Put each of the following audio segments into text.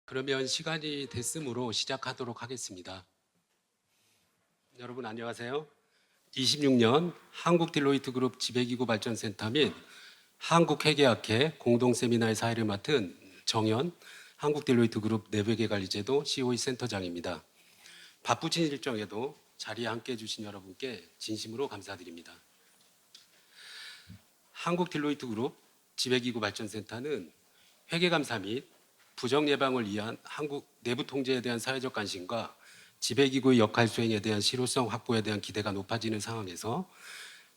그러면 시간이 됐으므로 시작하도록 하겠습니다. 여러분 안녕하세요. 26년 한국딜로이트그룹 지배기구발전센터 및 한국회계학회 공동세미나의 사회를 맡은 정현 한국딜로이트그룹 내부회계관리제도 COE 센터장입니다. 바쁘신 일정에도 자리에 함께해 주신 여러분께 진심으로 감사드립니다. 한국딜로이트그룹 지배기구발전센터는 회계감사 및 부정 예방을 위한 한국 내부 통제에 대한 사회적 관심과 지배기구의 역할 수행에 대한 실효성 확보에 대한 기대가 높아지는 상황에서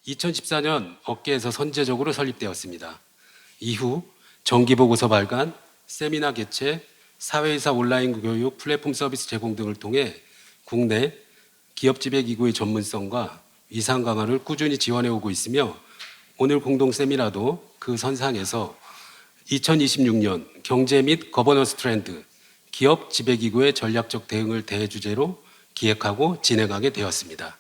2014년 업계에서 선제적으로 설립되었습니다. 이후 정기보고서 발간, 세미나 개최, 사회이사 온라인 교육, 플랫폼 서비스 제공 등을 통해 국내 기업 지배기구의 전문성과 위상 강화를 꾸준히 지원해 오고 있으며 오늘 공동 세미나도 그 선상에서 2026년 경제 및 거버넌스 트렌드, 기업 지배기구의 전략적 대응을 대주제로 기획하고 진행하게 되었습니다.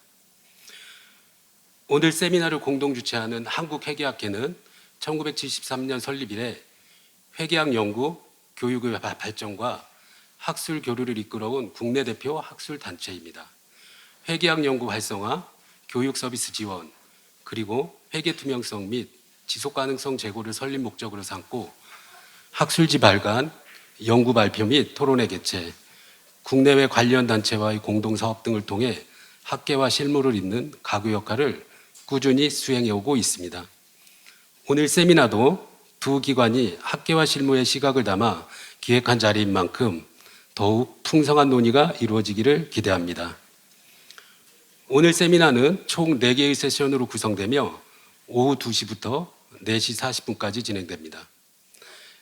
오늘 세미나를 공동 주최하는 한국회계학회는 1973년 설립 이래 회계학 연구, 교육의 발전과 학술 교류를 이끌어온 국내 대표 학술 단체입니다. 회계학 연구 활성화, 교육 서비스 지원, 그리고 회계 투명성 및 지속 가능성 제고를 설립 목적으로 삼고 학술지 발간, 연구 발표 및 토론회 개최, 국내외 관련 단체와의 공동 사업 등을 통해 학계와 실무를 잇는 가구 역할을 꾸준히 수행해 오고 있습니다. 오늘 세미나도 두 기관이 학계와 실무의 시각을 담아 기획한 자리인 만큼 더욱 풍성한 논의가 이루어지기를 기대합니다. 오늘 세미나는 총 4개의 세션으로 구성되며 오후 2시부터 4시 40분까지 진행됩니다.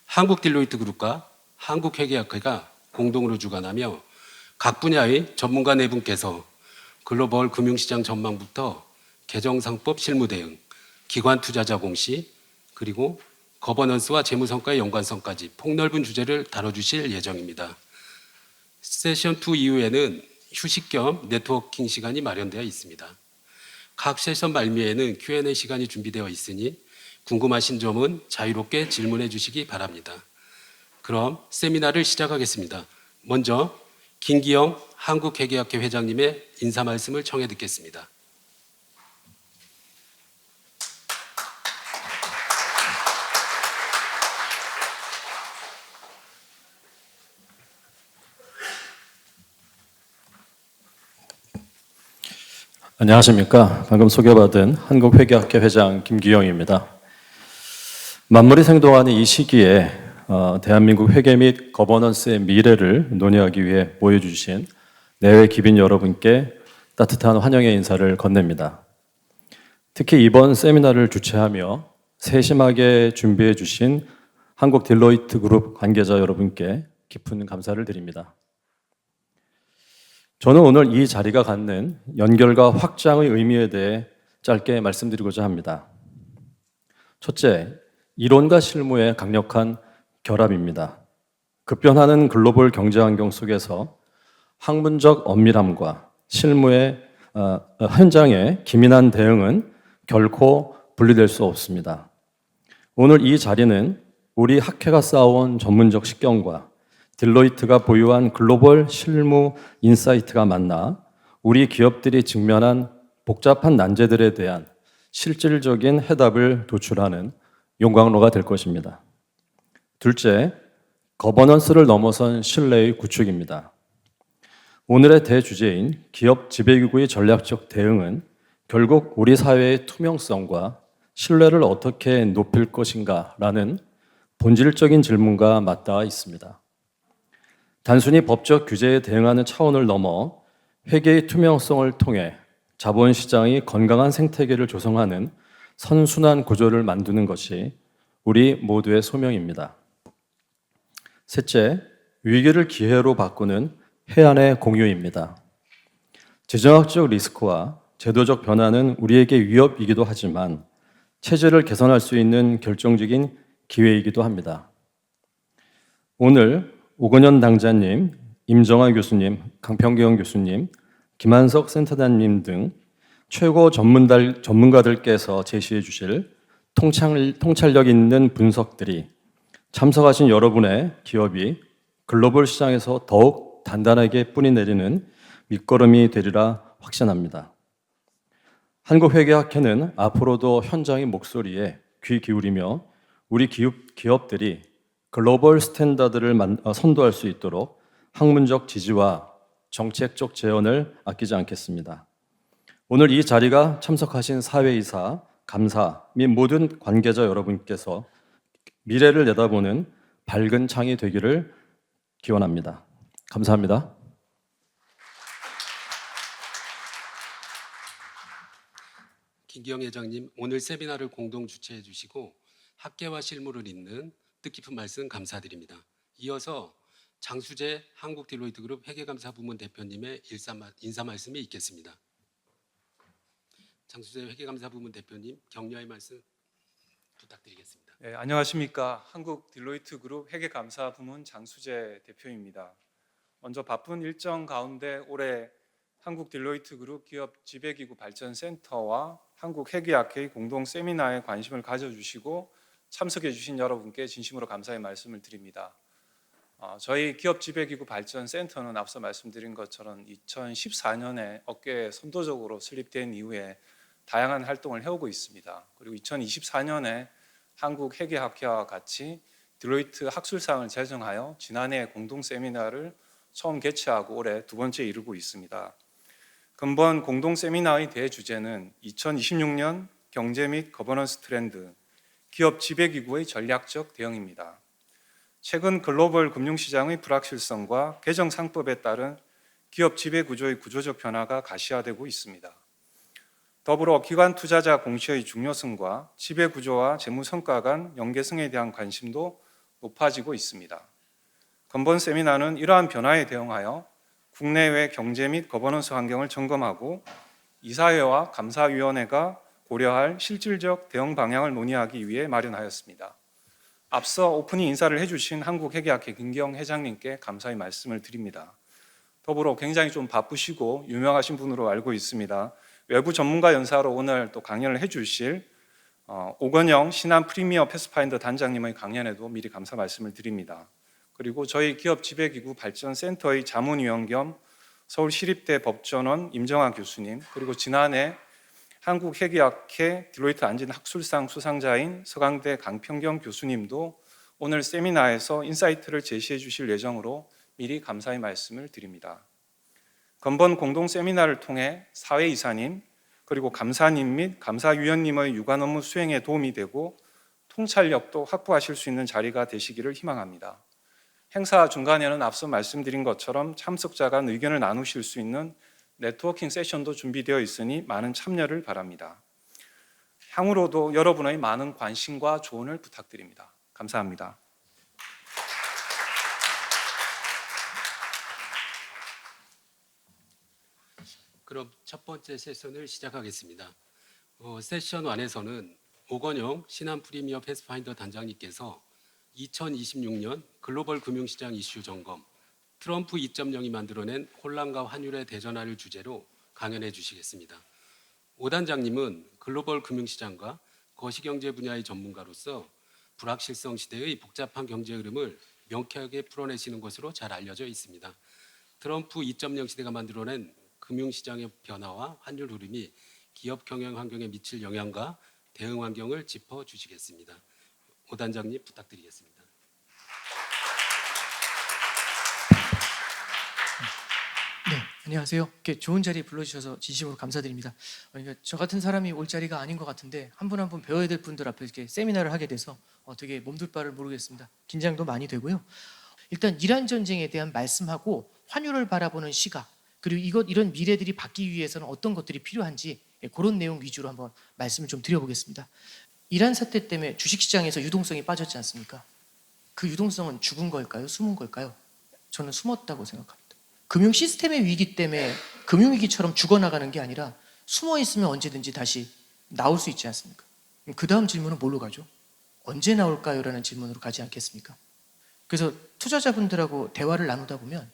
한국딜로이트그룹과 한국회계학회가 공동으로 주관하며 각 분야의 전문가 네 분께서 글로벌 금융시장 전망부터 개정상법 실무 대응, 기관 투자자 공시, 그리고 거버넌스와 재무성과의 연관성까지 폭넓은 주제를 다뤄주실 예정입니다. 세션 2 이후에는 휴식 겸 네트워킹 시간이 마련되어 있습니다. 각 세션 말미에는 Q&A 시간이 준비되어 있으니 궁금하신 점은 자유롭게 질문해 주시기 바랍니다. 그럼 세미나를 시작하겠습니다. 먼저 김기영 한국회계학회 회장님의 인사 말씀을 청해 듣겠습니다. 안녕하십니까. 방금 소개받은 한국회계학회 회장 김기영입니다. 만물이 생동하는 이 시기에 대한민국 회계 및 거버넌스의 미래를 논의하기 위해 모여주신 내외 기빈 여러분께 따뜻한 환영의 인사를 건넵니다. 특히 이번 세미나를 주최하며 세심하게 준비해 주신 한국 딜로이트 그룹 관계자 여러분께 깊은 감사를 드립니다. 저는 오늘 이 자리가 갖는 연결과 확장의 의미에 대해 짧게 말씀드리고자 합니다. 첫째, 이론과 실무의 강력한 결합입니다. 급변하는 글로벌 경제 환경 속에서 학문적 엄밀함과 실무의 현장의 기민한 대응은 결코 분리될 수 없습니다. 오늘 이 자리는 우리 학회가 쌓아온 전문적 식견과 딜로이트가 보유한 글로벌 실무 인사이트가 만나 우리 기업들이 직면한 복잡한 난제들에 대한 실질적인 해답을 도출하는 용광로가 될 것입니다. 둘째, 거버넌스를 넘어선 신뢰의 구축입니다. 오늘의 대주제인 기업 지배기구의 전략적 대응은 결국 우리 사회의 투명성과 신뢰를 어떻게 높일 것인가라는 본질적인 질문과 맞닿아 있습니다. 단순히 법적 규제에 대응하는 차원을 넘어 회계의 투명성을 통해 자본시장의 건강한 생태계를 조성하는 선순환 구조를 만드는 것이 우리 모두의 소명입니다. 셋째, 위기를 기회로 바꾸는 해안의 공유입니다. 재정학적 리스크와 제도적 변화는 우리에게 위협이기도 하지만 체제를 개선할 수 있는 결정적인 기회이기도 합니다. 오늘 오건현 당자님, 임정아 교수님, 강평경 교수님, 김한석 센터장님 등 최고 전문가들께서 제시해 주실 통찰력 있는 분석들이 참석하신 여러분의 기업이 글로벌 시장에서 더욱 단단하게 뿌리 내리는 밑거름이 되리라 확신합니다. 한국회계학회는 앞으로도 현장의 목소리에 귀 기울이며 우리 기업들이 글로벌 스탠다드를 선도할 수 있도록 학문적 지지와 정책적 제언을 아끼지 않겠습니다. 오늘 이 자리가 참석하신 사회이사, 감사 및 모든 관계자 여러분께서 미래를 내다보는 밝은 창이 되기를 기원합니다. 감사합니다. 김기영 회장님, 오늘 세미나를 공동 주최해 주시고 학계와 실무를 잇는 뜻깊은 말씀 감사드립니다. 이어서 장수재 한국 딜로이트 그룹 회계감사부문 대표님의 인사 말씀이 있겠습니다. 장수재 회계감사부문 대표님, 격려의 말씀 부탁드리겠습니다. 네, 안녕하십니까. 한국 딜로이트 그룹 회계감사 부문 장수재 대표입니다. 먼저 바쁜 일정 가운데 올해 한국 딜로이트 그룹 기업 지배기구 발전센터와 한국 회계학회 공동 세미나에 관심을 가져주시고 참석해 주신 여러분께 진심으로 감사의 말씀을 드립니다. 저희 기업 지배기구 발전센터는 앞서 말씀드린 것처럼 2014년에 업계에 선도적으로 설립된 이후에 다양한 활동을 해오고 있습니다. 그리고 2024년에 한국 회계학회와 같이 딜로이트 학술상을 제정하여 지난해 공동 세미나를 처음 개최하고 올해 두 번째 이루고 있습니다. 근본 공동 세미나의 대주제는 2026년 경제 및 거버넌스 트렌드, 기업 지배기구의 전략적 대응입니다. 최근 글로벌 금융시장의 불확실성과 개정상법에 따른 기업 지배구조의 구조적 변화가 가시화되고 있습니다. 더불어 기관 투자자 공시의 중요성과 지배구조와 재무성과 간 연계성에 대한 관심도 높아지고 있습니다. 근본 세미나는 이러한 변화에 대응하여 국내외 경제 및 거버넌스 환경을 점검하고 이사회와 감사위원회가 고려할 실질적 대응 방향을 논의하기 위해 마련하였습니다. 앞서 오프닝 인사를 해주신 한국회계학회 김기영 회장님께 감사의 말씀을 드립니다. 더불어 굉장히 좀 바쁘시고 유명하신 분으로 알고 있습니다. 외부 전문가 연사로 오늘 또 강연을 해주실 오건영 신한 프리미어 패스파인더 단장님의 강연에도 미리 감사 말씀을 드립니다. 그리고 저희 기업 지배기구 발전센터의 자문위원 겸 서울시립대 법전원 임정아 교수님, 그리고 지난해 한국회계학회 딜로이트 안진 학술상 수상자인 서강대 강평경 교수님도 오늘 세미나에서 인사이트를 제시해 주실 예정으로 미리 감사의 말씀을 드립니다. 근본 공동 세미나를 통해 사회이사님 그리고 감사님 및 감사위원님의 유관 업무 수행에 도움이 되고 통찰력도 확보하실 수 있는 자리가 되시기를 희망합니다. 행사 중간에는 앞서 말씀드린 것처럼 참석자 간 의견을 나누실 수 있는 네트워킹 세션도 준비되어 있으니 많은 참여를 바랍니다. 향후로도 여러분의 많은 관심과 조언을 부탁드립니다. 감사합니다. 그럼 첫 번째 세션을 시작하겠습니다. 세션 1에서는 오건영 신한 프리미어 패스파인더 단장님께서 2026년 글로벌 금융시장 이슈 점검, 트럼프 2.0이 만들어낸 혼란과 환율의 대전환을 주제로 강연해 주시겠습니다. 오 단장님은 글로벌 금융시장과 거시경제 분야의 전문가로서 불확실성 시대의 복잡한 경제 흐름을 명쾌하게 풀어내시는 것으로 잘 알려져 있습니다. 트럼프 2.0 시대가 만들어낸 금융시장의 변화와 환율 흐름이 기업 경영 환경에 미칠 영향과 대응 환경을 짚어주시겠습니다. 오 단장님 부탁드리겠습니다. 네, 안녕하세요. 이렇게 좋은 자리에 불러주셔서 진심으로 감사드립니다. 그러니까 저 같은 사람이 올 자리가 아닌 것 같은데 한 분 한 분 배워야 될 분들 앞에 이렇게 세미나를 하게 돼서 되게 몸둘 바를 모르겠습니다. 긴장도 많이 되고요. 일단 이란 전쟁에 대한 말씀하고 환율을 바라보는 시각, 그리고 이런 미래들이 받기 위해서는 어떤 것들이 필요한지 그런 내용 위주로 한번 말씀을 좀 드려보겠습니다. 이란 사태 때문에 주식시장에서 유동성이 빠졌지 않습니까? 그 유동성은 죽은 걸까요? 숨은 걸까요? 저는 숨었다고 생각합니다. 금융 시스템의 위기 때문에 금융위기처럼 죽어나가는 게 아니라 숨어 있으면 언제든지 다시 나올 수 있지 않습니까? 그 다음 질문은 뭘로 가죠? 언제 나올까요? 라는 질문으로 가지 않겠습니까? 그래서 투자자분들하고 대화를 나누다 보면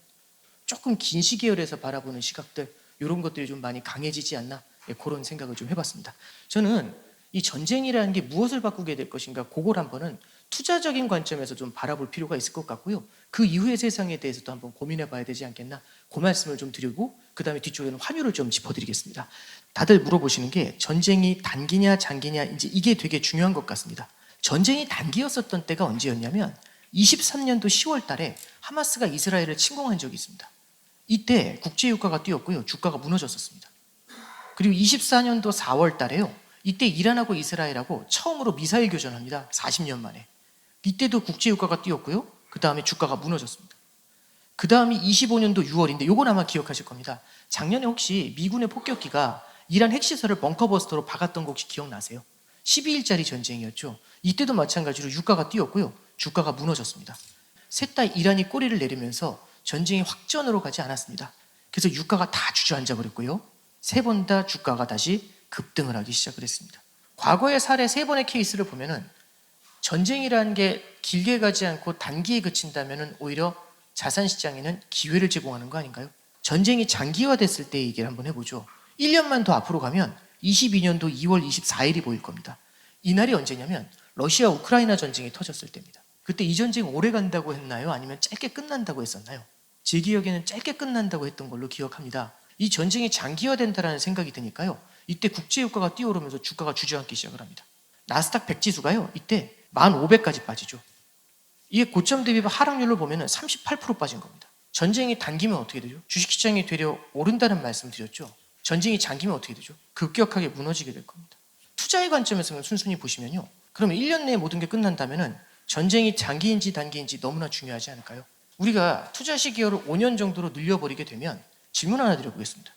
조금 긴 시계열에서 바라보는 시각들, 이런 것들이 좀 많이 강해지지 않나, 그런 생각을 좀 해봤습니다. 저는 이 전쟁이라는 게 무엇을 바꾸게 될 것인가, 그걸 한번은 투자적인 관점에서 좀 바라볼 필요가 있을 것 같고요. 그 이후의 세상에 대해서도 한번 고민해 봐야 되지 않겠나? 그 말씀을 좀 드리고 그 다음에 뒤쪽에는 환율을 좀 짚어드리겠습니다. 다들 물어보시는 게 전쟁이 단기냐 장기냐 이제 이게 되게 중요한 것 같습니다. 전쟁이 단기였었던 때가 언제였냐면 23년도 10월 달에 하마스가 이스라엘을 침공한 적이 있습니다. 이때 국제유가가 뛰었고요. 주가가 무너졌었습니다. 그리고 24년도 4월 달에요. 이때 이란하고 이스라엘하고 처음으로 미사일 교전합니다. 40년 만에. 이때도 국제유가가 뛰었고요. 그 다음에 주가가 무너졌습니다. 그 다음이 25년도 6월인데 요건 아마 기억하실 겁니다. 작년에 혹시 미군의 폭격기가 이란 핵시설을 벙커버스터로 박았던 거 혹시 기억나세요? 12일짜리 전쟁이었죠. 이때도 마찬가지로 유가가 뛰었고요. 주가가 무너졌습니다. 셋 다 이란이 꼬리를 내리면서 전쟁이 확전으로 가지 않았습니다. 그래서 유가가 다 주저앉아 버렸고요. 세 번 다 주가가 다시 급등을 하기 시작을 했습니다. 과거의 사례 세 번의 케이스를 보면은 전쟁이라는 게 길게 가지 않고 단기에 그친다면은 오히려 자산시장에는 기회를 제공하는 거 아닌가요? 전쟁이 장기화됐을 때 얘기를 한번 해보죠. 1년만 더 앞으로 가면 22년도 2월 24일이 보일 겁니다. 이날이 언제냐면 러시아 우크라이나 전쟁이 터졌을 때입니다. 그때 이 전쟁 오래 간다고 했나요? 아니면 짧게 끝난다고 했었나요? 제 기억에는 짧게 끝난다고 했던 걸로 기억합니다. 이 전쟁이 장기화된다는 생각이 드니까요. 이때 국제유가가 뛰어오르면서 주가가 주저앉기 시작을 합니다. 나스닥 100 지수가요. 이때 1500까지 빠지죠. 이게 고점 대비 하락률로 보면 38% 빠진 겁니다. 전쟁이 단기면 어떻게 되죠? 주식시장이 되려 오른다는 말씀 드렸죠. 전쟁이 장기면 어떻게 되죠? 급격하게 무너지게 될 겁니다. 투자의 관점에서 순순히 보시면요. 그러면 1년 내에 모든 게 끝난다면 전쟁이 장기인지 단기인지 너무나 중요하지 않을까요? 우리가 투자 시기를 5년 정도로 늘려버리게 되면 질문 하나 드려보겠습니다.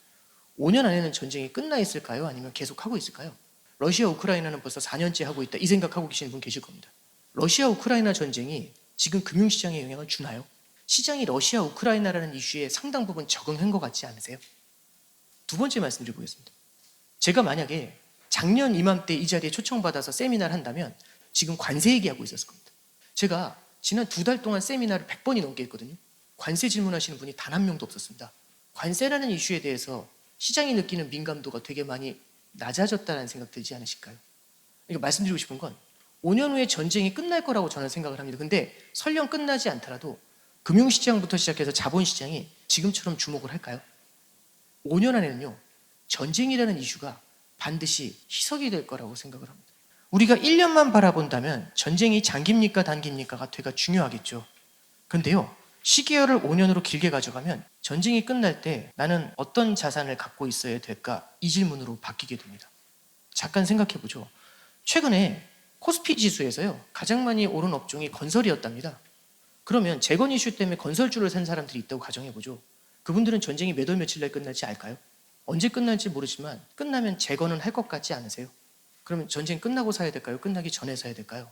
5년 안에는 전쟁이 끝나 있을까요? 아니면 계속하고 있을까요? 러시아 우크라이나는 벌써 4년째 하고 있다 이 생각하고 계시는 분 계실 겁니다. 러시아 우크라이나 전쟁이 지금 금융시장에 영향을 주나요? 시장이 러시아 우크라이나라는 이슈에 상당 부분 적응한 것 같지 않으세요? 두 번째 말씀드려보겠습니다. 제가 만약에 작년 이맘때 이 자리에 초청받아서 세미나를 한다면 지금 관세 얘기하고 있었을 겁니다. 제가 지난 2달 동안 세미나를 100번이 넘게 했거든요. 관세 질문하시는 분이 단 한 명도 없었습니다. 관세라는 이슈에 대해서 시장이 느끼는 민감도가 되게 많이 낮아졌다는 생각 들지 않으실까요? 이거 말씀드리고 싶은 건 5년 후에 전쟁이 끝날 거라고 저는 생각을 합니다. 근데 설령 끝나지 않더라도 금융시장부터 시작해서 자본시장이 지금처럼 주목을 할까요? 5년 안에는요. 전쟁이라는 이슈가 반드시 희석이 될 거라고 생각을 합니다. 우리가 1년만 바라본다면 전쟁이 장기입니까 단기입니까가 되게 중요하겠죠. 그런데요. 시계열을 5년으로 길게 가져가면 전쟁이 끝날 때 나는 어떤 자산을 갖고 있어야 될까? 이 질문으로 바뀌게 됩니다. 잠깐 생각해 보죠. 최근에 코스피 지수에서요. 가장 많이 오른 업종이 건설이었답니다. 그러면 재건 이슈 때문에 건설주를 산 사람들이 있다고 가정해 보죠. 그분들은 전쟁이 몇 월 며칠 날 끝날지 알까요? 언제 끝날지 모르지만 끝나면 재건은 할 것 같지 않으세요? 그러면 전쟁 끝나고 사야 될까요? 끝나기 전에 사야 될까요?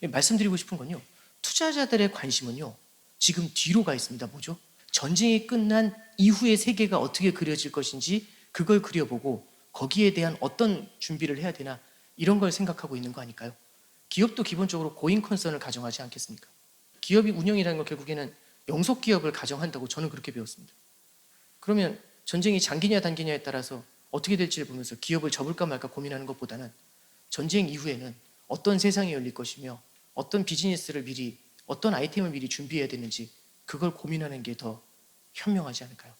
말씀드리고 싶은 건요. 투자자들의 관심은요. 지금 뒤로 가 있습니다. 뭐죠? 전쟁이 끝난 이후의 세계가 어떻게 그려질 것인지 그걸 그려보고 거기에 대한 어떤 준비를 해야 되나 이런 걸 생각하고 있는 거 아닐까요? 기업도 기본적으로 고잉 컨선을 가정하지 않겠습니까? 기업이 운영이라는 건 결국에는 영속 기업을 가정한다고 저는 그렇게 배웠습니다. 그러면 전쟁이 장기냐 단기냐에 따라서 어떻게 될지를 보면서 기업을 접을까 말까 고민하는 것보다는 전쟁 이후에는 어떤 세상이 열릴 것이며 어떤 비즈니스를 미리 어떤 아이템을 미리 준비해야 되는지 그걸 고민하는 게 더 현명하지 않을까요?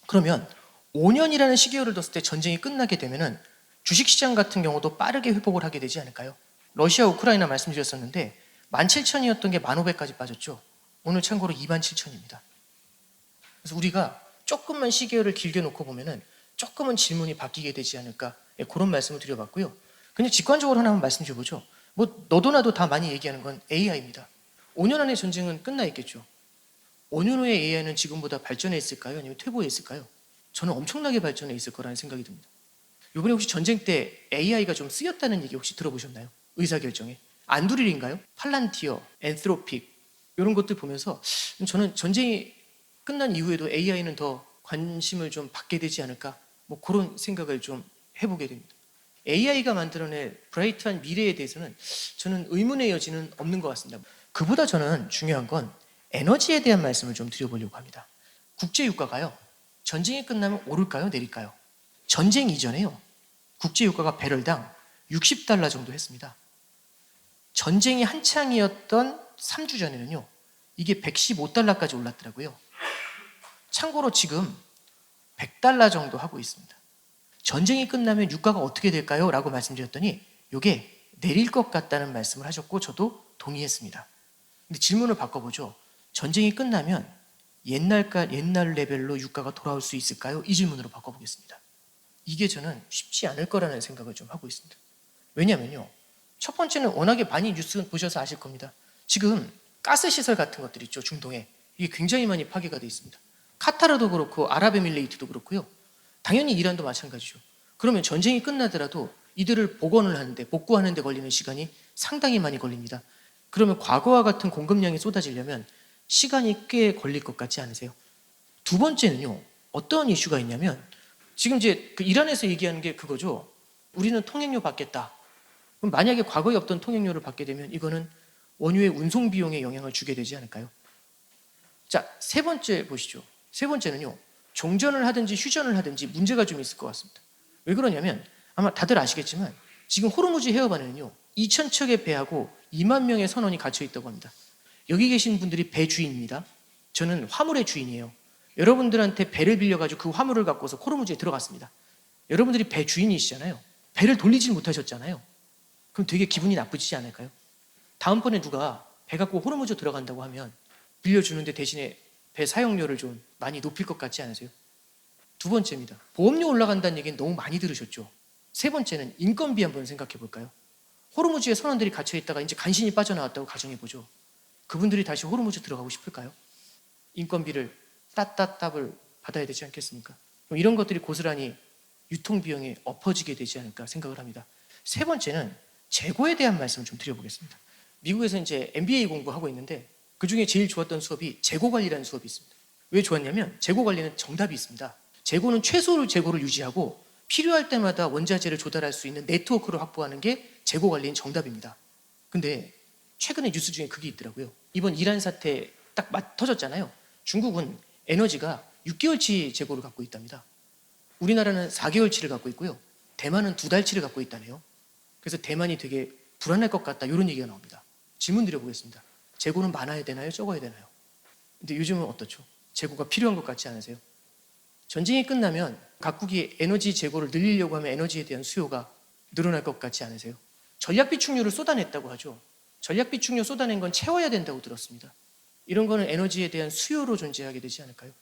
그러면 5년이라는 시기열을 뒀을 때 전쟁이 끝나게 되면은 주식시장 같은 경우도 빠르게 회복을 하게 되지 않을까요? 러시아 우크라이나 말씀드렸었는데 17,000이었던 게 15,000까지 빠졌죠. 오늘 참고로 27,000입니다. 그래서 우리가 조금만 시계열을 길게 놓고 보면은 조금은 질문이 바뀌게 되지 않을까 그런 말씀을 드려봤고요. 그냥 직관적으로 하나 한번 말씀드려보죠. 뭐 너도 나도 다 많이 얘기하는 건 AI입니다. 5년 안에 전쟁은 끝나 있겠죠. 5년 후에 AI는 지금보다 발전해 있을까요? 아니면 퇴보해 있을까요? 저는 엄청나게 발전해 있을 거라는 생각이 듭니다. 이번에 혹시 전쟁 때 AI가 좀 쓰였다는 얘기 혹시 들어보셨나요? 의사결정에. 안두릴인가요? 팔란티어, 엔트로픽 이런 것들 보면서 저는 전쟁이 끝난 이후에도 AI는 더 관심을 좀 받게 되지 않을까 뭐 그런 생각을 좀 해보게 됩니다. AI가 만들어낼 브라이트한 미래에 대해서는 저는 의문의 여지는 없는 것 같습니다. 그보다 저는 중요한 건 에너지에 대한 말씀을 좀 드려보려고 합니다. 국제유가가요. 전쟁이 끝나면 오를까요? 내릴까요? 전쟁 이전에요. 국제유가가 배럴당 60달러 정도 했습니다. 전쟁이 한창이었던 3주 전에는요. 이게 115달러까지 올랐더라고요. 참고로 지금 100달러 정도 하고 있습니다. 전쟁이 끝나면 유가가 어떻게 될까요? 라고 말씀드렸더니 이게 내릴 것 같다는 말씀을 하셨고 저도 동의했습니다. 근데 질문을 바꿔보죠. 전쟁이 끝나면 옛날 레벨로 유가가 돌아올 수 있을까요? 이 질문으로 바꿔보겠습니다. 이게 저는 쉽지 않을 거라는 생각을 좀 하고 있습니다. 왜냐면요. 첫 번째는 워낙에 많이 뉴스 보셔서 아실 겁니다. 지금 가스 시설 같은 것들 있죠. 중동에. 이게 굉장히 많이 파괴가 되어 있습니다. 카타르도 그렇고 아랍에밀레이트도 그렇고요. 당연히 이란도 마찬가지죠. 그러면 전쟁이 끝나더라도 이들을 복원을 하는데 복구하는 데 걸리는 시간이 상당히 많이 걸립니다. 그러면 과거와 같은 공급량이 쏟아지려면 시간이 꽤 걸릴 것 같지 않으세요? 두 번째는요. 어떤 이슈가 있냐면 지금 이제 그 이란에서 얘기하는 게 그거죠. 우리는 통행료 받겠다. 그럼 만약에 과거에 없던 통행료를 받게 되면 이거는 원유의 운송 비용에 영향을 주게 되지 않을까요? 자, 세 번째 보시죠. 세 번째는요. 종전을 하든지 휴전을 하든지 문제가 좀 있을 것 같습니다. 왜 그러냐면 아마 다들 아시겠지만 지금 호르무즈 해협안에는요. 2,000척의 배하고 2만 명의 선원이 갇혀 있다고 합니다. 여기 계신 분들이 배 주인입니다. 저는 화물의 주인이에요. 여러분들한테 배를 빌려가지고 그 화물을 갖고서 호르무즈에 들어갔습니다. 여러분들이 배 주인이시잖아요. 배를 돌리질 못하셨잖아요. 그럼 되게 기분이 나쁘지 않을까요? 다음번에 누가 배 갖고 호르무즈 들어간다고 하면 빌려주는데 대신에 배 사용료를 좀 많이 높일 것 같지 않으세요? 두 번째입니다. 보험료 올라간다는 얘기는 너무 많이 들으셨죠? 세 번째는 인건비 한번 생각해 볼까요? 호르무즈에 선원들이 갇혀 있다가 이제 간신히 빠져나왔다고 가정해 보죠. 그분들이 다시 호르무즈 들어가고 싶을까요? 인건비를 따따따블 받아야 되지 않겠습니까? 그럼 이런 것들이 고스란히 유통비용에 엎어지게 되지 않을까 생각을 합니다. 세 번째는 재고에 대한 말씀을 좀 드려보겠습니다. 미국에서 이제 MBA 공부하고 있는데 그 중에 제일 좋았던 수업이 재고 관리라는 수업이 있습니다. 왜 좋았냐면 재고 관리는 정답이 있습니다. 재고는 최소의 재고를 유지하고 필요할 때마다 원자재를 조달할 수 있는 네트워크를 확보하는 게 재고 관리인 정답입니다. 근데 최근에 뉴스 중에 그게 있더라고요. 이번 이란 사태 딱 터졌잖아요. 중국은 에너지가 6개월치 재고를 갖고 있답니다. 우리나라는 4개월치를 갖고 있고요. 대만은 2달치를 갖고 있다네요. 그래서 대만이 되게 불안할 것 같다 이런 얘기가 나옵니다. 질문 드려보겠습니다. 재고는 많아야 되나요? 적어야 되나요? 근데 요즘은 어떻죠? 재고가 필요한 것 같지 않으세요? 전쟁이 끝나면 각국이 에너지 재고를 늘리려고 하면 에너지에 대한 수요가 늘어날 것 같지 않으세요? 전략 비축료를 쏟아냈다고 하죠. 전략 비축료 쏟아낸 건 채워야 된다고 들었습니다. 이런 거는 에너지에 대한 수요로 존재하게 되지 않을까요?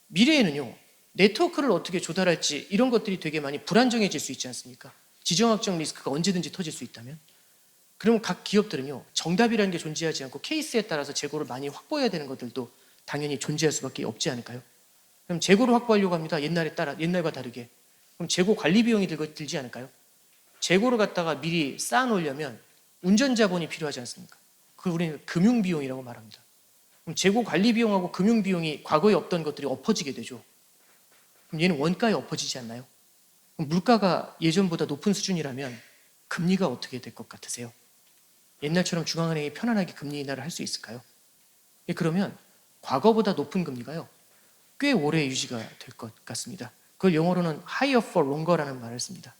미래에는요. 네트워크를 어떻게 조달할지 이런 것들이 되게 많이 불안정해질 수 있지 않습니까? 지정학적 리스크가 언제든지 터질 수 있다면 그러면 각 기업들은요. 정답이라는 게 존재하지 않고 케이스에 따라서 재고를 많이 확보해야 되는 것들도 당연히 존재할 수밖에 없지 않을까요? 그럼 재고를 확보하려고 합니다. 옛날과 다르게. 그럼 재고 관리 비용이 들지 않을까요? 재고를 갖다가 미리 쌓아놓으려면 운전 자본이 필요하지 않습니까? 그걸 우리는 금융 비용이라고 말합니다. 그럼 재고 관리 비용하고 금융 비용이 과거에 없던 것들이 엎어지게 되죠. 그럼 얘는 원가에 엎어지지 않나요? 그럼 물가가 예전보다 높은 수준이라면 금리가 어떻게 될 것 같으세요? 옛날처럼 중앙은행이 편안하게 금리 인하를 할 수 있을까요? 그러면 과거보다 높은 금리가요. 꽤 오래 유지가 될 것 같습니다. 그걸 영어로는 higher for longer라는 말을 씁니다.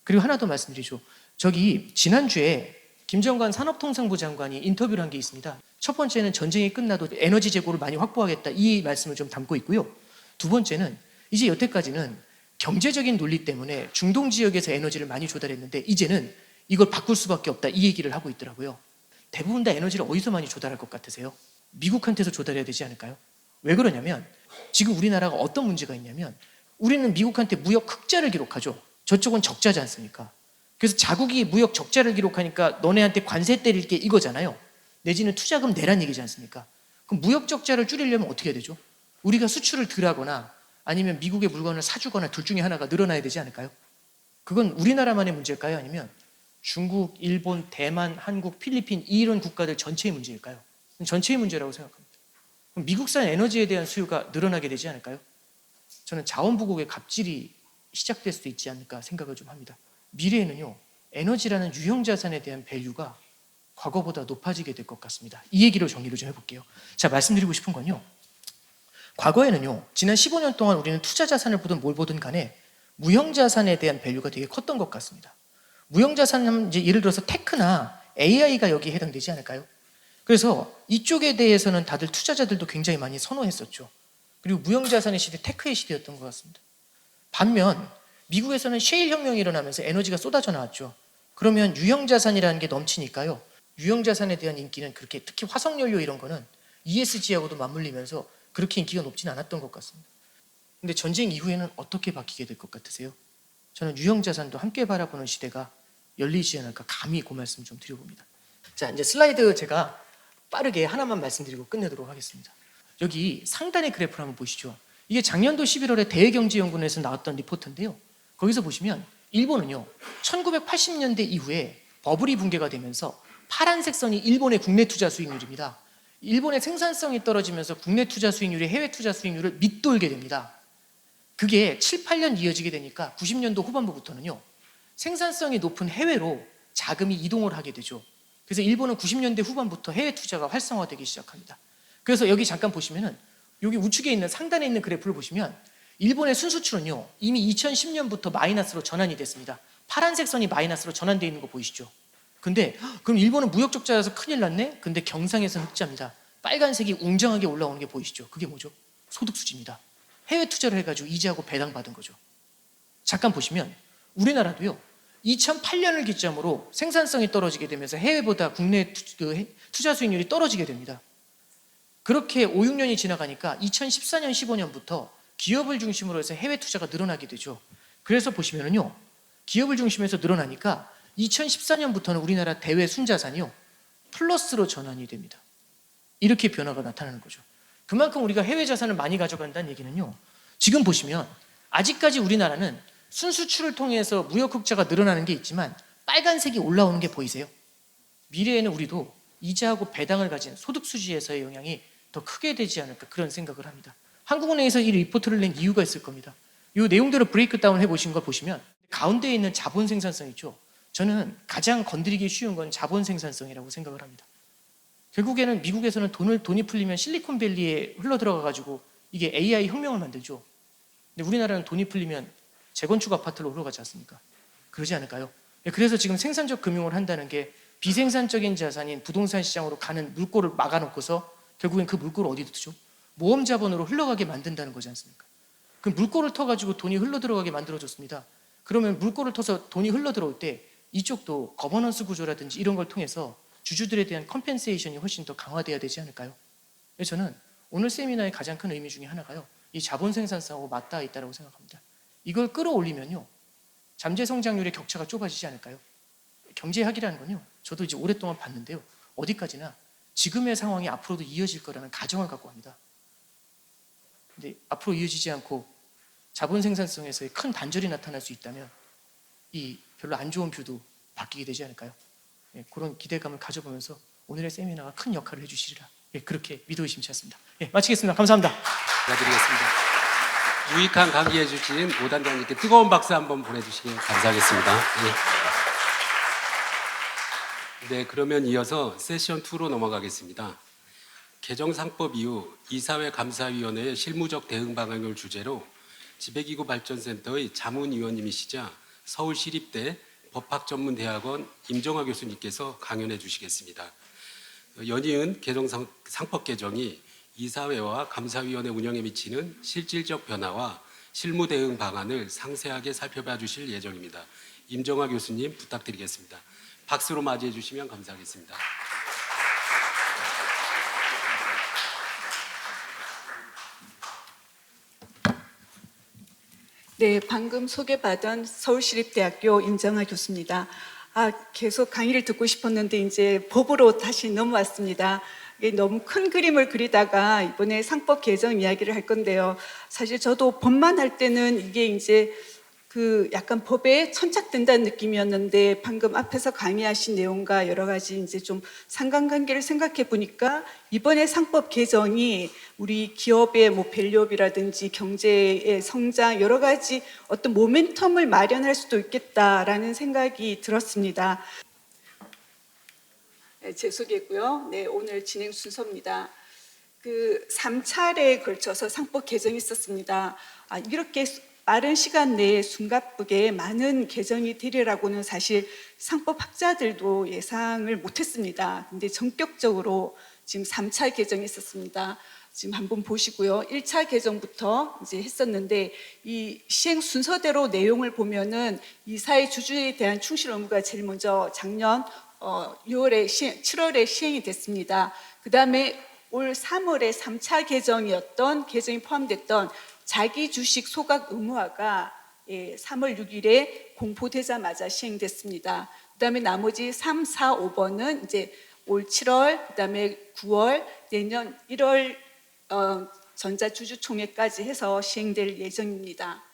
그리고 하나 더 말씀드리죠. 저기 지난주에 김정관 산업통상부 장관이 인터뷰를 한 게 있습니다. 첫 번째는 전쟁이 끝나도 에너지 재고를 많이 확보하겠다 이 말씀을 좀 담고 있고요. 두 번째는 이제 여태까지는 경제적인 논리 때문에 중동 지역에서 에너지를 많이 조달했는데 이제는 이걸 바꿀 수밖에 없다 이 얘기를 하고 있더라고요. 대부분 다 에너지를 어디서 많이 조달할 것 같으세요? 미국한테서 조달해야 되지 않을까요? 왜 그러냐면 지금 우리나라가 어떤 문제가 있냐면 우리는 미국한테 무역 흑자를 기록하죠. 저쪽은 적자지 않습니까? 그래서 자국이 무역 적자를 기록하니까 너네한테 관세 때릴 게 이거잖아요. 내지는 투자금 내란 얘기지 않습니까? 그럼 무역 적자를 줄이려면 어떻게 해야 되죠? 우리가 수출을 덜 하거나 아니면 미국의 물건을 사주거나 둘 중에 하나가 늘어나야 되지 않을까요? 그건 우리나라만의 문제일까요? 아니면 중국, 일본, 대만, 한국, 필리핀 이런 국가들 전체의 문제일까요? 전체의 문제라고 생각합니다. 그럼 미국산 에너지에 대한 수요가 늘어나게 되지 않을까요? 저는 자원부국의 갑질이 시작될 수도 있지 않을까 생각을 좀 합니다. 미래에는요. 에너지라는 유형자산에 대한 밸류가 과거보다 높아지게 될 것 같습니다. 이 얘기로 정리를 좀 해볼게요. 자, 말씀드리고 싶은 건요. 과거에는요. 지난 15년 동안 우리는 투자자산을 보든 뭘 보든 간에 무형자산에 대한 밸류가 되게 컸던 것 같습니다. 무형자산은 이제 예를 들어서 테크나 AI가 여기에 해당되지 않을까요? 그래서 이쪽에 대해서는 다들 투자자들도 굉장히 많이 선호했었죠. 그리고 무형자산의 시대, 테크의 시대였던 것 같습니다. 반면 미국에서는 셰일 혁명이 일어나면서 에너지가 쏟아져 나왔죠. 그러면 유형자산이라는 게 넘치니까요. 유형자산에 대한 인기는 그렇게, 특히 화석연료 이런 거는 ESG하고도 맞물리면서 그렇게 인기가 높지는 않았던 것 같습니다. 근데 전쟁 이후에는 어떻게 바뀌게 될 것 같으세요? 저는 유형자산도 함께 바라보는 시대가 열리지 않을까 감히 그 말씀 좀 드려봅니다. 자, 이제 슬라이드 제가 빠르게 하나만 말씀드리고 끝내도록 하겠습니다. 여기 상단의 그래프를 한번 보시죠. 이게 작년도 11월에 대외경제연구원에서 나왔던 리포트인데요. 거기서 보시면 일본은요, 1980년대 이후에 버블이 붕괴가 되면서 파란색 선이 일본의 국내 투자 수익률입니다. 일본의 생산성이 떨어지면서 국내 투자 수익률이 해외 투자 수익률을 밑돌게 됩니다. 그게 7, 8년 이어지게 되니까 90년도 후반부부터는요, 생산성이 높은 해외로 자금이 이동을 하게 되죠. 그래서 일본은 90년대 후반부터 해외 투자가 활성화되기 시작합니다. 그래서 여기 잠깐 보시면은 여기 우측에 있는 상단에 있는 그래프를 보시면 일본의 순수출은요, 이미 2010년부터 마이너스로 전환이 됐습니다. 파란색 선이 마이너스로 전환되어 있는 거 보이시죠? 근데 그럼 일본은 무역 적자여서 큰일 났네? 근데 경상에서는 흑자입니다. 빨간색이 웅장하게 올라오는 게 보이시죠? 그게 뭐죠? 소득 수지입니다. 해외 투자를 해가지고 이자하고 배당 받은 거죠. 잠깐 보시면 우리나라도요, 2008년을 기점으로 생산성이 떨어지게 되면서 해외보다 국내 투자 수익률이 떨어지게 됩니다. 그렇게 5, 6년이 지나가니까 2014년, 15년부터 기업을 중심으로 해서 해외 투자가 늘어나게 되죠. 그래서 보시면은요, 기업을 중심에서 늘어나니까 2014년부터는 우리나라 대외 순자산이요, 플러스로 전환이 됩니다. 이렇게 변화가 나타나는 거죠. 그만큼 우리가 해외 자산을 많이 가져간다는 얘기는요, 지금 보시면 아직까지 우리나라는 순수출을 통해서 무역 흑자가 늘어나는 게 있지만 빨간색이 올라오는 게 보이세요? 미래에는 우리도 이자하고 배당을 가진 소득 수지에서의 영향이 더 크게 되지 않을까, 그런 생각을 합니다. 한국은행에서 이 리포트를 낸 이유가 있을 겁니다. 이 내용대로 브레이크 다운 해보신 거 보시면 가운데에 있는 자본 생산성 있죠. 저는 가장 건드리기 쉬운 건 자본 생산성이라고 생각을 합니다. 결국에는 미국에서는 돈이 풀리면 실리콘밸리에 흘러들어가 가지고 이게 AI 혁명을 만들죠. 근데 우리나라는 돈이 풀리면 재건축 아파트로 흘러가지 않습니까? 그러지 않을까요? 그래서 지금 생산적 금융을 한다는 게 비생산적인 자산인 부동산 시장으로 가는 물꼬를 막아놓고서 결국엔 그 물꼬를 어디에 두죠? 모험 자본으로 흘러가게 만든다는 거지 않습니까? 그 물꼬를 터가지고 돈이 흘러들어가게 만들어줬습니다. 그러면 물꼬를 터서 돈이 흘러들어올 때 이쪽도 거버넌스 구조라든지 이런 걸 통해서 주주들에 대한 컴펜세이션이 훨씬 더 강화돼야 되지 않을까요? 그래서 저는 오늘 세미나의 가장 큰 의미 중에 하나가요, 이 자본 생산성하고 맞닿아 있다고 생각합니다. 이걸 끌어올리면요, 잠재 성장률의 격차가 좁아지지 않을까요? 경제학이라는 건요, 저도 이제 오랫동안 봤는데요, 어디까지나 지금의 상황이 앞으로도 이어질 거라는 가정을 갖고 합니다. 근데 앞으로 이어지지 않고 자본 생산성에서의 큰 단절이 나타날 수 있다면 이 별로 안 좋은 뷰도 바뀌게 되지 않을까요? 그런 기대감을 가져보면서 오늘의 세미나가 큰 역할을 해주시리라, 그렇게 믿어 의심치 않습니다. 마치겠습니다. 감사합니다. 감사드리겠습니다. 유익한 강의해 주신 오 단장님께 뜨거운 박수 한번 보내주시면 감사하겠습니다. 네, 그러면 이어서 세션 2로 넘어가겠습니다. 개정상법 이후 이사회 감사위원회의 실무적 대응 방안을 주제로 지배기구 발전센터의 자문위원님이시자 서울시립대 법학전문대학원 임정화 교수님께서 강연해 주시겠습니다. 연이은 개정상법 개정이 이사회와 감사위원회 운영에 미치는 실질적 변화와 실무 대응 방안을 상세하게 살펴봐 주실 예정입니다. 임정화 교수님 부탁드리겠습니다. 박수로 맞이해 주시면 감사하겠습니다. 네, 방금 소개받은 서울시립대학교 임정화 교수입니다. 계속 강의를 듣고 싶었는데 이제 법으로 다시 넘어왔습니다. 너무 큰 그림을 그리다가 이번에 상법 개정 이야기를 할 건데요. 사실 저도 법만 할 때는 이게 이제 약간 법에 천착된다는 느낌이었는데 방금 앞에서 강의하신 내용과 여러 가지 이제 좀 상관관계를 생각해 보니까 이번에 상법 개정이 우리 기업의 밸류업이라든지 경제의 성장 여러 가지 어떤 모멘텀을 마련할 수도 있겠다라는 생각이 들었습니다. 네, 제 소개고요. 네, 오늘 진행 순서입니다. 3차례에 걸쳐서 상법 개정이 있었습니다. 이렇게 빠른 시간 내에 숨가쁘게 많은 개정이 되리라고는 사실 상법학자들도 예상을 못했습니다. 근데 전격적으로 지금 3차 개정이 있었습니다. 지금 한번 보시고요. 1차 개정부터 이제 했었는데 이 시행 순서대로 내용을 보면은 이사의 주주에 대한 충실 의무가 제일 먼저 작년 7월에 시행이 됐습니다. 그 다음에 올 3월에 3차 개정이 포함됐던 자기 주식 소각 의무화가 3월 6일에 공포되자마자 시행됐습니다. 그다음에 나머지 3, 4, 5번은 이제 올 7월, 그다음에 9월, 내년 1월 전자주주총회까지 해서 시행될 예정입니다.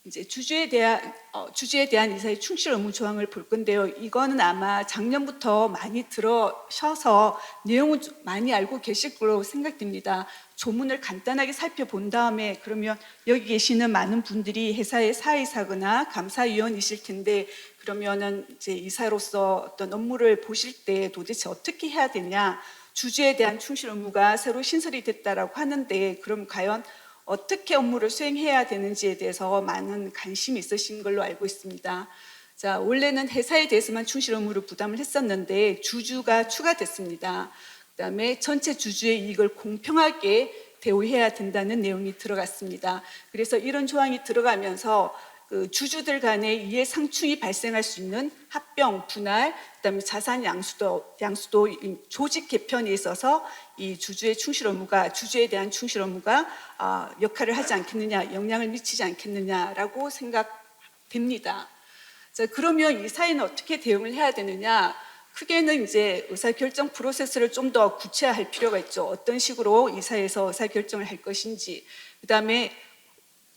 이제 주주에 대한 이사의 충실 의무 조항을 볼 건데요. 이거는 아마 작년부터 많이 들으셔서 내용은 좀 많이 알고 계실 거로 생각됩니다. 조문을 간단하게 살펴본 다음에 그러면 여기 계시는 많은 분들이 회사의 사이사거나 감사위원이실 텐데 그러면은 이제 이사로서 어떤 업무를 보실 때 도대체 어떻게 해야 되냐, 주주에 대한 충실 의무가 새로 신설이 됐다라고 하는데 그럼 과연 어떻게 업무를 수행해야 되는지에 대해서 많은 관심이 있으신 걸로 알고 있습니다. 자, 원래는 회사에 대해서만 충실 의무를 부담을 했었는데 주주가 추가됐습니다. 그다음에 전체 주주의 이익을 공평하게 대우해야 된다는 내용이 들어갔습니다. 그래서 이런 조항이 들어가면서 그 주주들 간의 이해 상충이 발생할 수 있는 합병, 분할, 그다음에 자산 양수도 조직 개편에 있어서 이 주주에 대한 충실 의무가 역할을 하지 않겠느냐, 영향을 미치지 않겠느냐라고 생각됩니다. 자, 그러면 이 사회는 어떻게 대응을 해야 되느냐? 크게는 이제 의사결정 프로세스를 좀 더 구체화할 필요가 있죠. 어떤 식으로 이사회에서 의사결정을 할 것인지. 그다음에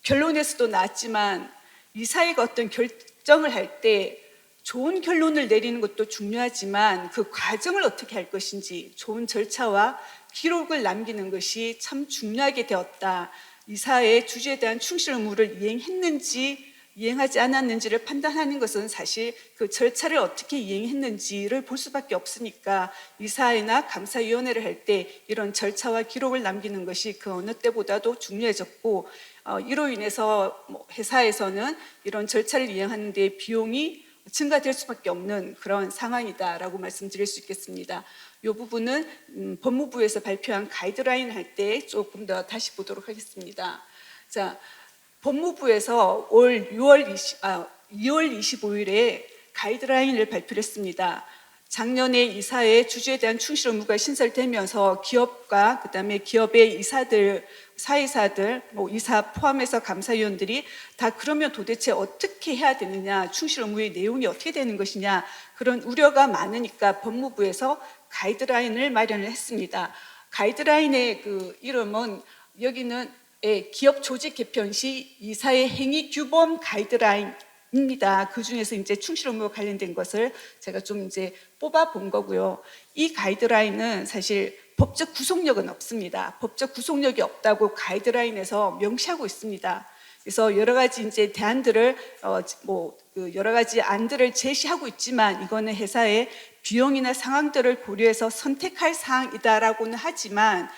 결론에서도 나왔지만 이사회가 어떤 결정을 할 때 좋은 결론을 내리는 것도 중요하지만 그 과정을 어떻게 할 것인지, 좋은 절차와 기록을 남기는 것이 참 중요하게 되었다. 이사회의 주주에 대한 충실 의무를 이행했는지 이행하지 않았는지를 판단하는 것은 사실 그 절차를 어떻게 이행했는지를 볼 수밖에 없으니까 이사회나 감사위원회를 할 때 이런 절차와 기록을 남기는 것이 그 어느 때보다도 중요해졌고, 이로 인해서 회사에서는 이런 절차를 이행하는 데 비용이 증가될 수밖에 없는 그런 상황이다라고 말씀드릴 수 있겠습니다. 이 부분은 법무부에서 발표한 가이드라인 할 때 조금 더 다시 보도록 하겠습니다. 자, 법무부에서 올 2월 25일에 가이드라인을 발표했습니다. 작년에 이사회 주주에 대한 충실 의무가 신설되면서 기업과 그다음에 기업의 이사들, 사이사들, 이사 포함해서 감사위원들이 다 그러면 도대체 어떻게 해야 되느냐, 충실 의무의 내용이 어떻게 되는 것이냐, 그런 우려가 많으니까 법무부에서 가이드라인을 마련을 했습니다. 가이드라인의 그 이름은 여기는 기업 조직 개편 시 이사의 행위 규범 가이드라인입니다. 그 중에서 이제 충실 의무와 관련된 것을 제가 좀 이제 뽑아 본 거고요. 이 가이드라인은 사실 법적 구속력은 없습니다. 법적 구속력이 없다고 가이드라인에서 명시하고 있습니다. 그래서 여러 가지 이제 대안들을 여러 가지 안들을 제시하고 있지만 이거는 회사의 비용이나 상황들을 고려해서 선택할 사항이다라고는 하지만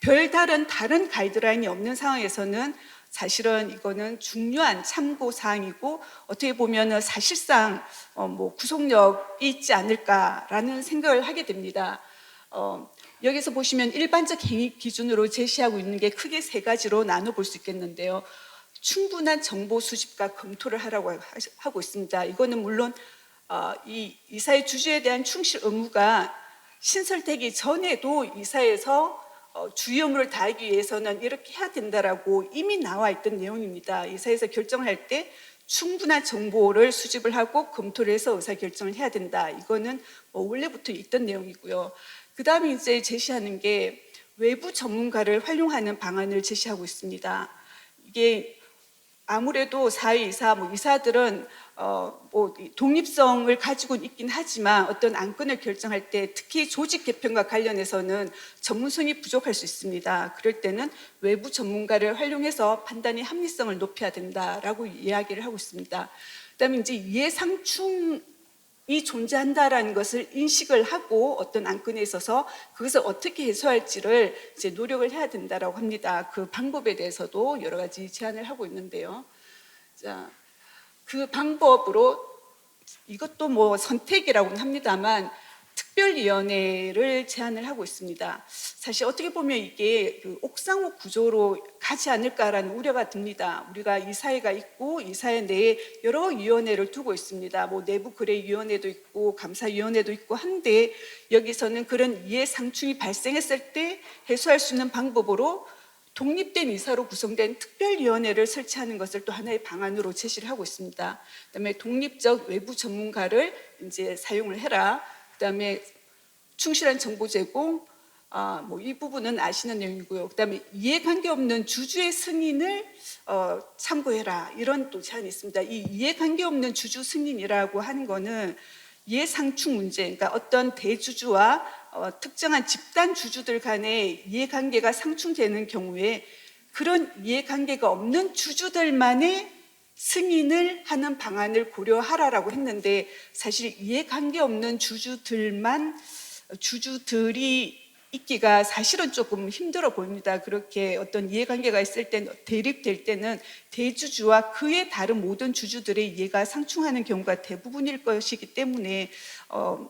별다른 다른 가이드라인이 없는 상황에서는 사실은 이거는 중요한 참고 사항이고 어떻게 보면은 사실상 구속력이 있지 않을까라는 생각을 하게 됩니다. 여기서 보시면 일반적 행위 기준으로 제시하고 있는 게 크게 세 가지로 나눠볼 수 있겠는데요. 충분한 정보 수집과 검토를 하라고 하고 있습니다. 이거는 물론 이 이사의 주주에 대한 충실 의무가 신설되기 전에도 이사에서 주요 업무를 다하기 위해서는 이렇게 해야 된다라고 이미 나와 있던 내용입니다. 이사에서 결정을 할 때 충분한 정보를 수집을 하고 검토를 해서 의사결정을 해야 된다. 이거는 원래부터 있던 내용이고요. 그 다음에 이제 제시하는 게 외부 전문가를 활용하는 방안을 제시하고 있습니다. 이게 아무래도 사회이사, 이사들은 독립성을 가지고 있긴 하지만 어떤 안건을 결정할 때 특히 조직 개편과 관련해서는 전문성이 부족할 수 있습니다. 그럴 때는 외부 전문가를 활용해서 판단의 합리성을 높여야 된다라고 이야기를 하고 있습니다. 그다음에 이제 이해상충 이 존재한다라는 것을 인식을 하고 어떤 안건에 있어서 그것을 어떻게 해소할지를 이제 노력을 해야 된다라고 합니다. 그 방법에 대해서도 여러 가지 제안을 하고 있는데요. 자, 그 방법으로 이것도 뭐 선택이라고는 합니다만 특별위원회를 제안을 하고 있습니다. 사실 어떻게 보면 이게 그 옥상호 구조로 가지 않을까라는 우려가 듭니다. 우리가 이 사회가 있고 이 사회 내에 여러 위원회를 두고 있습니다. 뭐 내부 거래위원회도 있고 감사위원회도 있고 한데 여기서는 그런 이해 상충이 발생했을 때 해소할 수 있는 방법으로 독립된 이사로 구성된 특별위원회를 설치하는 것을 또 하나의 방안으로 제시를 하고 있습니다. 그다음에 독립적 외부 전문가를 이제 사용을 해라. 그다음에 충실한 정보 제공, 뭐 이 부분은 아시는 내용이고요. 그다음에 이해관계 없는 주주의 승인을 참고해라. 이런 또 제안이 있습니다. 이 이해관계 없는 주주 승인이라고 하는 거는 이해상충 문제, 그러니까 어떤 대주주와 특정한 집단 주주들 간의 이해관계가 상충되는 경우에 그런 이해관계가 없는 주주들만의 승인을 하는 방안을 고려하라라고 했는데 사실 이해관계 없는 주주들이 있기가 사실은 조금 힘들어 보입니다. 그렇게 어떤 이해관계가 있을 때 대립될 때는 대주주와 그의 다른 모든 주주들의 이해가 상충하는 경우가 대부분일 것이기 때문에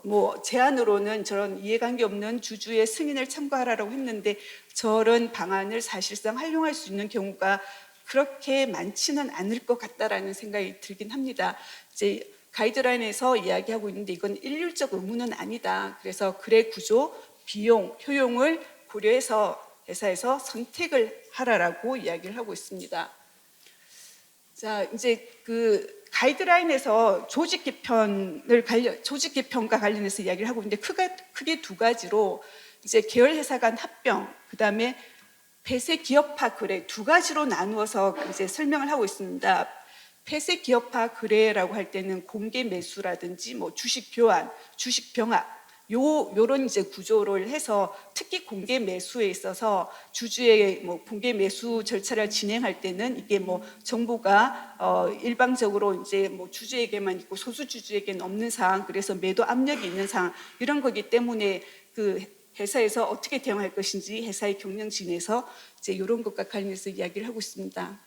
뭐 제안으로는 저런 이해관계 없는 주주의 승인을 참고하라고 했는데 저런 방안을 사실상 활용할 수 있는 경우가 그렇게 많지는 않을 것 같다라는 생각이 들긴 합니다. 이제 가이드라인에서 이야기하고 있는데 이건 일률적 의무는 아니다. 그래서 거래 구조, 비용, 효용을 고려해서 회사에서 선택을 하라라고 이야기를 하고 있습니다. 자, 이제 그 가이드라인에서 조직 개편과 관련해서 이야기를 하고 있는데 크게 두 가지로 이제 계열 회사 간 합병, 그다음에 폐쇄 기업화 거래 두 가지로 나누어서 이제 설명을 하고 있습니다. 폐쇄 기업화 거래라고 할 때는 공개 매수라든지 뭐 주식 교환, 주식 병합 요런 이제 구조를 해서 특히 공개 매수에 있어서 주주의 뭐 공개 매수 절차를 진행할 때는 이게 뭐 정보가 일방적으로 이제 뭐 주주에게만 있고 소수 주주에게는 없는 상황, 그래서 매도 압력이 있는 상황 이런 거기 때문에 그 회사에서 어떻게 대응할 것인지 회사의 경영진에서 이제 이런 것과 관련해서 이야기를 하고 있습니다.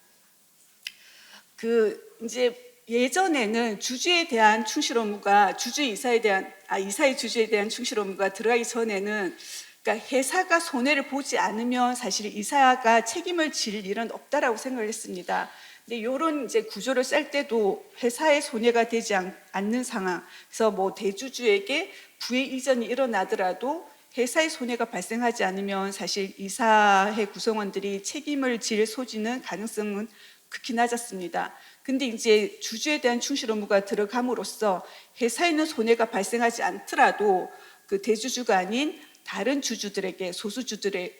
그 이제 예전에는 주주에 대한 충실 의무가 이사의 주주에 대한 충실 의무가 들어가기 전에는 그러니까 회사가 손해를 보지 않으면 사실 이사가 책임을 질 일은 없다라고 생각을 했습니다. 근데 이런 이제 구조를 짤 때도 회사의 손해가 되지 않는 상황, 그래서 뭐 대주주에게 부의 이전이 일어나더라도 회사의 손해가 발생하지 않으면 사실 이사회 구성원들이 책임을 질 소지는 가능성은 극히 낮았습니다. 근데 이제 주주에 대한 충실 의무가 들어감으로써 회사에는 손해가 발생하지 않더라도 그 대주주가 아닌 다른 주주들에게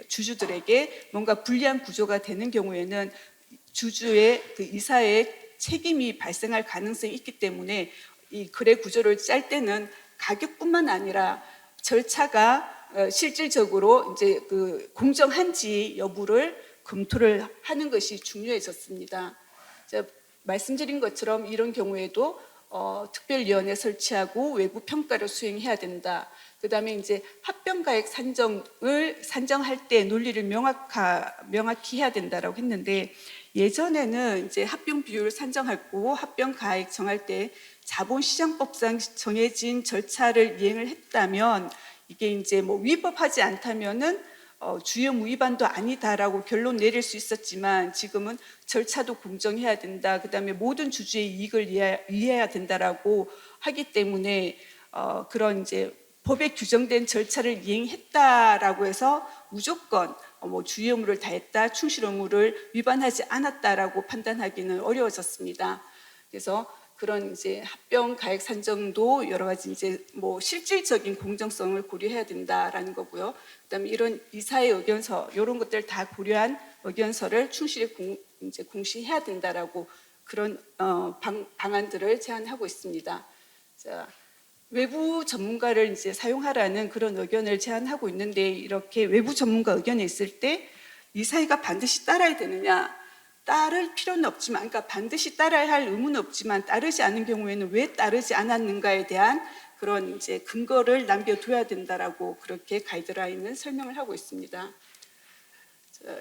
주주들에게 뭔가 불리한 구조가 되는 경우에는 주주의 그 이사의 책임이 발생할 가능성이 있기 때문에 이 거래 구조를 짤 때는 가격뿐만 아니라 절차가 실질적으로 이제 그 공정한지 여부를 검토를 하는 것이 중요해졌습니다. 말씀드린 것처럼 이런 경우에도 특별위원회 설치하고 외부 평가를 수행해야 된다. 그다음에 이제 합병가액 산정할 때 논리를 명확히 해야 된다라고 했는데 예전에는 이제 합병 비율 산정하고 합병가액 정할 때 자본시장법상 정해진 절차를 이행을 했다면 이게 이제 뭐 위법하지 않다면은 주의의무 위반도 아니다라고 결론 내릴 수 있었지만 지금은 절차도 공정해야 된다. 그다음에 모든 주주의 이익을 위해야 된다라고 하기 때문에 그런 이제 법에 규정된 절차를 이행했다라고 해서 무조건 뭐 주의 의무를 다했다, 충실 의무를 위반하지 않았다라고 판단하기는 어려워졌습니다. 그래서 그런 이제 합병 가액 산정도 여러 가지 이제 뭐 실질적인 공정성을 고려해야 된다라는 거고요. 그다음에 이런 이사의 의견서 이런 것들 다 고려한 의견서를 충실히 이제 공시해야 된다라고 그런 방안들을 제안하고 있습니다. 자, 외부 전문가를 이제 사용하라는 그런 의견을 제안하고 있는데 이렇게 외부 전문가 의견이 있을 때 이사회가 반드시 따라야 되느냐? 따를 필요는 없지만, 그러니까 반드시 따라야 할 의무는 없지만 따르지 않은 경우에는 왜 따르지 않았는가에 대한 그런 이제 근거를 남겨둬야 된다라고 그렇게 가이드라인은 설명을 하고 있습니다.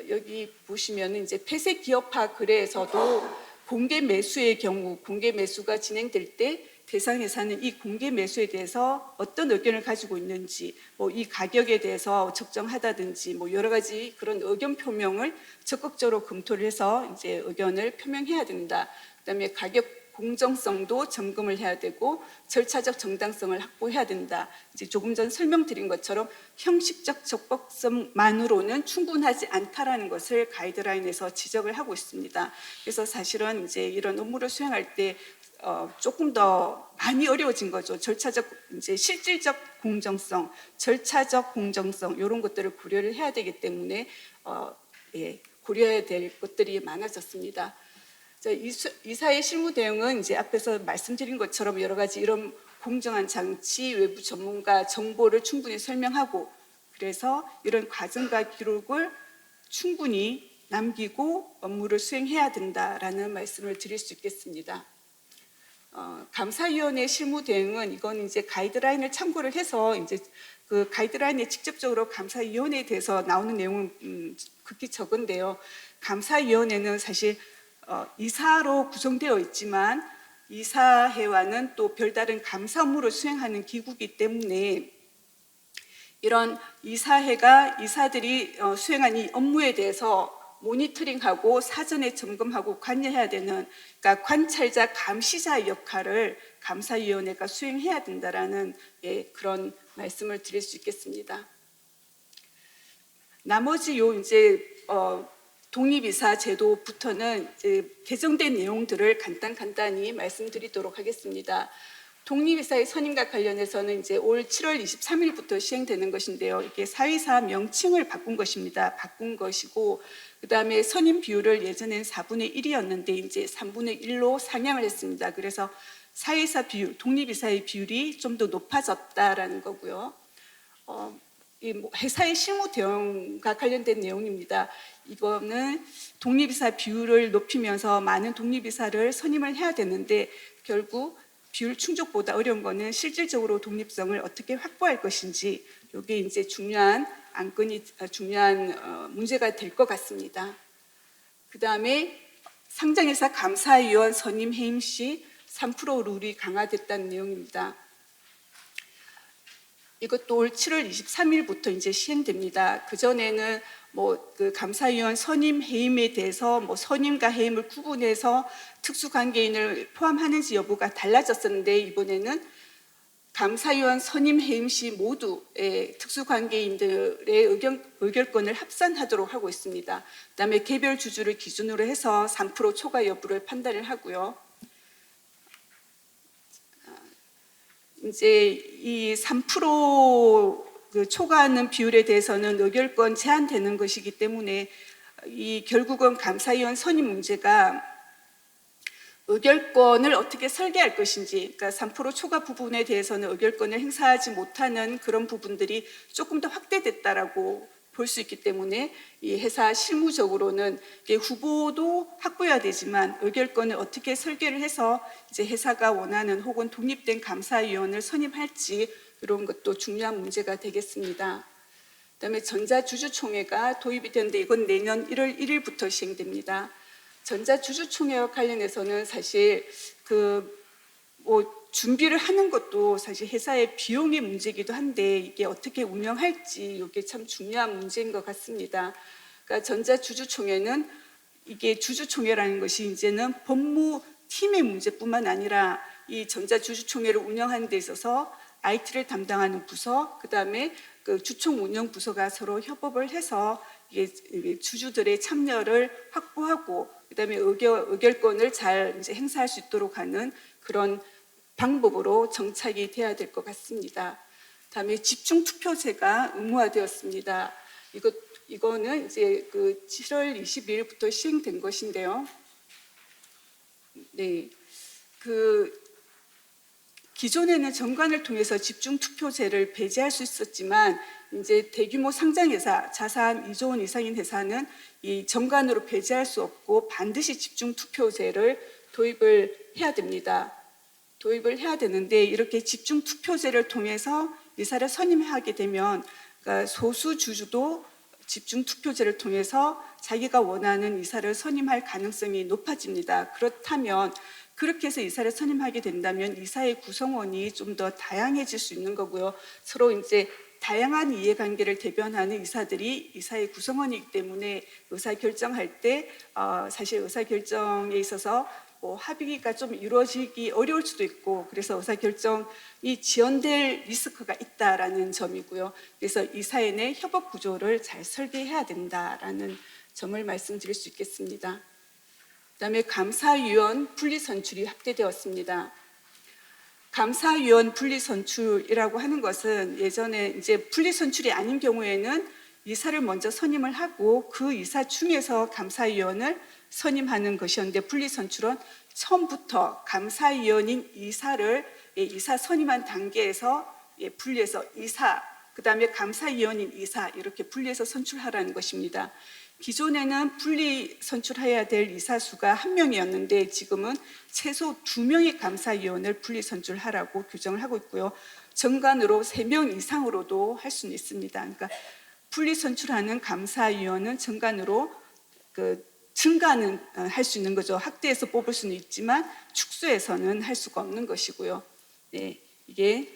여기 보시면 이제 폐쇄 기업화 글에서도 공개 매수의 경우, 공개 매수가 진행될 때 대상 회사는 이 공개 매수에 대해서 어떤 의견을 가지고 있는지, 뭐 이 가격에 대해서 적정하다든지 뭐 여러 가지 그런 의견 표명을 적극적으로 검토를 해서 이제 의견을 표명해야 된다. 그다음에 가격 공정성도 점검을 해야 되고 절차적 정당성을 확보해야 된다. 이제 조금 전 설명드린 것처럼 형식적 적법성만으로는 충분하지 않다라는 것을 가이드라인에서 지적을 하고 있습니다. 그래서 사실은 이제 이런 업무를 수행할 때 조금 더 많이 어려워진 거죠. 절차적, 이제 실질적 공정성, 절차적 공정성 이런 것들을 고려를 해야 되기 때문에 고려해야 될 것들이 많아졌습니다. 이사의 실무 대응은 이제 앞에서 말씀드린 것처럼 여러 가지 이런 공정한 장치, 외부 전문가 정보를 충분히 설명하고, 그래서 이런 과정과 기록을 충분히 남기고 업무를 수행해야 된다라는 말씀을 드릴 수 있겠습니다. 감사위원회 실무 대응은 이건 이제 가이드라인을 참고를 해서 이제 그 가이드라인에 직접적으로 감사위원회에 대해서 나오는 내용은 극히 적은데요. 감사위원회는 사실 이사로 구성되어 있지만 이사회와는 또 별다른 감사 업무를 수행하는 기구이기 때문에 이런 이사회가 이사들이 수행한 이 업무에 대해서 모니터링하고 사전에 점검하고 관여해야 되는, 그러니까 관찰자 감시자 역할을 감사위원회가 수행해야 된다라는 그런 말씀을 드릴 수 있겠습니다. 나머지 이제 독립이사 제도부터는 이제 개정된 내용들을 간단히 말씀드리도록 하겠습니다. 독립이사의 선임과 관련해서는 이제 올 7월 23일부터 시행되는 것인데요. 이게 사위사 명칭을 바꾼 것입니다. 바꾼 것이고, 그 다음에 선임 비율을 예전엔 4분의 1이었는데 이제 3분의 1로 상향을 했습니다. 그래서 사위사 비율, 독립이사의 비율이 좀 더 높아졌다라는 거고요. 회사의 실무 대응과 관련된 내용입니다. 이거는 독립이사 비율을 높이면서 많은 독립이사를 선임을 해야 되는데 결국 비율 충족보다 어려운 거는 실질적으로 독립성을 어떻게 확보할 것인지, 이게 이제 중요한 문제가 될 것 같습니다. 그 다음에 상장회사 감사위원 선임 해임 시 3% 룰이 강화됐다는 내용입니다. 이것도 올 7월 23일부터 이제 시행됩니다. 그 전에는 그 감사위원 선임 해임에 대해서 선임과 해임을 구분해서 특수관계인을 포함하는지 여부가 달라졌었는데, 이번에는 감사위원 선임 해임 시 모두 특수관계인들의 의결권을 합산하도록 하고 있습니다. 그다음에 개별 주주를 기준으로 해서 3% 초과 여부를 판단을 하고요. 이제 이 3% 초과하는 비율에 대해서는 의결권 제한되는 것이기 때문에 이 결국은 감사위원 선임 문제가 의결권을 어떻게 설계할 것인지, 그러니까 3% 초과 부분에 대해서는 의결권을 행사하지 못하는 그런 부분들이 조금 더 확대됐다라고 볼 수 있기 때문에 이 회사 실무적으로는 후보도 확보해야 되지만 의결권을 어떻게 설계를 해서 이제 회사가 원하는 혹은 독립된 감사위원을 선임할지, 이런 것도 중요한 문제가 되겠습니다. 그다음에 전자주주총회가 도입이 되는데 이건 내년 1월 1일부터 시행됩니다. 전자주주총회와 관련해서는 사실 준비를 하는 것도 사실 회사의 비용의 문제이기도 한데 이게 어떻게 운영할지 이게 참 중요한 문제인 것 같습니다. 그러니까 전자주주총회는 이게 주주총회라는 것이 이제는 법무팀의 문제뿐만 아니라 이 전자주주총회를 운영하는 데 있어서 IT를 담당하는 부서, 그 다음에 그 주총 운영 부서가 서로 협업을 해서 이게 주주들의 참여를 확보하고, 그 다음에 의결권을 잘 이제 행사할 수 있도록 하는 그런 방법으로 정착이 돼야 될 것 같습니다. 다음에 집중 투표제가 의무화되었습니다. 이거는 이제 그 7월 22일부터 시행된 것인데요. 네, 기존에는 정관을 통해서 집중 투표제를 배제할 수 있었지만 이제 대규모 상장회사, 자산 2조 원 이상인 회사는 이 정관으로 배제할 수 없고 반드시 집중 투표제를 도입을 해야 됩니다. 도입을 해야 되는데 이렇게 집중 투표제를 통해서 이사를 선임하게 되면 그러니까 소수 주주도 집중 투표제를 통해서 자기가 원하는 이사를 선임할 가능성이 높아집니다. 그렇다면 그렇게 해서 이사를 선임하게 된다면 이사의 구성원이 좀 더 다양해질 수 있는 거고요. 서로 이제 다양한 이해관계를 대변하는 이사들이 이사의 구성원이기 때문에 의사결정할 때 사실 의사결정에 있어서 뭐 합의가 좀 이루어지기 어려울 수도 있고 그래서 의사결정이 지연될 리스크가 있다라는 점이고요. 그래서 이사회 내 협업 구조를 잘 설계해야 된다라는 점을 말씀드릴 수 있겠습니다. 그다음에 감사위원 분리선출이 확대되었습니다. 감사위원 분리선출이라고 하는 것은 예전에 이제 분리선출이 아닌 경우에는 이사를 먼저 선임을 하고 그 이사 중에서 감사위원을 선임하는 것이었는데 분리선출은 처음부터 감사위원인 이사를 이사 선임한 단계에서 분리해서 이사, 그 다음에 감사위원인 이사 이렇게 분리해서 선출하라는 것입니다. 기존에는 분리 선출해야 될 이사 수가 1명이었는데 지금은 최소 2명의 감사위원을 분리 선출하라고 규정을 하고 있고요. 정관으로 3명 이상으로도 할 수는 있습니다. 그러니까 분리 선출하는 감사위원은 정관으로 증가는 할 수 있는 거죠. 확대해서 뽑을 수는 있지만 축소해서는 할 수가 없는 것이고요. 네, 이게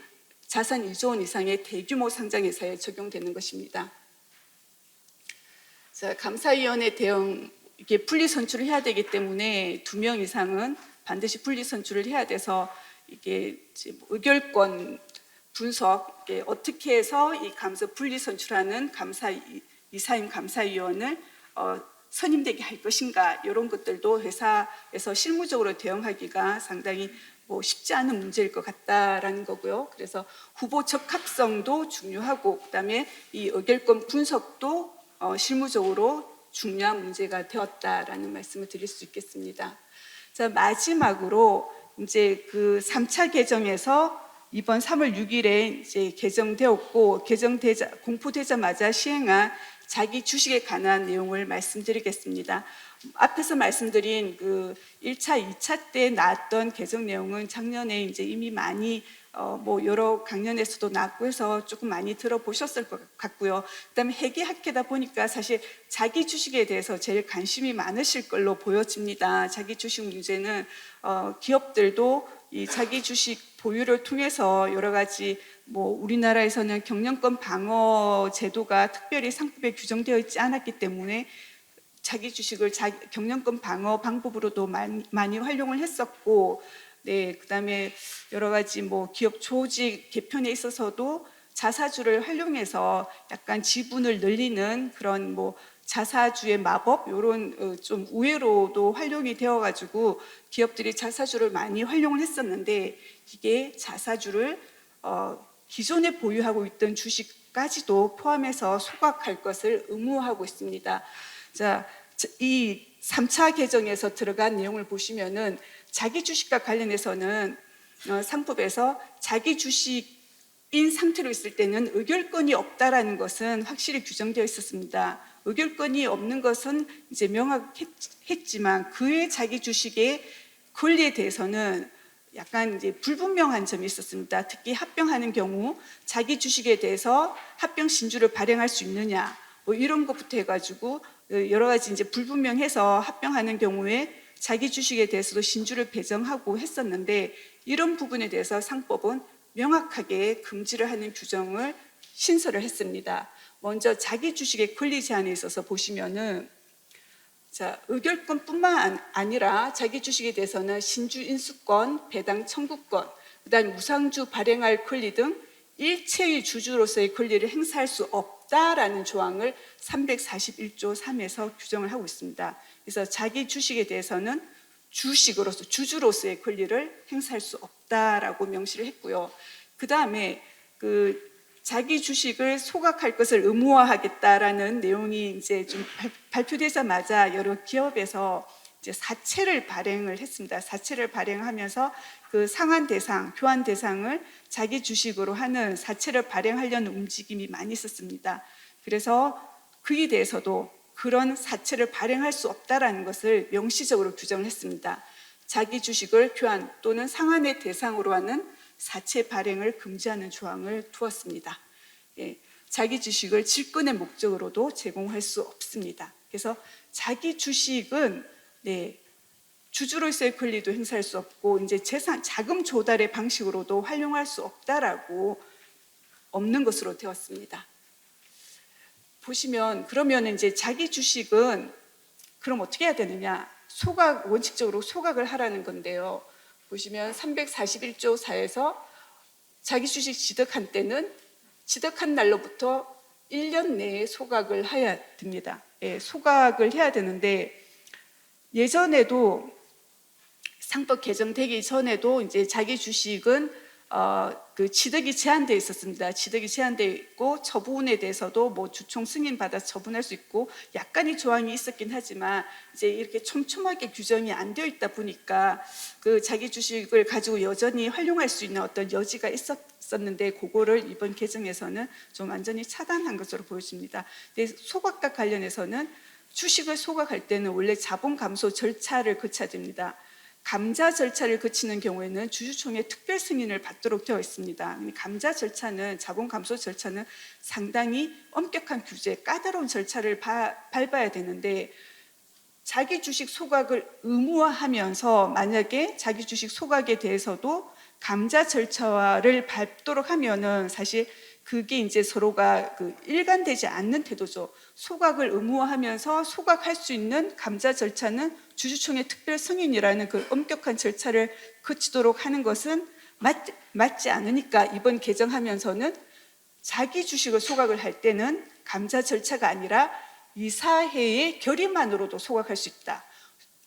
자산 2조 원 이상의 대규모 상장회사에 적용되는 것입니다. 자, 감사위원회 대응 이게 분리 선출을 해야 되기 때문에 2명 이상은 반드시 분리 선출을 해야 돼서 이게 의결권 분석 어떻게 해서 이 분리 선출하는 이사임 감사위원을 선임되게 할 것인가 이런 것들도 회사에서 실무적으로 대응하기가 상당히 쉽지 않은 문제일 것 같다라는 거고요. 그래서 후보 적합성도 중요하고 그다음에 이 의결권 분석도 실무적으로 중요한 문제가 되었다라는 말씀을 드릴 수 있겠습니다. 자, 마지막으로 이제 그 3차 개정에서 이번 3월 6일에 이제 개정되었고 공포되자마자 시행한 자기 주식에 관한 내용을 말씀드리겠습니다. 앞에서 말씀드린 그 1차, 2차 때 나왔던 개정 내용은 작년에 이제 이미 많이 여러 강연에서도 나왔고 해서 조금 많이 들어보셨을 것 같고요. 그다음에 회계학회다 보니까 사실 자기 주식에 대해서 제일 관심이 많으실 걸로 보여집니다. 자기 주식 문제는 기업들도 이 자기 주식 보유를 통해서 여러 가지 우리나라에서는 경영권 방어 제도가 특별히 상법에 규정되어 있지 않았기 때문에 자기 주식을 경영권 방어 방법으로도 많이 활용을 했었고, 네, 그다음에 여러 가지 기업 조직 개편에 있어서도 자사주를 활용해서 약간 지분을 늘리는 그런 자사주의 마법 이런 좀 우회로도 활용이 되어가지고 기업들이 자사주를 많이 활용을 했었는데 이게 자사주를 기존에 보유하고 있던 주식까지도 포함해서 소각할 것을 의무화하고 있습니다. 자, 이 3차 개정에서 들어간 내용을 보시면은 자기 주식과 관련해서는 상법에서 자기 주식인 상태로 있을 때는 의결권이 없다라는 것은 확실히 규정되어 있었습니다. 의결권이 없는 것은 이제 명확했지만 그의 자기 주식의 권리에 대해서는 약간 이제 불분명한 점이 있었습니다. 특히 합병하는 경우 자기 주식에 대해서 합병 신주를 발행할 수 있느냐 이런 것부터 해가지고 여러 가지 이제 불분명해서 합병하는 경우에 자기 주식에 대해서도 신주를 배정하고 했었는데 이런 부분에 대해서 상법은 명확하게 금지를 하는 규정을 신설을 했습니다. 먼저 자기 주식의 권리 제한에 있어서 보시면은 의결권뿐만 아니라 자기 주식에 대해서는 신주 인수권, 배당 청구권, 그다음 무상주 발행할 권리 등 일체의 주주로서의 권리를 행사할 수 없다라는 조항을 341조 3에서 규정을 하고 있습니다. 그래서 자기 주식에 대해서는 주주로서의 권리를 행사할 수 없다라고 명시를 했고요. 그 다음에 자기 주식을 소각할 것을 의무화하겠다라는 내용이 이제 좀 발표되자마자 여러 기업에서 이제 사채를 발행을 했습니다. 사채를 발행하면서 그 상환 대상, 교환 대상을 자기 주식으로 하는 사채를 발행하려는 움직임이 많이 있었습니다. 그래서 그에 대해서도 그런 사채를 발행할 수 없다라는 것을 명시적으로 규정을 했습니다. 자기 주식을 교환 또는 상환의 대상으로 하는 사채 발행을 금지하는 조항을 두었습니다. 예, 자기 주식을 질권의 목적으로도 제공할 수 없습니다. 그래서 자기 주식은 주주로서의 권리도 행사할 수 없고 이제 재산 자금 조달의 방식으로도 활용할 수 없다라고 없는 것으로 되었습니다. 보시면 그러면 이제 자기 주식은 그럼 어떻게 해야 되느냐? 원칙적으로 소각을 하라는 건데요. 보시면 341조 4에서 자기 주식 취득한 때는 취득한 날로부터 1년 내에 소각을 해야 됩니다. 예, 소각을 해야 되는데 예전에도 상법 개정되기 전에도 이제 자기 주식은 그 취득이 제한되어 있었습니다. 취득이 제한되어 있고 처분에 대해서도 뭐 주총 승인 받아 처분할 수 있고 약간의 조항이 있었긴 하지만 이제 이렇게 촘촘하게 규정이 안 되어 있다 보니까 그 자기 주식을 가지고 여전히 활용할 수 있는 어떤 여지가 있었는데 그거를 이번 개정에서는 좀 완전히 차단한 것으로 보여집니다. 근데 소각과 관련해서는 주식을 소각할 때는 원래 자본 감소 절차를 거쳐야 됩니다. 감자 절차를 거치는 경우에는 주주총회 특별 승인을 받도록 되어 있습니다. 감자 절차는 자본 감소 절차는 상당히 엄격한 규제, 까다로운 절차를 밟아야 되는데 자기 주식 소각을 의무화하면서 만약에 자기 주식 소각에 대해서도 감자 절차를 밟도록 하면은 사실 그게 이제 서로가 일관되지 않는 태도죠. 소각을 의무화하면서 소각할 수 있는 감자 절차는 주주총회 특별 승인이라는 그 엄격한 절차를 거치도록 하는 것은 맞지 않으니까 이번 개정하면서는 자기 주식을 소각을 할 때는 감자 절차가 아니라 이사회의 결의만으로도 소각할 수 있다.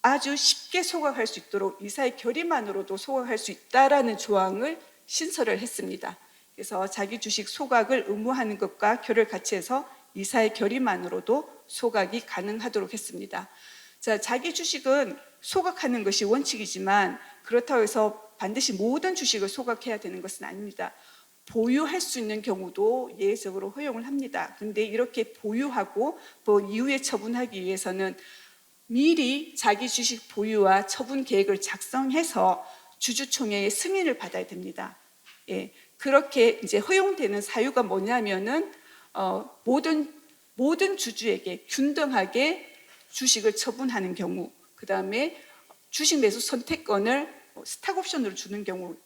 아주 쉽게 소각할 수 있도록 이사의 결의만으로도 소각할 수 있다라는 조항을 신설을 했습니다. 그래서 자기 주식 소각을 의무화하는 것과 결을 같이 해서 이사의 결의만으로도 소각이 가능하도록 했습니다. 자, 자기 주식은 소각하는 것이 원칙이지만 그렇다고 해서 반드시 모든 주식을 소각해야 되는 것은 아닙니다. 보유할 수 있는 경우도 예외적으로 허용을 합니다. 그런데 이렇게 보유하고 뭐 이후에 처분하기 위해서는 미리 자기 주식 보유와 처분 계획을 작성해서 주주총회의 승인을 받아야 됩니다. 예, 그렇게 이제 허용되는 사유가 뭐냐면은 모든 주주에게 균등하게 주식을 처분하는 경우, 그 다음에 주식 매수 선택권을 스탁옵션으로 주는 경우,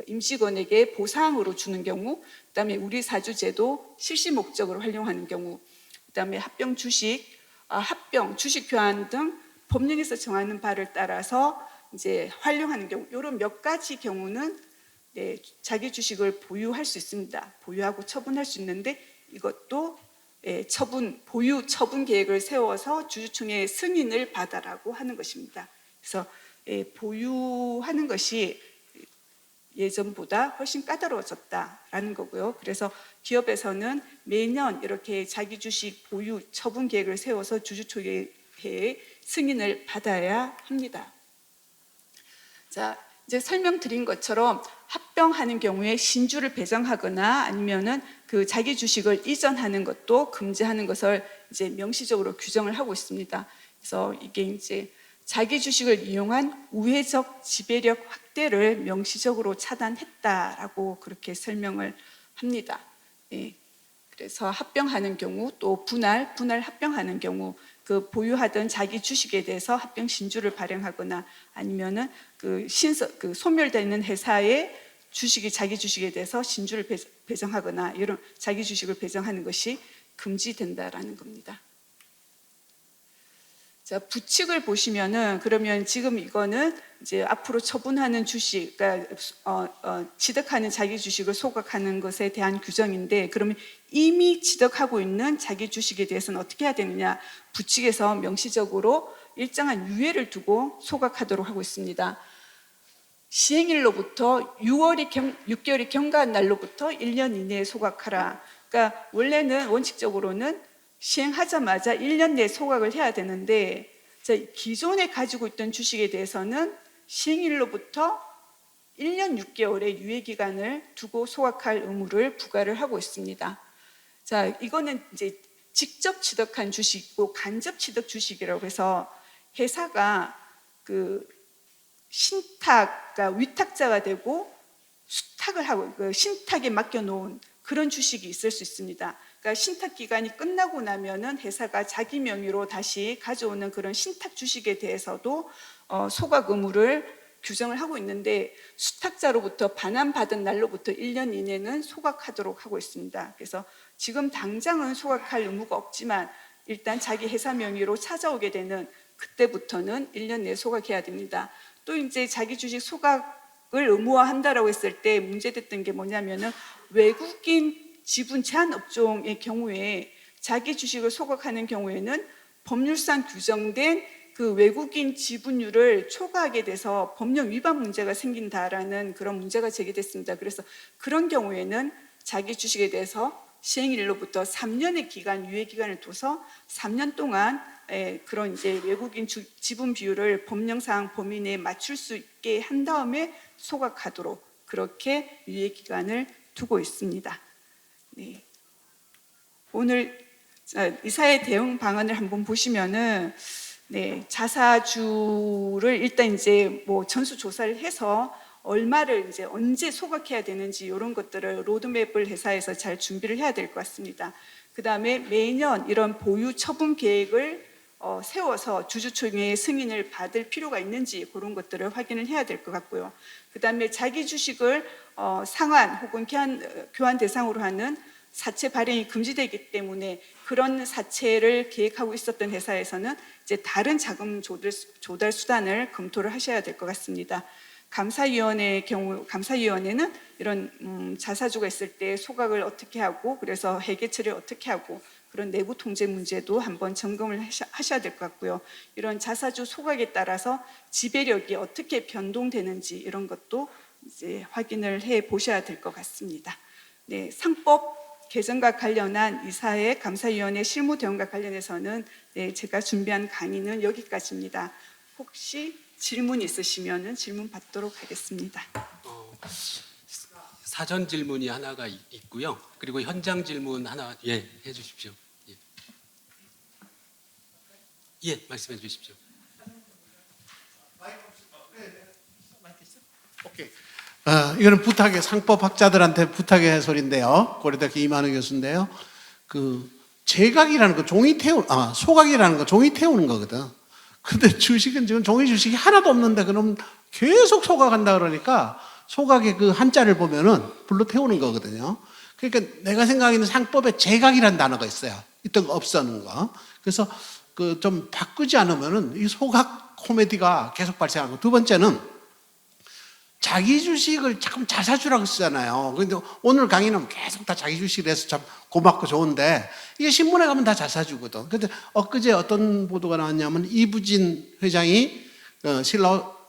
임직원에게 보상으로 주는 경우, 그 다음에 우리 사주제도 실시 목적으로 활용하는 경우, 그 다음에 합병 주식 교환 등 법령에서 정하는 바를 따라서 이제 활용하는 경우, 이런 몇 가지 경우는 자기 주식을 보유할 수 있습니다. 보유하고 처분할 수 있는데 이것도 보유 처분 계획을 세워서 주주총회의 승인을 받아라고 하는 것입니다. 그래서 보유하는 것이 예전보다 훨씬 까다로워졌다라는 거고요. 그래서 기업에서는 매년 이렇게 자기 주식 보유 처분 계획을 세워서 주주총회의 승인을 받아야 합니다. 자, 이제 설명드린 것처럼 합병하는 경우에 신주를 배정하거나 아니면은 그 자기 주식을 이전하는 것도 금지하는 것을 이제 명시적으로 규정을 하고 있습니다. 그래서 이게 이제 자기 주식을 이용한 우회적 지배력 확대를 명시적으로 차단했다라고 그렇게 설명을 합니다. 예. 그래서 합병하는 경우 또 분할 합병하는 경우 그 보유하던 자기 주식에 대해서 합병 신주를 발행하거나 아니면은 소멸되는 회사의 자기 주식에 대해서 신주를 배정하거나 이런 자기 주식을 배정하는 것이 금지된다라는 겁니다. 자, 부칙을 보시면은 그러면 지금 이거는 이제 앞으로 처분하는 주식, 그러니까 취득하는 자기 주식을 소각하는 것에 대한 규정인데, 그러면 이미 취득하고 있는 자기 주식에 대해서는 어떻게 해야 되느냐? 부칙에서 명시적으로 일정한 유예를 두고 소각하도록 하고 있습니다. 시행일로부터 6개월이 경과한 날로부터 1년 이내에 소각하라. 그러니까 원칙적으로는 시행하자마자 1년 내에 소각을 해야 되는데 자, 기존에 가지고 있던 주식에 대해서는 시행일로부터 1년 6개월의 유예기간을 두고 소각할 의무를 부과를 하고 있습니다. 자, 이거는 이제 직접 취득한 주식이고 간접 취득 주식이라고 해서 회사가 그 신탁가 위탁자가 되고 수탁을 하고 그 신탁에 맡겨놓은 그런 주식이 있을 수 있습니다. 그러니까 신탁 기간이 끝나고 나면은 회사가 자기 명의로 다시 가져오는 그런 신탁 주식에 대해서도 소각 의무를 규정을 하고 있는데 수탁자로부터 반환받은 날로부터 1년 이내는 소각하도록 하고 있습니다. 그래서 지금 당장은 소각할 의무가 없지만 일단 자기 회사 명의로 찾아오게 되는 그때부터는 1년 내에 소각해야 됩니다. 또 이제 자기 주식 소각을 의무화한다라고 했을 때 문제됐던 게 뭐냐면은 외국인 지분 제한 업종의 경우에 자기 주식을 소각하는 경우에는 법률상 규정된 그 외국인 지분율을 초과하게 돼서 법령 위반 문제가 생긴다라는 그런 문제가 제기됐습니다. 그래서 그런 경우에는 자기 주식에 대해서 시행일로부터 3년의 기간, 유예 기간을 둬서 3년 동안 그런 이제 외국인 지분 비율을 법령상 범위 내에 맞출 수 있게 한 다음에 소각하도록 그렇게 유예 기간을 두고 있습니다. 네. 오늘 이사의 대응 방안을 한번 보시면은 네, 자사주를 일단 이제 뭐 전수 조사를 해서 얼마를 이제 언제 소각해야 되는지 이런 것들을 로드맵을 회사에서 잘 준비를 해야 될 것 같습니다. 그 다음에 매년 이런 보유 처분 계획을 세워서 주주총회의 승인을 받을 필요가 있는지 그런 것들을 확인을 해야 될 것 같고요. 그 다음에 자기 주식을 상환 혹은 교환 대상으로 하는 사채 발행이 금지되기 때문에 그런 사채를 계획하고 있었던 회사에서는 이제 다른 자금 조달 수단을 검토를 하셔야 될 것 같습니다. 감사위원회의 경우 감사위원회는 이런 자사주가 있을 때 소각을 어떻게 하고 그래서 회계 처리를 어떻게 하고 그런 내부 통제 문제도 한번 점검을 하셔야 될 것 같고요. 이런 자사주 소각에 따라서 지배력이 어떻게 변동되는지 이런 것도 이제 확인을 해 보셔야 될 것 같습니다. 네, 상법 개정과 관련한 이사회 감사위원회 실무 대응과 관련해서는 네, 제가 준비한 강의는 여기까지입니다. 혹시 질문 있으시면 질문 받도록 하겠습니다. 사전 질문이 하나가 있고요. 그리고 현장 질문 하나 해주십시오. 말씀해 주십시오. 오케이. 이거는 부탁의 상법학자들한테 부탁의 소리인데요. 고려대학교 이만우 교수인데요. 그 제각이라는 거 소각이라는 거 종이 태우는 거거든. 근데 주식은 지금 종이 주식이 하나도 없는데 그럼 계속 소각한다 그러니까 소각의 그 한자를 보면은 불로 태우는 거거든요. 그러니까 내가 생각하기에는 상법에 제각이라는 단어가 있어요. 있던 거 없어는 거. 그래서 그 좀 바꾸지 않으면은 이 소각 코미디가 계속 발생하고 두 번째는 자기 주식을 자꾸 자사주라고 쓰잖아요. 근데 오늘 강의는 계속 다 자기 주식을 해서 참 고맙고 좋은데 이게 신문에 가면 다 자사주거든. 근데 엊그제 어떤 보도가 나왔냐면 이부진 회장이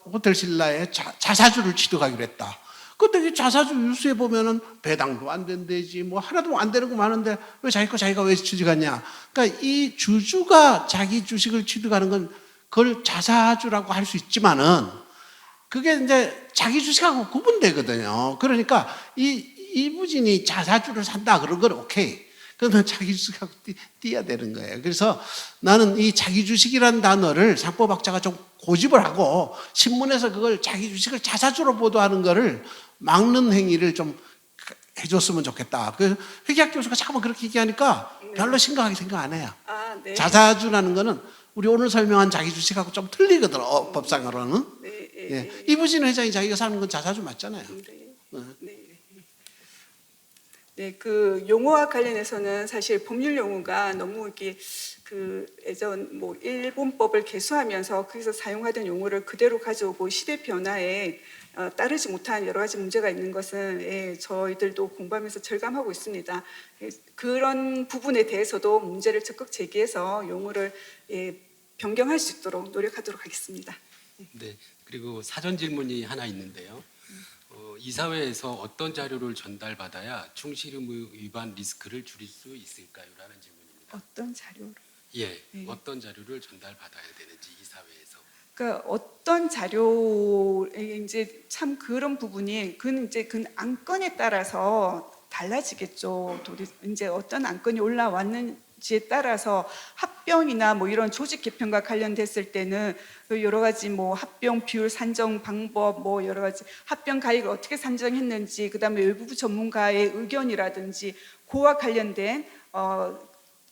호텔 신라에 자사주를 취득하기로 했다. 근데 이 자사주 뉴스에 보면은 배당도 안 된대지 뭐 하나도 안 되는 거 많은데 왜 자기가 왜 취득하냐. 그러니까 이 주주가 자기 주식을 취득하는 건 그걸 자사주라고 할 수 있지만은 그게 이제 자기 주식하고 구분되거든요. 그러니까 이부진이 자사주를 산다 그런 건 오케이. 그러면 자기 주식하고 띄어야 되는 거예요. 그래서 나는 이 자기 주식이라는 단어를 상법학자가 좀 고집을 하고 신문에서 그걸 자기 주식을 자사주로 보도하는 거를 막는 행위를 좀 해줬으면 좋겠다. 그 회계학 교수가 자꾸만 그렇게 얘기하니까 별로 심각하게 생각 안 해요. 네. 자사주라는 거는 우리 오늘 설명한 자기 주식하고 좀 틀리거든, 법상으로는. 네. 이부진 회장이 자기가 사는 건 자사주 맞잖아요. 네, 그 용어와 관련해서는 사실 법률 용어가 너무 이렇게 그 예전 뭐 일본법을 개수하면서 거기서 사용하던 용어를 그대로 가져오고 시대 변화에 따르지 못한 여러 가지 문제가 있는 것은 저희들도 공부하면서 절감하고 있습니다. 그런 부분에 대해서도 문제를 적극 제기해서 용어를 변경할 수 있도록 노력하도록 하겠습니다. 네. 그리고 사전 질문이 하나 있는데요. 이사회에서 어떤 자료를 전달받아야 충실 의무 위반 리스크를 줄일 수 있을까요? 라는 질문입니다. 어떤 자료로? 예, 네. 어떤 자료를 전달받아야 되는지 이사회에서. 그러니까 어떤 자료에 이제 참 그런 부분이 그 안건에 따라서 달라지겠죠. 이제 어떤 안건이 올라왔는지에 따라서 합병이나 뭐 이런 조직 개편과 관련됐을 때는 그 여러 가지 뭐 합병 비율 산정 방법 뭐 여러 가지 합병 가액을 어떻게 산정했는지 그다음에 외부부 전문가의 의견이라든지 그와 관련된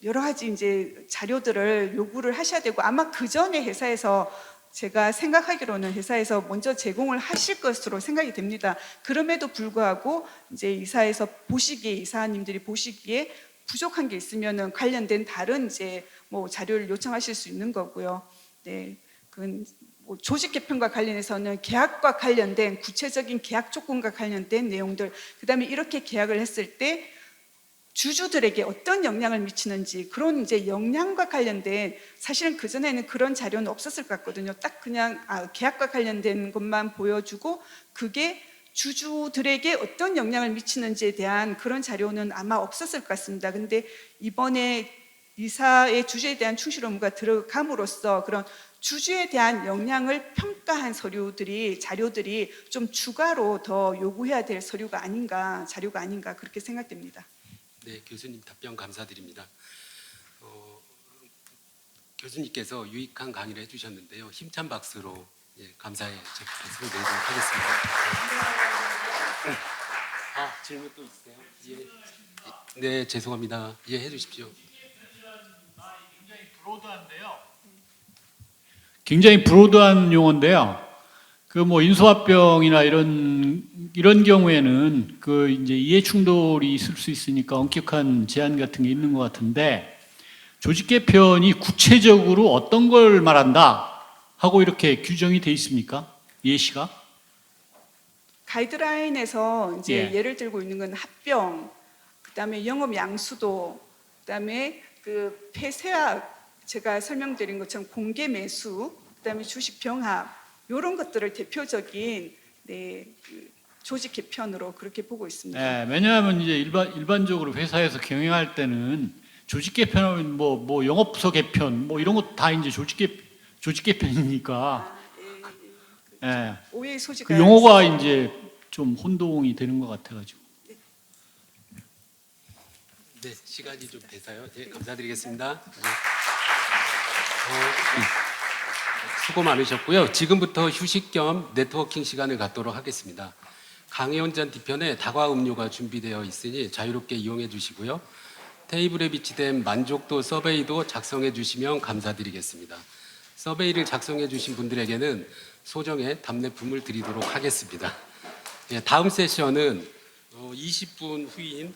여러 가지 이제 자료들을 요구를 하셔야 되고 아마 그 전에 회사에서 제가 생각하기로는 회사에서 먼저 제공을 하실 것으로 생각이 됩니다. 그럼에도 불구하고 이제 이사에서 보시기에 이사님들이 보시기에 부족한 게 있으면은 관련된 다른 이제 뭐 자료를 요청하실 수 있는 거고요. 네, 그건 뭐 조직 개편과 관련해서는 계약과 관련된 구체적인 계약 조건과 관련된 내용들, 그다음에 이렇게 계약을 했을 때 주주들에게 어떤 영향을 미치는지 그런 이제 영향과 관련된 사실은 그전에는 그런 자료는 없었을 것 같거든요. 딱 그냥 계약과 관련된 것만 보여주고 그게 주주들에게 어떤 영향을 미치는지에 대한 그런 자료는 아마 없었을 것 같습니다. 근데 이번에 이사의 주주에 대한 충실 의무가 들어감으로써 그런 주주에 대한 영향을 평가한 자료들이 좀 추가로 더 요구해야 될 자료가 아닌가 그렇게 생각됩니다. 네, 교수님 답변 감사드립니다. 교수님께서 유익한 강의를 해주셨는데요. 힘찬 박수로 감사의 말씀을 드리도록 하겠습니다. 질문 또 있으세요? 예. 네, 죄송합니다. 예, 해주십시오. 굉장히 브로드한 용어인데요. 그 뭐 인수합병이나 이런 경우에는 그 이제 이해 충돌이 있을 수 있으니까 엄격한 제한 같은 게 있는 것 같은데 조직 개편이 구체적으로 어떤 걸 말한다 하고 이렇게 규정이 돼 있습니까? 예시가? 가이드라인에서 이제 예. 예를 들고 있는 건 합병, 그다음에 영업 양수도, 그다음에 그 폐쇄학 제가 설명드린 것처럼 공개 매수, 그다음에 주식 병합 이런 것들을 대표적인 그 조직 개편으로 그렇게 보고 있습니다. 네, 왜냐하면 이제 일반적으로 회사에서 경영할 때는 조직 개편하면 뭐 영업부서 개편 뭐 이런 것 다 이제 조직 개편이니까 예. 오해의 소지가 그 용어가 있어서. 이제 좀 혼동이 되는 것 같아가지고. 네, 시간이 좀 돼서요. 네, 감사드리겠습니다. 네. 수고 많으셨고요. 지금부터 휴식 겸 네트워킹 시간을 갖도록 하겠습니다. 강혜원 뒤편에 다과 음료가 준비되어 있으니 자유롭게 이용해 주시고요. 테이블에 비치된 만족도 서베이도 작성해 주시면 감사드리겠습니다. 서베이를 작성해 주신 분들에게는 소정의 답례품을 드리도록 하겠습니다. 다음 세션은 20분 후인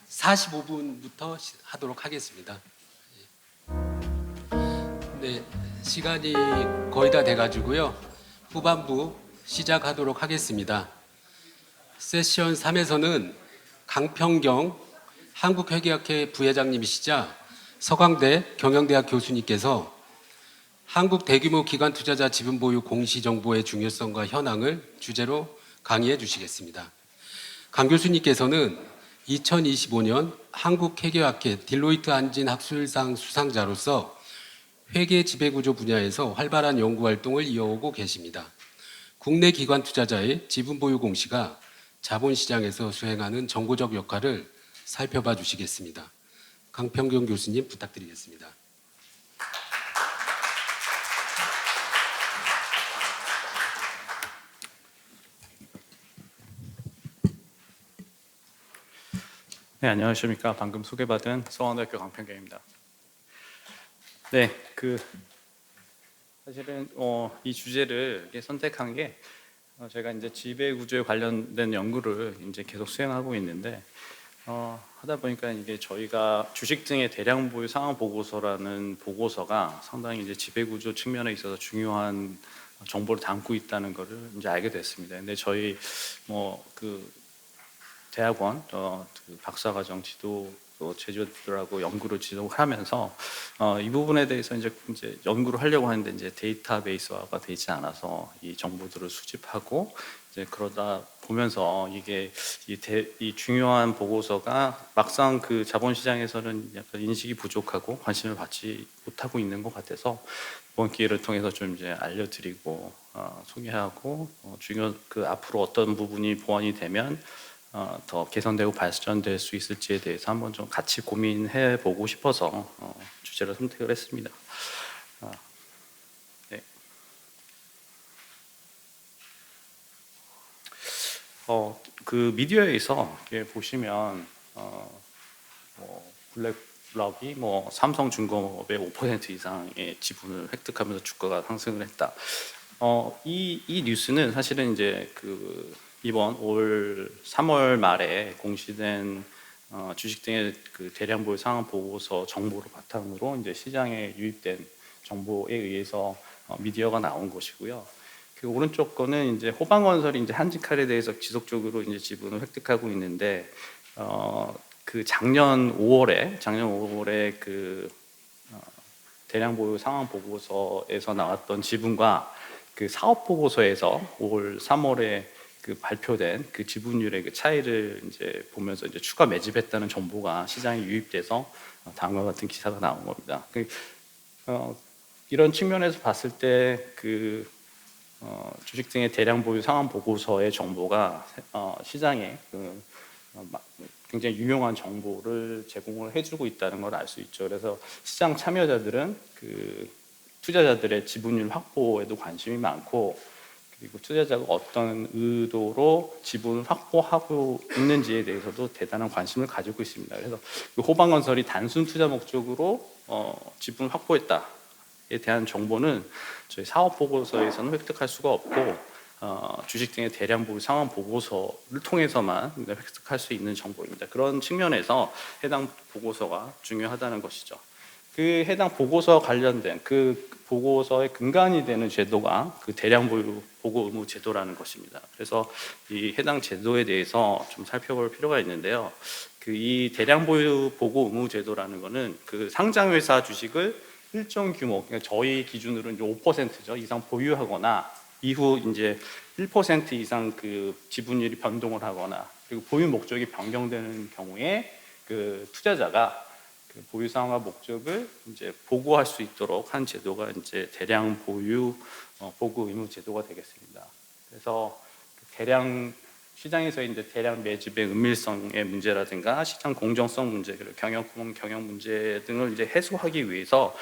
45분부터 하도록 하겠습니다. 네, 시간이 거의 다 돼가지고요. 후반부 시작하도록 하겠습니다. 세션 3에서는 강평경 한국회계학회 부회장님이시자 서강대 경영대학 교수님께서 한국 대규모 기관 투자자 지분 보유 공시정보의 중요성과 현황을 주제로 강의해 주시겠습니다. 강 교수님께서는 2025년 한국회계학회 딜로이트 한진 학술상 수상자로서 회계 지배구조 분야에서 활발한 연구활동을 이어오고 계십니다. 국내 기관 투자자의 지분 보유 공시가 자본시장에서 수행하는 정보적 역할을 살펴봐 주시겠습니다. 강평경 교수님 부탁드리겠습니다. 네, 안녕하십니까. 방금 소개받은 서강대학교 강평경입니다. 네, 사실은 이 주제를 이렇게 선택한 게 제가 이제 지배 구조에 관련된 연구를 이제 계속 수행하고 있는데 하다 보니까 이게 저희가 주식 등의 대량 보유 상황 보고서라는 보고서가 상당히 이제 지배 구조 측면에 있어서 중요한 정보를 담고 있다는 것을 이제 알게 됐습니다. 근데 저희 대학원 박사과정 지도 또 제주들하고 연구를 지속하면서 이 부분에 대해서 이제 연구를 하려고 하는데 이제 데이터베이스화가 되지 않아서 이 정보들을 수집하고 이제 그러다 보면서 이게 이 중요한 보고서가 막상 그 자본시장에서는 약간 인식이 부족하고 관심을 받지 못하고 있는 것 같아서 이번 기회를 통해서 좀 이제 알려드리고 소개하고 중요 그 앞으로 어떤 부분이 보완이 되면 더 개선되고 발전될 수 있을지에 대해서 한번 좀 같이 고민해 보고 싶어서 주제를 선택을 했습니다. 네. 그 미디어에서 이렇게 보시면 뭐 블랙록이 뭐 삼성중공업의 5% 이상의 지분을 획득하면서 주가가 상승을 했다. 이 뉴스는 사실은 이제 그 이번 올 3월 말에 공시된 주식 등의 그 대량 보유 상황 보고서 정보를 바탕으로 이제 시장에 유입된 정보에 의해서 미디어가 나온 것이고요. 그 오른쪽 거는 이제 호방건설이 이제 한직칼에 대해서 지속적으로 이제 지분을 획득하고 있는데 그 작년 5월에 그 대량 보유 상황 보고서에서 나왔던 지분과 그 사업 보고서에서 올 3월에 그 발표된 그 지분율의 그 차이를 이제 보면서 이제 추가 매집했다는 정보가 시장에 유입돼서 다음과 같은 기사가 나온 겁니다. 이런 측면에서 봤을 때 그 주식 등의 대량 보유 상황 보고서의 정보가 시장에 굉장히 유용한 정보를 제공을 해주고 있다는 걸 알 수 있죠. 그래서 시장 참여자들은 그 투자자들의 지분율 확보에도 관심이 많고, 그리고 투자자가 어떤 의도로 지분을 확보하고 있는지에 대해서도 대단한 관심을 가지고 있습니다. 그래서 호방건설이 단순 투자 목적으로 지분을 확보했다에 대한 정보는 저희 사업 보고서에서는 획득할 수가 없고 주식 등의 대량 보유 상황 보고서를 통해서만 획득할 수 있는 정보입니다. 그런 측면에서 해당 보고서가 중요하다는 것이죠. 그 해당 보고서와 관련된 그 보고서의 근간이 되는 제도가 그 대량 보유 보고 의무 제도라는 것입니다. 그래서 이 해당 제도에 대해서 좀 살펴볼 필요가 있는데요. 그 이 대량 보유 보고 의무 제도라는 것은 그 상장 회사 주식을 일정 규모, 그러니까 저희 기준으로는 5%죠 이상 보유하거나 이후 이제 1% 이상 그 지분율이 변동을 하거나 그리고 보유 목적이 변경되는 경우에 그 투자자가 그 보유 상황과 목적을 이제 보고할 수 있도록 한 제도가 이제 대량 보유 보고 의무 제도가 되겠습니다. 그래서 대량 시장에서 이제 대량 매집의 은밀성의 문제라든가 시장 공정성 문제, 그리고 경영 문제 등을 이제 해소하기 위해서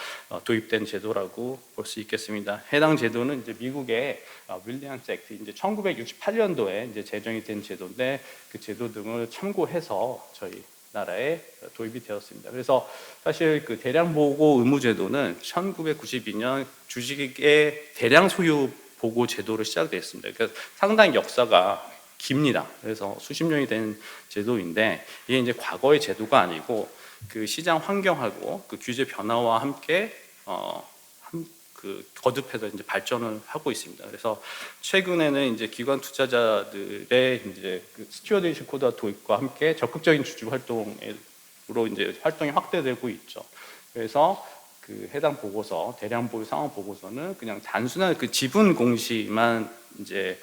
도입된 제도라고 볼 수 있겠습니다. 해당 제도는 이제 미국의 윌리엄스 액트, 이제 1968년도에 이제 제정이 된 제도인데 그 제도 등을 참고해서 저희 나라에 도입이 되었습니다. 그래서 사실 그 대량 보고 의무 제도는 1992년 주식의 대량 소유 보고 제도로 시작되었습니다. 그러니까 상당히 역사가 깁니다. 그래서 수십 년이 된 제도인데 이게 이제 과거의 제도가 아니고 그 시장 환경하고 그 규제 변화와 함께 그 거듭해서 이제 발전을 하고 있습니다. 그래서 최근에는 이제 기관 투자자들의 이제 그 스튜어드십 코드 도입과 함께 적극적인 주주 활동으로 이제 활동이 확대되고 있죠. 그래서 그 해당 보고서 대량 보유 상황 보고서는 그냥 단순한 그 지분 공시만 이제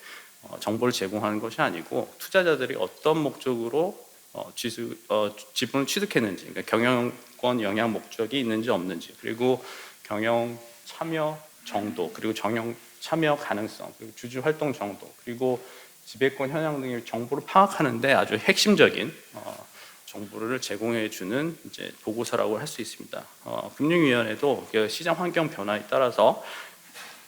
정보를 제공하는 것이 아니고 투자자들이 어떤 목적으로 지분을 취득했는지, 그러니까 경영권 영향 목적이 있는지 없는지, 그리고 경영 참여 정도, 그리고 경영 참여 가능성, 그리고 주주 활동 정도, 그리고 지배권 현황 등의 정보를 파악하는데 아주 핵심적인 정보를 제공해 주는 이제 보고서라고 할 수 있습니다. 금융위원회도 시장 환경 변화에 따라서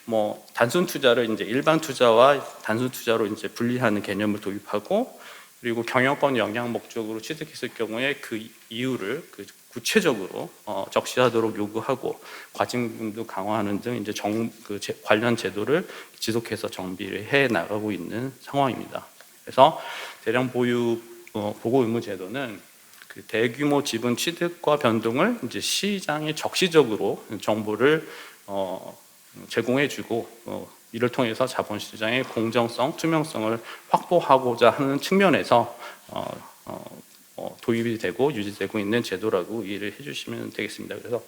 뭐 단순 투자를 이제 일반 투자와 단순 투자로 이제 분리하는 개념을 도입하고, 그리고 경영권 영향 목적으로 취득했을 경우에 그 이유를 그 구체적으로 적시하도록 요구하고 과징금도 강화하는 등 이제 관련 제도를 지속해서 정비를 해 나가고 있는 상황입니다. 그래서 대량 보유 보고 의무 제도는 그 대규모 지분 취득과 변동을 이제 시장에 적시적으로 정보를 제공해주고 이를 통해서 자본시장의 공정성, 투명성을 확보하고자 하는 측면에서 도입이 되고 유지되고 있는 제도라고 이해를 해주시면 되겠습니다. 그래서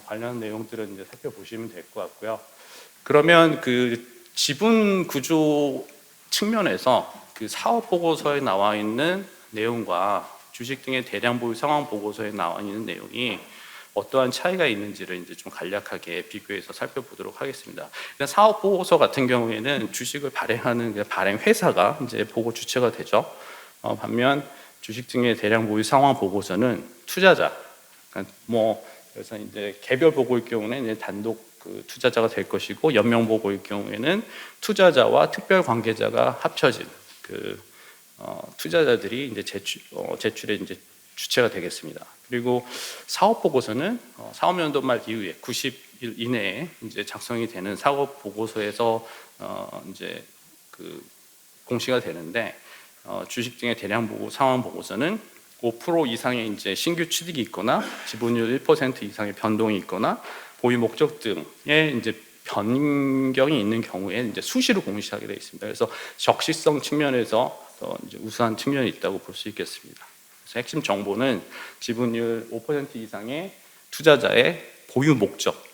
관련 내용들은 이제 살펴보시면 될 것 같고요. 그러면 그 지분 구조 측면에서 그 사업 보고서에 나와 있는 내용과 주식 등의 대량 보유 상황 보고서에 나와 있는 내용이 어떠한 차이가 있는지를 이제 좀 간략하게 비교해서 살펴보도록 하겠습니다. 일단 사업 보고서 같은 경우에는 주식을 발행하는 그 발행 회사가 이제 보고 주체가 되죠. 반면 주식 등의 대량 보유 상황 보고서는 투자자, 그러니까 그래서 이제 개별 보고일 경우는 이제 단독 그 투자자가 될 것이고, 연명 보고일 경우에는 투자자와 특별 관계자가 합쳐진 그 투자자들이 이제 제출의 이제 주체가 되겠습니다. 그리고 사업 보고서는 사업연도 말 이후에 90일 이내에 이제 작성이 되는 사업 보고서에서 이제 그 공시가 되는데, 주식 등의 대량 보고 상황 보고서는 5% 이상의 이제 신규 취득이 있거나 지분율 1% 이상의 변동이 있거나 보유 목적 등의 이제 변경이 있는 경우에 이제 수시로 공시하게 되어 있습니다. 그래서 적시성 측면에서 더 이제 우수한 측면이 있다고 볼 수 있겠습니다. 그래서 핵심 정보는 지분율 5% 이상의 투자자의 보유 목적,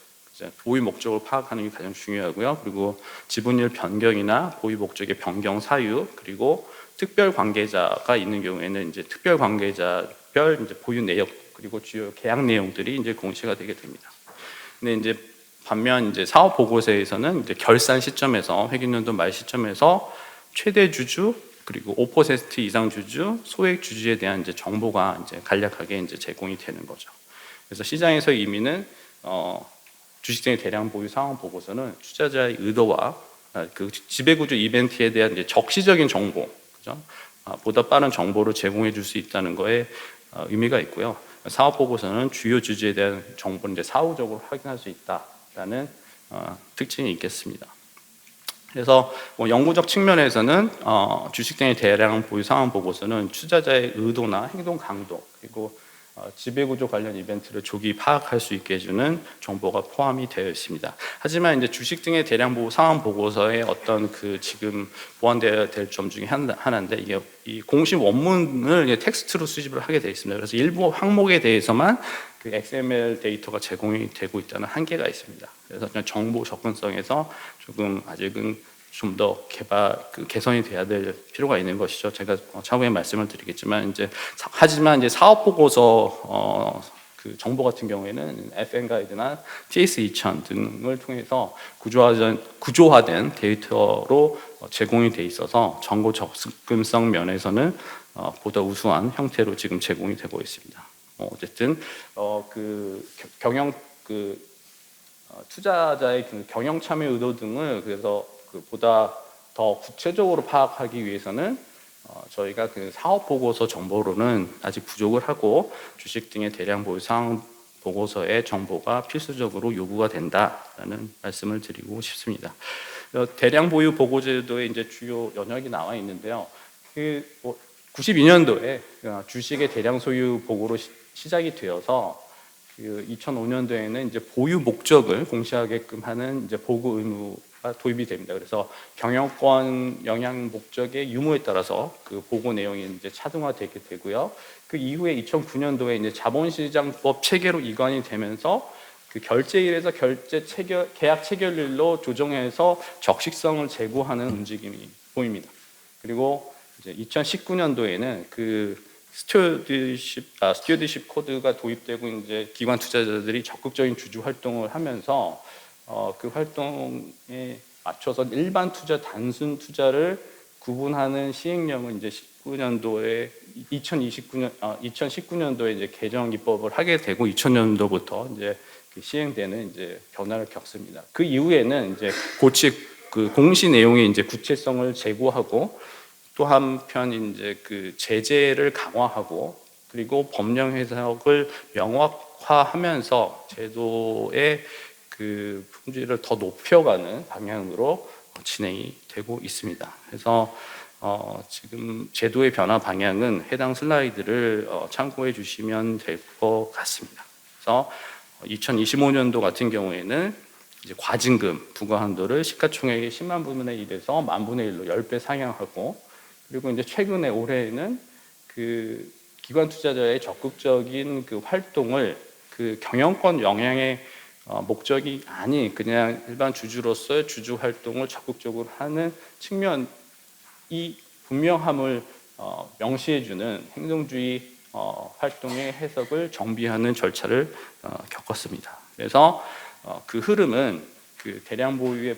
보유 목적을 파악하는 게 가장 중요하고요. 그리고 지분율 변경이나 보유 목적의 변경 사유, 그리고 특별 관계자가 있는 경우에는 이제 특별 관계자별 이제 보유 내역, 그리고 주요 계약 내용들이 이제 공시가 되게 됩니다. 근데 이제 반면 이제 사업 보고서에서는 이제 결산 시점에서, 회계연도 말 시점에서 최대 주주, 그리고 5% 이상 주주, 소액 주주에 대한 이제 정보가 이제 간략하게 이제 제공이 되는 거죠. 그래서 시장에서 이미는 주식등의 대량 보유 상황 보고서는 투자자의 의도와 그 지배구조 이벤트에 대한 이제 적시적인 정보, 그죠? 보다 빠른 정보를 제공해 줄 수 있다는 거에 의미가 있고요. 사업 보고서는 주요 주주에 대한 정보를 이제 사후적으로 확인할 수 있다라는 특징이 있겠습니다. 그래서 연구적 측면에서는 주식 등의 대량 보유 상황 보고서는 투자자의 의도나 행동 강도, 그리고 지배구조 관련 이벤트를 조기 파악할 수 있게 해주는 정보가 포함이 되어 있습니다. 하지만 이제 주식 등의 대량 보유 상황 보고서에 어떤 그 지금 보완되어야 될 점 중에 하나인데, 이게 이 공식 원문을 이제 텍스트로 수집을 하게 되어 있습니다. 그래서 일부 항목에 대해서만 그 XML 데이터가 제공이 되고 있다는 한계가 있습니다. 그래서 정보 접근성에서 조금 아직은 좀 더 개선이 돼야 될 필요가 있는 것이죠. 제가 차후에 말씀을 드리겠지만, 하지만 이제 사업 보고서 그 정보 같은 경우에는 FN 가이드나 TS 2000 등을 통해서 구조화된 데이터로 제공이 돼 있어서 정보 접근성 면에서는 보다 우수한 형태로 지금 제공이 되고 있습니다. 어쨌든 투자자의 그 경영 참여 의도 등을 그래서 보다 더 구체적으로 파악하기 위해서는 저희가 그 사업 보고서 정보로는 아직 부족을 하고, 주식 등의 대량 보유 상황 보고서의 정보가 필수적으로 요구가 된다라는 말씀을 드리고 싶습니다. 대량 보유 보고 제도의 이제 주요 영역이 나와 있는데요. 92년도에 주식의 대량 소유 보고로 시작이 되어서 2005년도에는 이제 보유 목적을 공시하게끔 하는 이제 보고 의무가 도입이 됩니다. 그래서 경영권 영향 목적의 유무에 따라서 그 보고 내용이 이제 차등화되게 되고요. 그 이후에 2009년도에 이제 자본시장법 체계로 이관이 되면서 그 결제일에서 계약 체결일로 조정해서 적식성을 제고하는 움직임이 보입니다. 그리고 이제 2019년도에는 그 스튜어디십 코드가 도입되고 이제 기관 투자자들이 적극적인 주주 활동을 하면서 그 활동에 맞춰서 일반 투자, 단순 투자를 구분하는 시행령은 이제 2019년도에 이제 개정 입법을 하게 되고 2000년도부터 이제 시행되는 이제 변화를 겪습니다. 그 이후에는 이제 그 공시 내용의 이제 구체성을 제고하고, 또 한편 이제 그 제재를 강화하고, 그리고 법령 해석을 명확화하면서 제도의 그 품질을 더 높여가는 방향으로 진행이 되고 있습니다. 그래서 지금 제도의 변화 방향은 해당 슬라이드를 참고해 주시면 될 것 같습니다. 그래서 2025년도 같은 경우에는 이제 과징금 부과 한도를 시가총액의 10만 분의 1에서 10,000분의 1로 10배 상향하고, 그리고 이제 최근에 올해에는 그 기관 투자자의 적극적인 그 활동을 그 경영권 영향의 목적이 아닌 그냥 일반 주주로서의 주주 활동을 적극적으로 하는 측면이 분명함을 명시해주는 행정주의 활동의 해석을 정비하는 절차를 겪었습니다. 그래서 그 흐름은 그 대량 보유의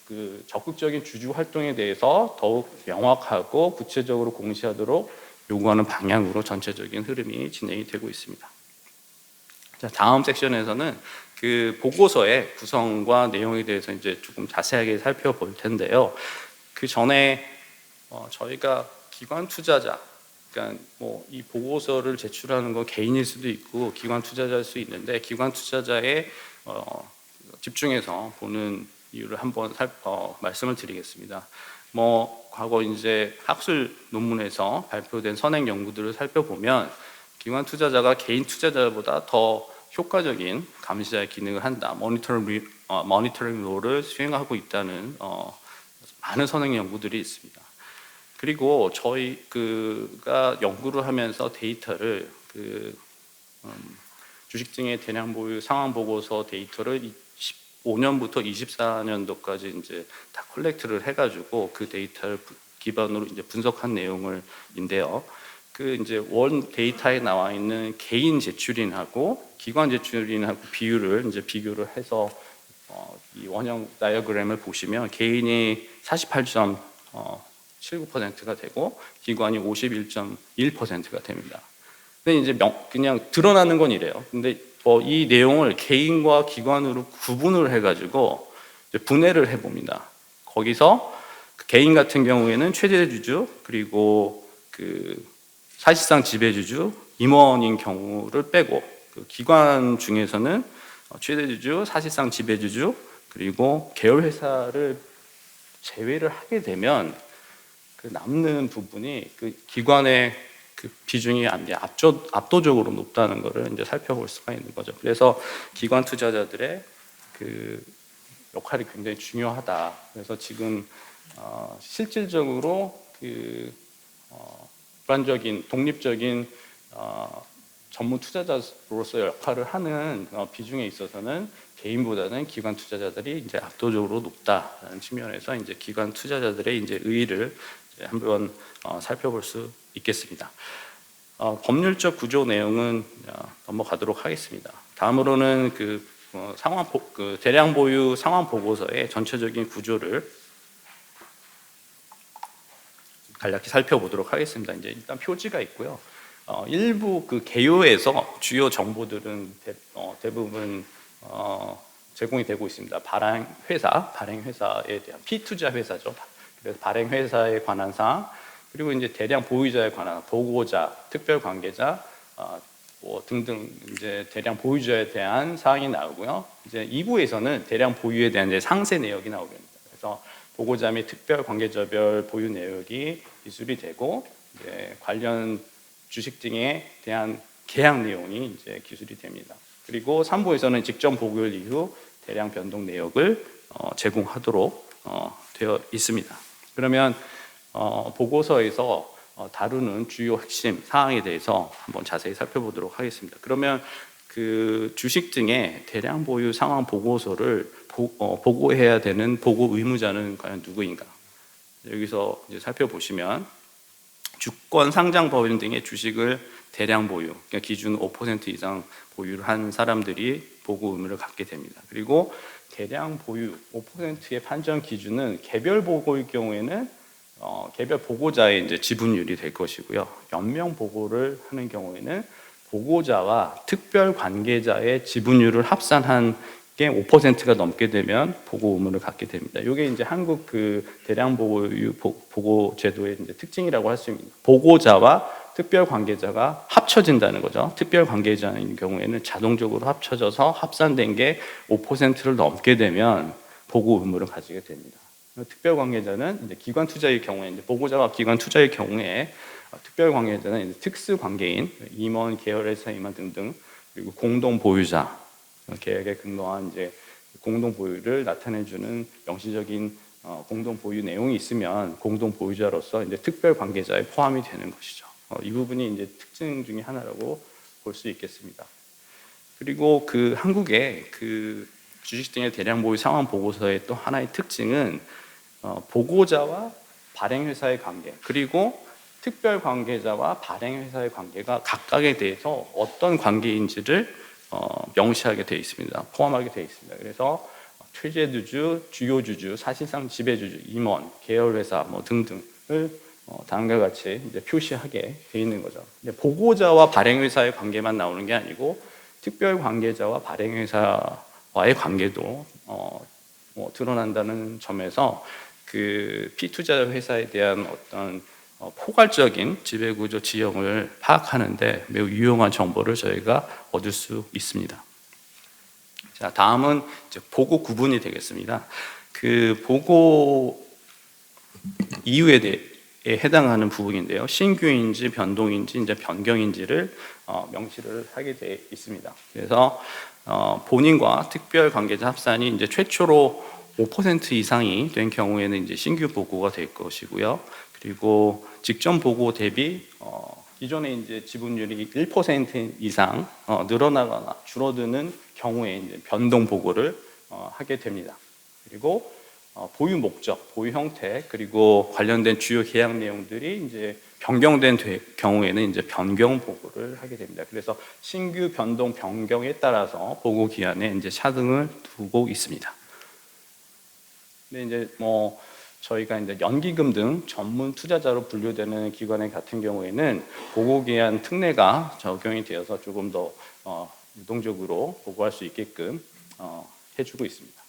그 적극적인 주주 활동에 대해서 더욱 명확하고 구체적으로 공시하도록 요구하는 방향으로 전체적인 흐름이 진행이 되고 있습니다. 자, 다음 섹션에서는 그 보고서의 구성과 내용에 대해서 이제 조금 자세하게 살펴볼 텐데요. 그 전에 저희가 기관 투자자, 그러니까 뭐 이 보고서를 제출하는 건 개인일 수도 있고 기관 투자자일 수 있는데 기관 투자자의 집중해서 보는 이유를 한번 말씀을 드리겠습니다. 뭐 과거 이제 학술 논문에서 발표된 선행 연구들을 살펴보면 기관 투자자가 개인 투자자보다 더 효과적인 감시자의 기능을 한다. 모니터링 롤을 수행하고 있다는 많은 선행 연구들이 있습니다. 그리고 저희가 연구를 하면서 데이터를 주식 등의 대량 보유 상황 보고서 데이터를 15년부터 24년도까지 이제 다 컬렉트를 해가지고 그 데이터를 기반으로 이제 분석한 내용을인데요. 그 이제 원 데이터에 나와 있는 개인 제출인하고 기관 제출인하고 비율을 이제 비교를 해서 이 원형 다이어그램을 보시면 개인이 48.79%가 되고 기관이 51.1%가 됩니다. 근데 이제 그냥 드러나는 건 이래요. 근데 이 내용을 개인과 기관으로 구분을 해가지고 이제 분해를 해봅니다. 거기서 개인 같은 경우에는 최대 주주 그리고 그 사실상 지배주주, 임원인 경우를 빼고 그 기관 중에서는 최대 주주, 사실상 지배주주 그리고 계열 회사를 제외를 하게 되면 그 남는 부분이 그 기관의 그 비중이 압도적으로 높다는 것을 이제 살펴볼 수가 있는 거죠. 그래서 기관 투자자들의 그 역할이 굉장히 중요하다. 그래서 지금 실질적으로 그 일반적인 독립적인 전문 투자자로서 역할을 하는 비중에 있어서는 개인보다는 기관 투자자들이 이제 압도적으로 높다라는 측면에서 이제 기관 투자자들의 이제 의의를 이제 한번 살펴볼 수 있겠습니다. 법률적 구조 내용은 넘어가도록 하겠습니다. 다음으로는 그 대량 보유 상황 보고서의 전체적인 구조를 간략히 살펴보도록 하겠습니다. 이제 일단 표지가 있고요. 일부 그 개요에서 주요 정보들은 대부분 제공이 되고 있습니다. 발행 회사에 대한 피투자 회사죠. 그래서 발행 회사에 관한 사항, 그리고 이제 대량 보유자에 관한 보고자, 특별 관계자 등등 이제 대량 보유자에 대한 사항이 나오고요. 이제 2부에서는 대량 보유에 대한 이제 상세 내역이 나오게 됩니다. 그래서 보고자 및 특별 관계자별 보유 내역이 기술이 되고 이제 관련 주식 등에 대한 계약 내용이 이제 기술이 됩니다. 그리고 3부에서는 직전 보고일 이후 대량 변동 내역을 제공하도록 되어 있습니다. 그러면 보고서에서 다루는 주요 핵심 사항에 대해서 한번 자세히 살펴보도록 하겠습니다. 그러면 그 주식 등의 대량 보유 상황 보고서를 보고해야 되는 보고 의무자는 과연 누구인가? 여기서 이제 살펴보시면 주권 상장 법인 등의 주식을 대량 보유, 그러니까 기준 5% 이상 보유를 한 사람들이 보고 의무를 갖게 됩니다. 그리고 대량 보유 5%의 판정 기준은 개별 보고일 경우에는 개별 보고자의 이제 지분율이 될 것이고요. 연명 보고를 하는 경우에는 보고자와 특별 관계자의 지분율을 합산한 게 5%가 넘게 되면 보고 의무를 갖게 됩니다. 이게 이제 한국 그 대량 보유 보고 제도의 이제 특징이라고 할 수 있습니다. 보고자와 특별 관계자가 합쳐진다는 거죠. 특별 관계자인 경우에는 자동적으로 합쳐져서 합산된 게 5%를 넘게 되면 보고 의무를 가지게 됩니다. 특별 관계자는 이제 기관 투자의 경우에 이제 보고자와 기관 투자의 경우에 특별 관계자는 이제 특수 관계인 임원, 계열회사 임원 등등 그리고 공동 보유자 계약에 근거한 이제 공동 보유를 나타내주는 명시적인 공동 보유 내용이 있으면 공동 보유자로서 이제 특별 관계자에 포함이 되는 것이죠. 이 부분이 이제 특징 중에 하나라고 볼 수 있겠습니다. 그리고 그 한국의 그 주식 등의 대량 보유 상황 보고서의 또 하나의 특징은 보고자와 발행회사의 관계, 그리고 특별 관계자와 발행회사의 관계가 각각에 대해서 어떤 관계인지를 명시하게 되어 있습니다. 포함하게 되어 있습니다. 그래서 최재주주, 주요주주, 사실상 지배주주, 임원, 계열회사 뭐 등등을 다음과 같이 이제 표시하게 되어 있는 거죠. 보고자와 발행회사의 관계만 나오는 게 아니고 특별 관계자와 발행회사와의 관계도 드러난다는 점에서 그 피투자 회사에 대한 어떤 포괄적인 지배구조 지형을 파악하는데 매우 유용한 정보를 저희가 얻을 수 있습니다. 자, 다음은 이제 보고 구분이 되겠습니다. 그 보고 이유에 대해 해당하는 부분인데요. 신규인지 변동인지 이제 변경인지를 명시를 하게 되어 있습니다. 그래서 본인과 특별 관계자 합산이 이제 최초로 5% 이상이 된 경우에는 이제 신규 보고가 될 것이고요. 그리고 직전 보고 대비 기존에 이제 지분율이 1% 이상 늘어나거나 줄어드는 경우에 이제 변동 보고를 하게 됩니다. 그리고 보유 목적, 보유 형태, 그리고 관련된 주요 계약 내용들이 이제 변경된 경우에는 이제 변경 보고를 하게 됩니다. 그래서 신규 변동 변경에 따라서 보고 기한에 이제 차등을 두고 있습니다. 근데 이제 뭐 저희가 이제 연기금 등 전문 투자자로 분류되는 기관의 같은 경우에는 보고 기한 특례가 적용이 되어서 조금 더 유동적으로 보고할 수 있게끔 해주고 있습니다.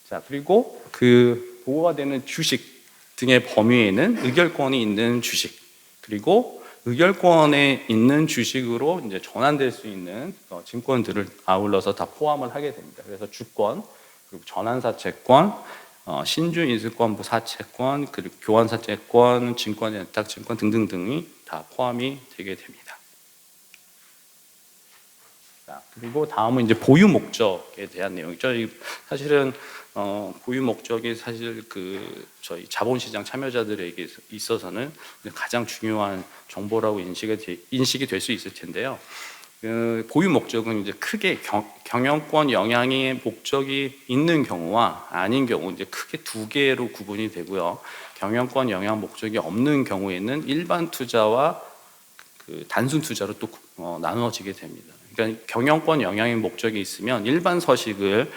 자, 그리고 그 보고가 되는 주식 등의 범위에는 의결권이 있는 주식, 그리고 의결권에 있는 주식으로 이제 전환될 수 있는 증권들을 아울러서 다 포함을 하게 됩니다. 그래서 주권, 그리고 전환사채권, 신주인수권부 사채권, 그리고 교환사채권, 증권예탁증권 등등등이 다 포함이 되게 됩니다. 자, 그리고 다음은 이제 보유 목적에 대한 내용이죠. 사실은 보유 목적이 사실 그 저희 자본시장 참여자들에게 있어서는 가장 중요한 정보라고 인식이 될 수 있을 텐데요. 그 보유 목적은 이제 크게 경영권 영향의 목적이 있는 경우와 아닌 경우 이제 크게 두 개로 구분이 되고요. 경영권 영향 목적이 없는 경우에는 일반 투자와 그 단순 투자로 또 나누어지게 됩니다. 그러니까 경영권 영향의 목적이 있으면 일반 서식을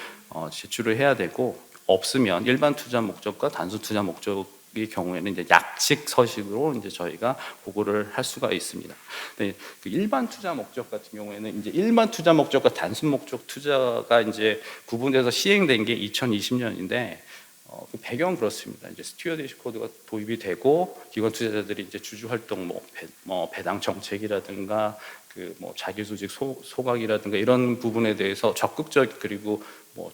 제출을 해야 되고, 없으면 일반 투자 목적과 단순 투자 목적의 경우에는 이제 약식 서식으로 이제 저희가 보고를 할 수가 있습니다. 근데 그 일반 투자 목적 같은 경우에는 이제 일반 투자 목적과 단순 목적 투자가 이제 구분돼서 시행된 게 2020년인데 그 배경 그렇습니다. 이제 스튜어디시 코드가 도입이 되고 기관 투자자들이 이제 주주 활동 배당 정책이라든가 그 자기 조직 소각이라든가 이런 부분에 대해서 적극적, 그리고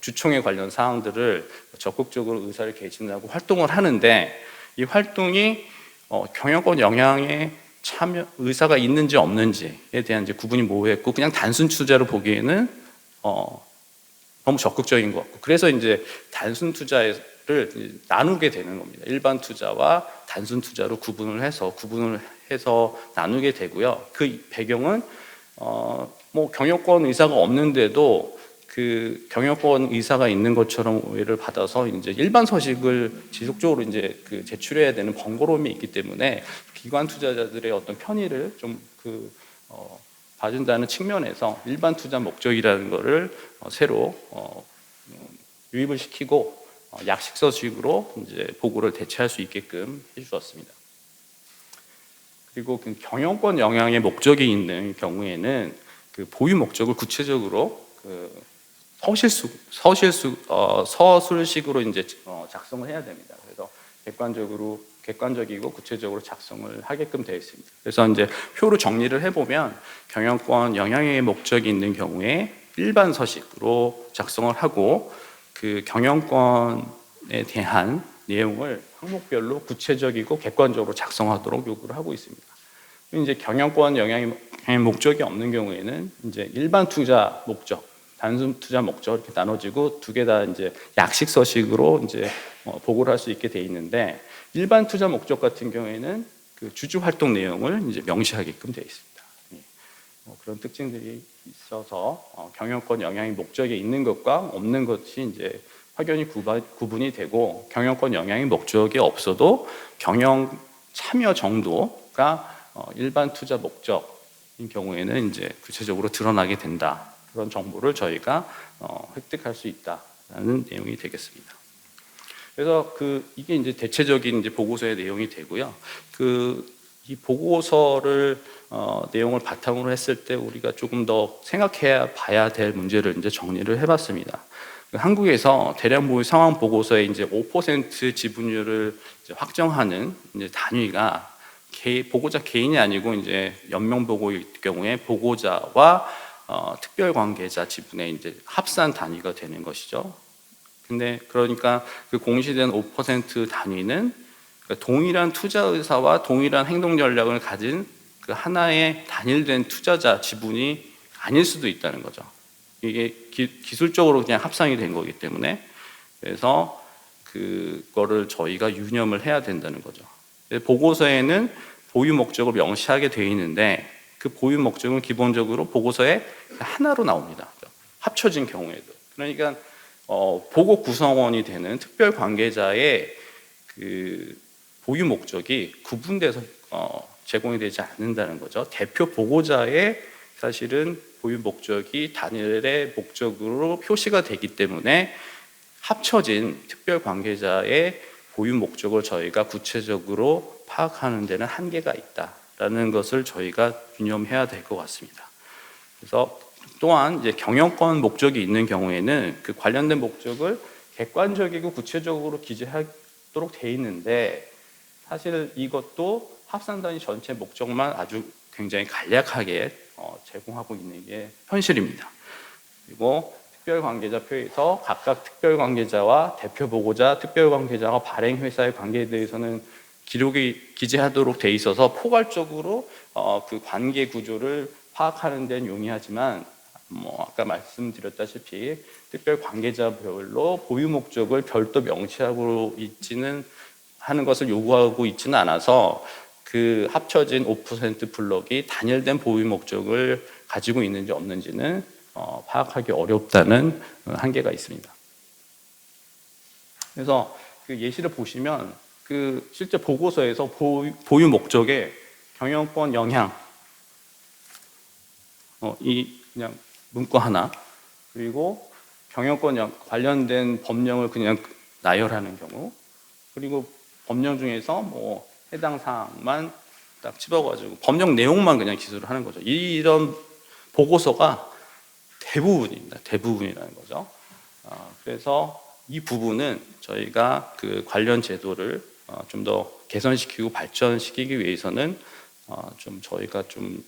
주총에 관련 사항들을 적극적으로 의사를 개진하고 활동을 하는데, 이 활동이 경영권 영향에 참여 의사가 있는지 없는지에 대한 이제 구분이 모호했고, 그냥 단순 투자로 보기에는 너무 적극적인 것 같고, 그래서 이제 단순 투자를 나누게 되는 겁니다. 일반 투자와 단순 투자로 구분을 해서 나누게 되고요. 그 배경은 경영권 의사가 없는데도 그 경영권 의사가 있는 것처럼 오해를 받아서 이제 일반 서식을 지속적으로 이제 그 제출해야 되는 번거로움이 있기 때문에 기관 투자자들의 어떤 편의를 좀 봐준다는 측면에서 일반 투자 목적이라는 것을 새로 유입을 시키고 약식 서식으로 이제 보고를 대체할 수 있게끔 해주었습니다. 그리고 그 경영권 영향의 목적이 있는 경우에는 그 보유 목적을 구체적으로 그 서술식으로 이제 작성을 해야 됩니다. 그래서 객관적이고 구체적으로 작성을 하게끔 되어 있습니다. 그래서 이제 표로 정리를 해보면 경영권 영향의 목적이 있는 경우에 일반 서식으로 작성을 하고, 그 경영권에 대한 내용을 항목별로 구체적이고 객관적으로 작성하도록 요구를 하고 있습니다. 이제 경영권 영향의 목적이 없는 경우에는 이제 일반 투자 목적, 단순 투자 목적 이렇게 나눠지고 두 개 다 이제 약식 서식으로 이제 보고를 할 수 있게 돼 있는데, 일반 투자 목적 같은 경우에는 그 주주 활동 내용을 이제 명시하게끔 되어 있습니다. 예. 그런 특징들이 있어서 경영권 영향이 목적에 있는 것과 없는 것이 이제 확연히 구분이 되고, 경영권 영향이 목적에 없어도 경영 참여 정도가 일반 투자 목적인 경우에는 이제 구체적으로 드러나게 된다. 그런 정보를 저희가 획득할 수 있다라는 내용이 되겠습니다. 그래서 이게 이제 대체적인 이제 보고서의 내용이 되고요. 이 보고서를 내용을 바탕으로 했을 때 우리가 조금 더 생각해야 봐야 될 문제를 이제 정리를 해봤습니다. 한국에서 대량 보유 상황 보고서에 이제 5% 지분율을 이제 확정하는 이제 단위가 보고자 개인이 아니고 이제 연명 보고일 경우에 보고자와 특별 관계자 지분의 이제 합산 단위가 되는 것이죠. 근데 그러니까 그 공시된 5% 단위는 동일한 투자 의사와 동일한 행동 전략을 가진 그 하나의 단일된 투자자 지분이 아닐 수도 있다는 거죠. 이게 기술적으로 그냥 합산이 된 거기 때문에, 그래서 그거를 저희가 유념을 해야 된다는 거죠. 보고서에는 보유 목적을 명시하게 되어 있는데 그 보유 목적은 기본적으로 보고서에 하나로 나옵니다. 합쳐진 경우에도. 그러니까 보고 구성원이 되는 특별 관계자의 그 보유 목적이 구분돼서 제공이 되지 않는다는 거죠. 대표 보고자의 사실은 보유 목적이 단일의 목적으로 표시가 되기 때문에 합쳐진 특별 관계자의 보유 목적을 저희가 구체적으로 파악하는 데는 한계가 있다라는 것을 저희가 유념해야 될 것 같습니다. 그래서 또한 이제 경영권 목적이 있는 경우에는 그 관련된 목적을 객관적이고 구체적으로 기재하도록 돼 있는데, 사실 이것도 합산단위 전체 목적만 아주 굉장히 간략하게 제공하고 있는 게 현실입니다. 그리고 특별관계자표에서 각각 특별관계자와 대표 보고자, 특별관계자와 발행회사의 관계에 대해서는 기록이 기재하도록 돼 있어서 포괄적으로 그 관계 구조를 파악하는 데는 용이하지만, 아까 말씀드렸다시피 특별 관계자별로 보유 목적을 별도 명시하고 있지는 하는 것을 요구하고 있지는 않아서 그 합쳐진 5% 블록이 단일된 보유 목적을 가지고 있는지 없는지는 파악하기 어렵다는 한계가 있습니다. 그래서 그 예시를 보시면 그 실제 보고서에서 보유 목적에 경영권 영향 이 그냥 문구 하나, 그리고 경영권 관련된 법령을 그냥 나열하는 경우, 그리고 법령 중에서 해당 사항만 딱 집어가지고 법령 내용만 그냥 기술을 하는 거죠. 이런 보고서가 대부분입니다. 대부분이라는 거죠. 그래서 이 부분은 저희가 그 관련 제도를 좀 더 개선시키고 발전시키기 위해서는 좀 저희가 좀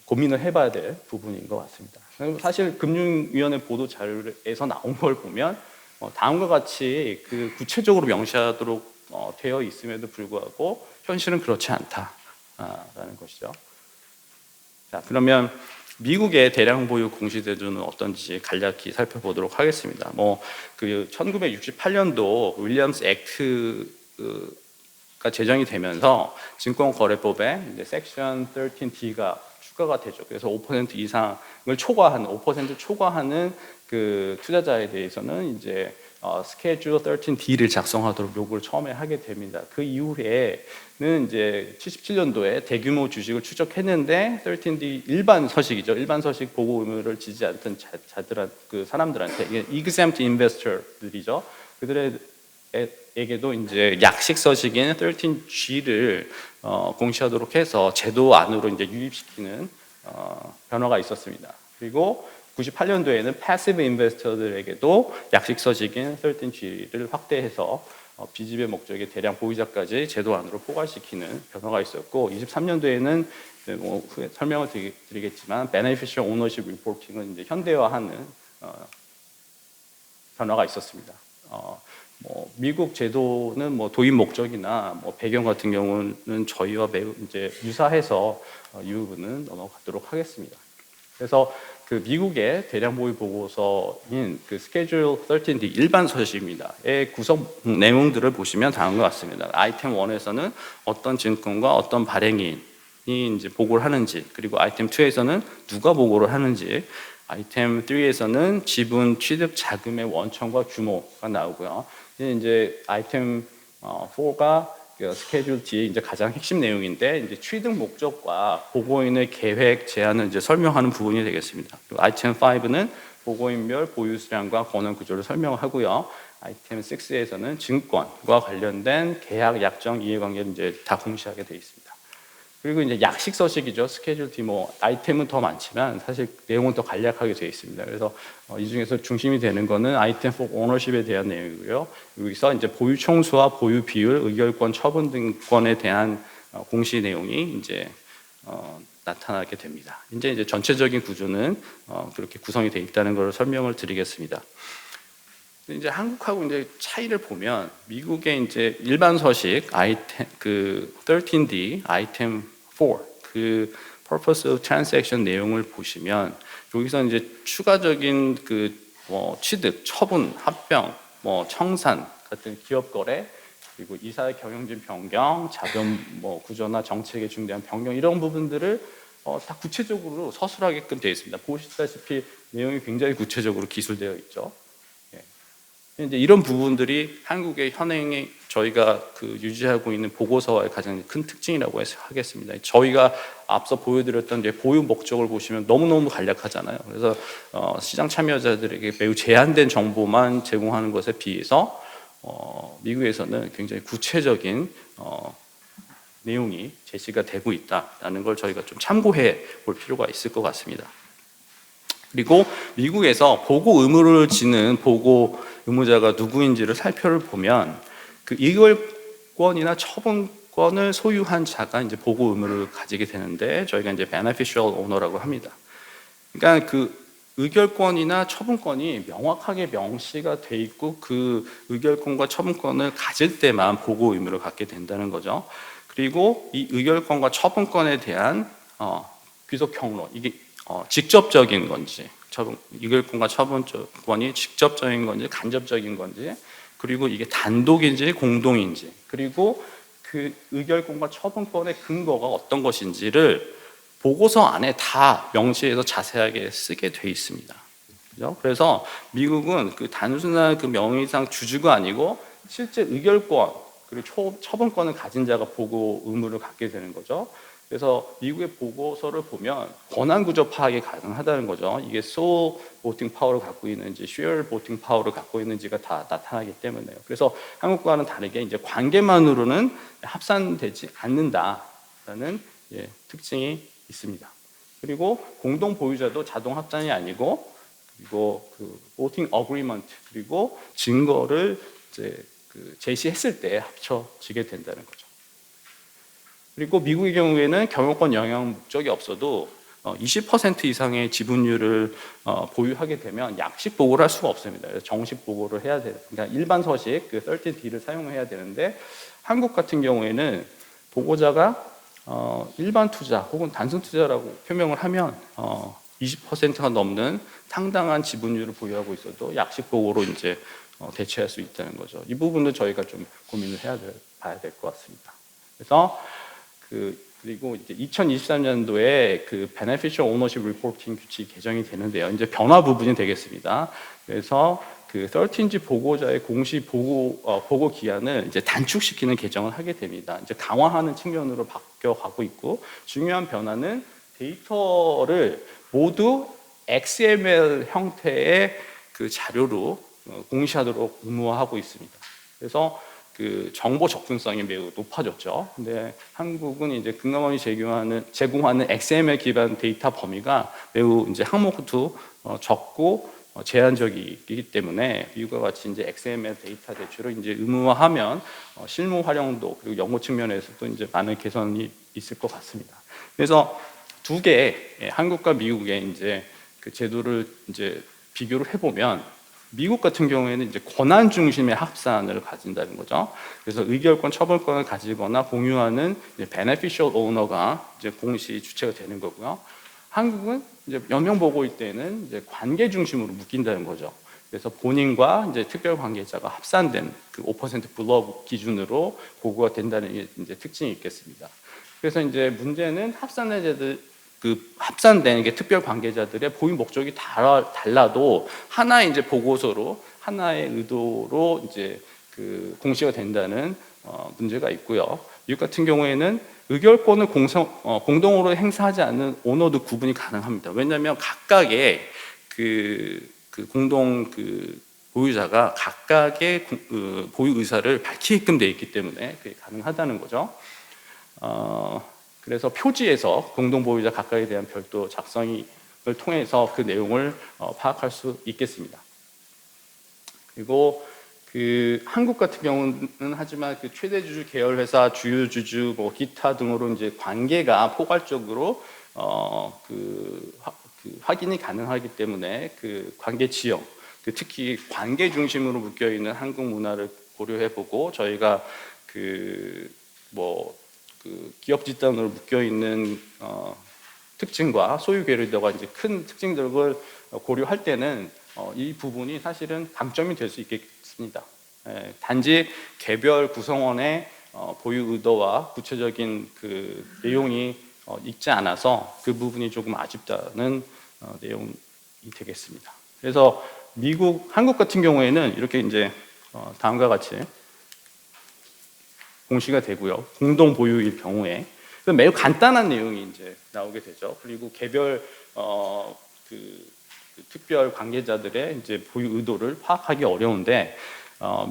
고민을 해봐야 될 부분인 것 같습니다. 사실 금융위원회 보도 자료에서 나온 걸 보면 다음과 같이 그 구체적으로 명시하도록 되어 있음에도 불구하고 현실은 그렇지 않다라는 것이죠. 자, 그러면 미국의 대량 보유 공시제도는 어떤지 간략히 살펴보도록 하겠습니다. 그 1968년도 윌리엄스 액트가 제정이 되면서 증권거래법에 이제 섹션 13D가 추가가 되죠. 그래서 5% 이상을 초과하는 5% 초과하는 그 투자자에 대해서는 이제 스케줄 13D를 작성하도록 요구를 처음에 하게 됩니다. 그 이후에는 이제 77년도에 대규모 주식을 추적했는데 13D 일반 서식이죠. 일반 서식 보고 의무를 지지 않던 그 사람들한테, 이게 exempt investor들이죠. 그들에게도 이제 약식 서식인 13G를 공시하도록 해서 제도 안으로 이제 유입시키는 변화가 있었습니다. 그리고 98년도에는 패시브 인베스터들에게도 약식 서식인 13G를 확대해서 비지배 목적의 대량 보유자까지 제도 안으로 포괄시키는 변화가 있었고, 23년도에는 후에 설명을 드리겠지만 beneficial ownership reporting은 이제 현대화하는 변화가 있었습니다. 미국 제도는 도입 목적이나 배경 같은 경우는 저희와 매우 이제 유사해서 이 부분은 넘어가도록 하겠습니다. 그래서 그 미국의 대량 보유 보고서인 그 스케줄 13D 일반 서식입니다.의 구성 내용들을 보시면 다음과 같습니다. 아이템 1에서는 어떤 증권과 어떤 발행인이 이제 보고를 하는지, 그리고 아이템 2에서는 누가 보고를 하는지, 아이템 3에서는 지분 취득 자금의 원천과 규모가 나오고요. 이제 아이템 4가 스케줄 D의 이제 가장 핵심 내용인데, 이제 취득 목적과 보고인의 계획 제한을 이제 설명하는 부분이 되겠습니다. 그리고 아이템 5는 보고인별 보유 수량과 권한 구조를 설명하고요. 아이템 6에서는 증권과 관련된 계약, 약정, 이해관계를 이제 다 공시하게 되어 있습니다. 그리고 이제 약식 서식이죠. 스케줄 D 뭐 아이템은 더 많지만 사실 내용은 더 간략하게 되어 있습니다. 그래서 이 중에서 중심이 되는 거는 아이템 4 오너십에 대한 내용이고요. 여기서 이제 보유 총수와 보유 비율, 의결권, 처분 등권에 대한 공시 내용이 이제 나타나게 됩니다. 이제 전체적인 구조는 그렇게 구성이 되어 있다는 것을 설명을 드리겠습니다. 이제 한국하고 이제 차이를 보면, 미국의 이제 일반 서식 아이템 그 13D 아이템 4 그 purpose of transaction 내용을 보시면, 여기서 이제 추가적인 그 취득, 처분, 합병, 청산 같은 기업 거래, 그리고 이사의 경영진 변경, 자금 구조나 정책에 중대한 변경, 이런 부분들을 다 구체적으로 서술하게끔 되어 있습니다. 보시다시피 내용이 굉장히 구체적으로 기술되어 있죠. 이제 이런 부분들이 한국의 현행에 저희가 유지하고 있는 보고서와의 가장 큰 특징이라고 하겠습니다. 저희가 앞서 보여드렸던 이제 보유 목적을 보시면 너무너무 간략하잖아요. 그래서 시장 참여자들에게 매우 제한된 정보만 제공하는 것에 비해서 미국에서는 굉장히 구체적인 내용이 제시가 되고 있다는 걸 저희가 좀 참고해 볼 필요가 있을 것 같습니다. 그리고 미국에서 보고 의무를 지는 보고 의무자가 누구인지를 살펴보면, 그 이결권이나 처분권을 소유한 자가 이제 보고 의무를 가지게 되는데, 저희가 이제 beneficial owner라고 합니다. 그러니까 그 의결권이나 처분권이 명확하게 명시가 돼 있고, 그 의결권과 처분권을 가질 때만 보고 의무를 갖게 된다는 거죠. 그리고 이 의결권과 처분권에 대한 귀속 경로, 이게 직접적인 건지, 의결권과 처분권이 직접적인 건지 간접적인 건지, 그리고 이게 단독인지 공동인지, 그리고 그 의결권과 처분권의 근거가 어떤 것인지를 보고서 안에 다 명시해서 자세하게 쓰게 돼 있습니다. 그죠? 그래서 미국은 그 단순한 그 명의상 주주가 아니고 실제 의결권 그리고 처분권을 가진 자가 보고 의무를 갖게 되는 거죠. 그래서 미국의 보고서를 보면 권한 구조 파악이 가능하다는 거죠. 이게 sole voting power를 갖고 있는지 share voting power를 갖고 있는지가 다 나타나기 때문에요. 그래서 한국과는 다르게 이제 관계만으로는 합산되지 않는다라는 특징이 있습니다. 그리고 공동 보유자도 자동 합산이 아니고, 그리고 그 voting agreement 그리고 증거를 이제 제시했을 때 합쳐지게 된다는 거죠. 그리고 미국의 경우에는 경영권 영향 목적이 없어도 20% 이상의 지분율을 보유하게 되면 약식 보고를 할 수가 없습니다. 그래서 정식 보고를 해야 돼요. 그러니까 일반 서식 그 13D를 사용해야 되는데, 한국 같은 경우에는 보고자가 일반 투자 혹은 단순 투자라고 표명을 하면 20%가 넘는 상당한 지분율을 보유하고 있어도 약식 보고로 이제 대체할 수 있다는 거죠. 이 부분도 저희가 좀 고민을 봐야 될 것 같습니다. 그래서 그리고 이제 2023년도에 그 beneficial ownership reporting 규칙이 개정이 되는데요. 이제 변화 부분이 되겠습니다. 그래서 그 13G 보고자의 공시 보고 기한을 이제 단축시키는 개정을 하게 됩니다. 이제 강화하는 측면으로 바뀌어가고 있고, 중요한 변화는 데이터를 모두 XML 형태의 그 자료로 공시하도록 의무화하고 있습니다. 그래서 그 정보 접근성이 매우 높아졌죠. 근데 한국은 이제 금감원이 제공하는 XML 기반 데이터 범위가 매우 이제 항목도 적고 제한적이기 때문에 미국과 같이 이제 XML 데이터 대출을 이제 의무화하면 실무 활용도 그리고 연구 측면에서도 이제 많은 개선이 있을 것 같습니다. 그래서 두 개, 한국과 미국의 이제 그 제도를 이제 비교를 해보면, 미국 같은 경우에는 이제 권한 중심의 합산을 가진다는 거죠. 그래서 의결권, 처분권을 가지거나 공유하는 beneficial owner가 이제 공시 주체가 되는 거고요. 한국은 이제 연명 보고일 때는 이제 관계 중심으로 묶인다는 거죠. 그래서 본인과 이제 특별 관계자가 합산된 그 5% 블럭 기준으로 보고가 된다는 게 이제 특징이 있겠습니다. 그래서 이제 문제는 합산된 게 특별 관계자들의 보유 목적이 달라도 하나의 이제 보고서로 하나의 의도로 이제 그 공시가 된다는 문제가 있고요. 미국 같은 경우에는 의결권을 공동으로 행사하지 않는 오너도 구분이 가능합니다. 왜냐하면 각각의 그 공동 보유자가 각각의 보유 의사를 밝히게끔 되어 있기 때문에 그게 가능하다는 거죠. 그래서 표지에서 공동 보유자 각각에 대한 별도 작성을 통해서 그 내용을 파악할 수 있겠습니다. 그리고 그 한국 같은 경우는 하지만 그 최대 주주 계열 회사, 주요 주주, 뭐 기타 등으로 이제 관계가 포괄적으로 확인이 가능하기 때문에 그 관계 지형, 특히 관계 중심으로 묶여 있는 한국 문화를 고려해보고 저희가 기업 집단으로 묶여 있는 특징과 소유 계열도가 이제 큰 특징들을 고려할 때는 이 부분이 사실은 강점이 될 수 있겠습니다. 단지 개별 구성원의 보유 의도와 구체적인 그 내용이 있지 않아서 그 부분이 조금 아쉽다는 내용이 되겠습니다. 그래서 한국 같은 경우에는 이렇게 이제 다음과 같이 공시가 되고요. 공동 보유일 경우에 매우 간단한 내용이 이제 나오게 되죠. 그리고 개별 특별 관계자들의 이제 보유 의도를 파악하기 어려운데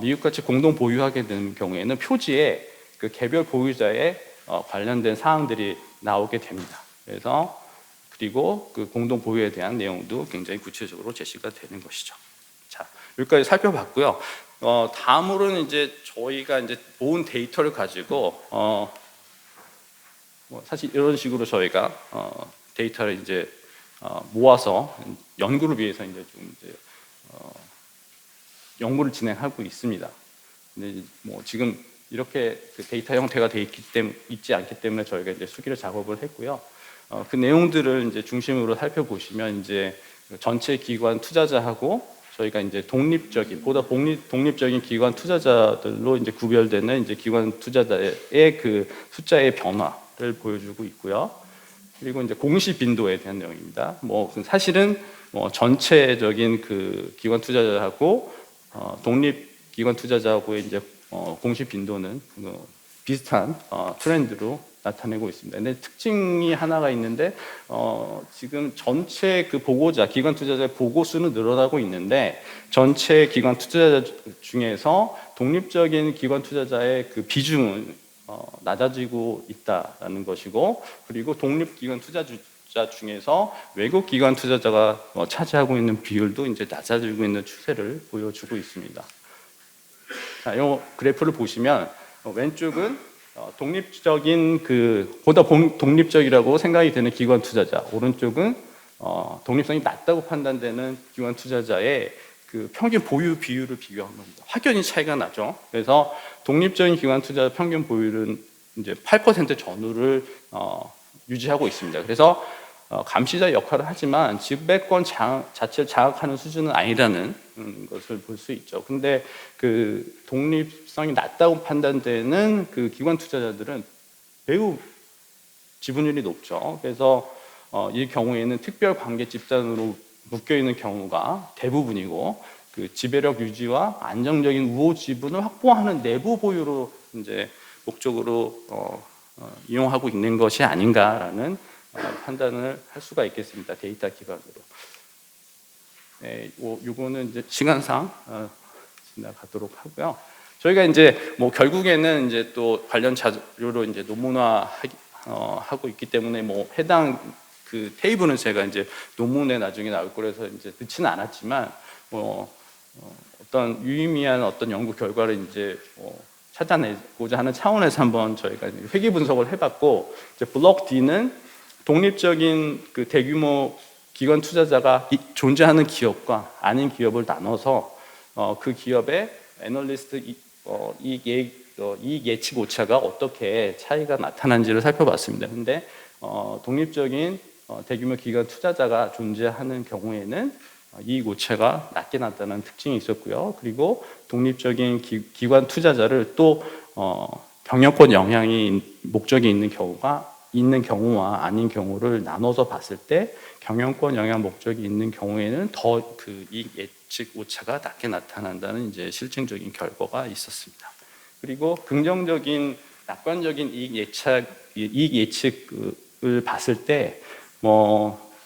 미국같이 공동 보유하게 되는 경우에는 표지에 그 개별 보유자에 관련된 사항들이 나오게 됩니다. 그리고 그 공동 보유에 대한 내용도 굉장히 구체적으로 제시가 되는 것이죠. 자, 여기까지 살펴봤고요. 다음으로는 이제 저희가 이제 모은 데이터를 가지고 사실 이런 식으로 저희가 데이터를 이제 모아서 연구를 위해서 이제 연구를 진행하고 있습니다. 근데 뭐 지금 이렇게 그 데이터 형태가 있지 않기 때문에 저희가 이제 수기를 작업을 했고요. 그 내용들을 이제 중심으로 살펴보시면 이제 전체 기관 투자자하고 저희가 이제 보다 독립적인 기관 투자자들로 이제 구별되는 이제 기관 투자자의 그 숫자의 변화를 보여주고 있고요. 그리고 이제 공시 빈도에 대한 내용입니다. 사실은 전체적인 그 기관 투자자하고 독립 기관 투자자하고의 이제 공시 빈도는 비슷한 트렌드로 나타내고 있습니다. 근데 특징이 하나가 있는데 지금 전체 그 기관 투자자의 보고 수는 늘어나고 있는데 전체 기관 투자자 중에서 독립적인 기관 투자자의 그 비중은 낮아지고 있다라는 것이고, 그리고 독립 기관 투자자 중에서 외국 기관 투자자가 차지하고 있는 비율도 이제 낮아지고 있는 추세를 보여주고 있습니다. 자, 이 그래프를 보시면 왼쪽은 독립적인 보다 독립적이라고 생각이 되는 기관 투자자, 오른쪽은 독립성이 낮다고 판단되는 기관 투자자의 그 평균 보유 비율을 비교한 겁니다. 확연히 차이가 나죠. 그래서 독립적인 기관 투자자 평균 보유율은 이제 8% 전후를 유지하고 있습니다. 그래서 감시자 역할을 하지만 지배권 자체를 장악하는 수준은 아니라는 것을 볼 수 있죠. 근데 그 독립성이 낮다고 판단되는 그 기관 투자자들은 매우 지분율이 높죠. 그래서 이 경우에는 특별 관계 집단으로 묶여 있는 경우가 대부분이고, 그 지배력 유지와 안정적인 우호 지분을 확보하는 내부 보유로 이제 목적으로 이용하고 있는 것이 아닌가라는 판단을 할 수가 있겠습니다. 데이터 기반으로. 네, 요거는 이제 시간상 지나가도록 하고요. 저희가 이제 결국에는 이제 또 관련 자료로 이제 논문화 하고 있기 때문에 해당 그 테이블은 제가 이제 논문에 나중에 나올 거라서 이제 넣지는 않았지만 어떤 유의미한 어떤 연구 결과를 이제 찾아내고자 하는 차원에서 한번 저희가 회귀 분석을 해봤고, 이제 블록 D는 독립적인 그 대규모 기관 투자자가 존재하는 기업과 아닌 기업을 나눠서 그 기업의 애널리스트 이익 예측 오차가 어떻게 차이가 나타난지를 살펴봤습니다. 근데 독립적인 대규모 기관 투자자가 존재하는 경우에는 이익 오차가 낮게 나타나는 특징이 있었고요. 그리고 독립적인 기관 투자자를 또 경영권 영향이 목적이 있는 경우와 아닌 경우를 나눠서 봤을 때 경영권 영향 목적이 있는 경우에는 더 그 이익 예측 오차가 낮게 나타난다는 이제 실증적인 결과가 있었습니다. 그리고 긍정적인 낙관적인 이익 예측을 봤을 때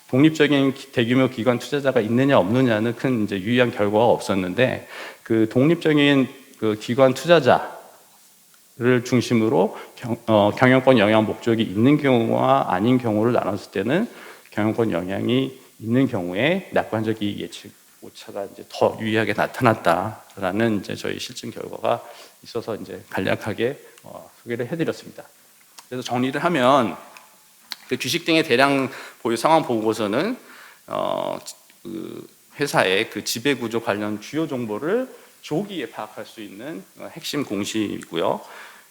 독립적인 대규모 기관 투자자가 있느냐 없느냐는 큰 이제 유의한 결과가 없었는데 그 독립적인 그 기관 투자자를 중심으로 경영권 영향 목적이 있는 경우와 아닌 경우를 나눴을 때는 경영권 영향이 있는 경우에 낙관적 이익 예측 오차가 이제 더 유의하게 나타났다라는 이제 저희 실증 결과가 있어서 이제 간략하게 소개를 해드렸습니다. 그래서 정리를 하면 그 주식 등의 대량 보유 상황 보고서는 그 회사의 그 지배 구조 관련 주요 정보를 조기에 파악할 수 있는 핵심 공식이고요.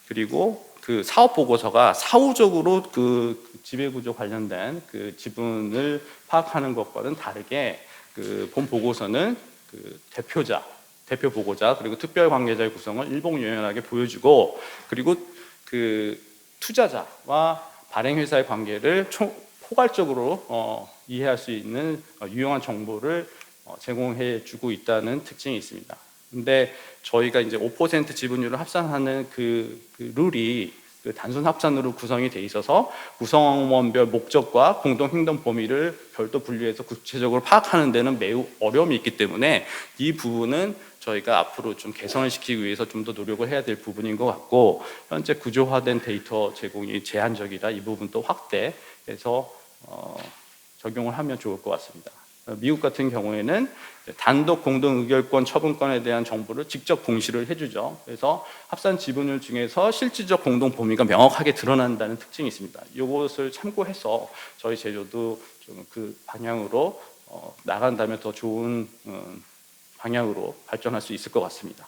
그리고 그 사업 보고서가 사후적으로 그 지배 구조 관련된 그 지분을 파악하는 것과는 다르게 그 본 보고서는 그 대표 보고자 그리고 특별 관계자의 구성을 일목요연하게 보여주고 그리고 그 투자자와 발행 회사의 관계를 포괄적으로 이해할 수 있는 유용한 정보를 제공해 주고 있다는 특징이 있습니다. 근데 저희가 이제 5% 지분율을 합산하는 그 룰이 그 단순 합산으로 구성이 돼 있어서 구성원별 목적과 공동 행동 범위를 별도 분류해서 구체적으로 파악하는 데는 매우 어려움이 있기 때문에 이 부분은 저희가 앞으로 좀 개선을 시키기 위해서 좀 더 노력을 해야 될 부분인 것 같고 현재 구조화된 데이터 제공이 제한적이라 이 부분도 확대해서 적용을 하면 좋을 것 같습니다. 미국 같은 경우에는 단독 공동 의결권 처분권에 대한 정보를 직접 공시를 해주죠. 그래서 합산 지분율 중에서 실질적 공동 범위가 명확하게 드러난다는 특징이 있습니다. 이것을 참고해서 저희 제조도 좀 그 방향으로 나간다면 더 좋은 방향으로 발전할 수 있을 것 같습니다.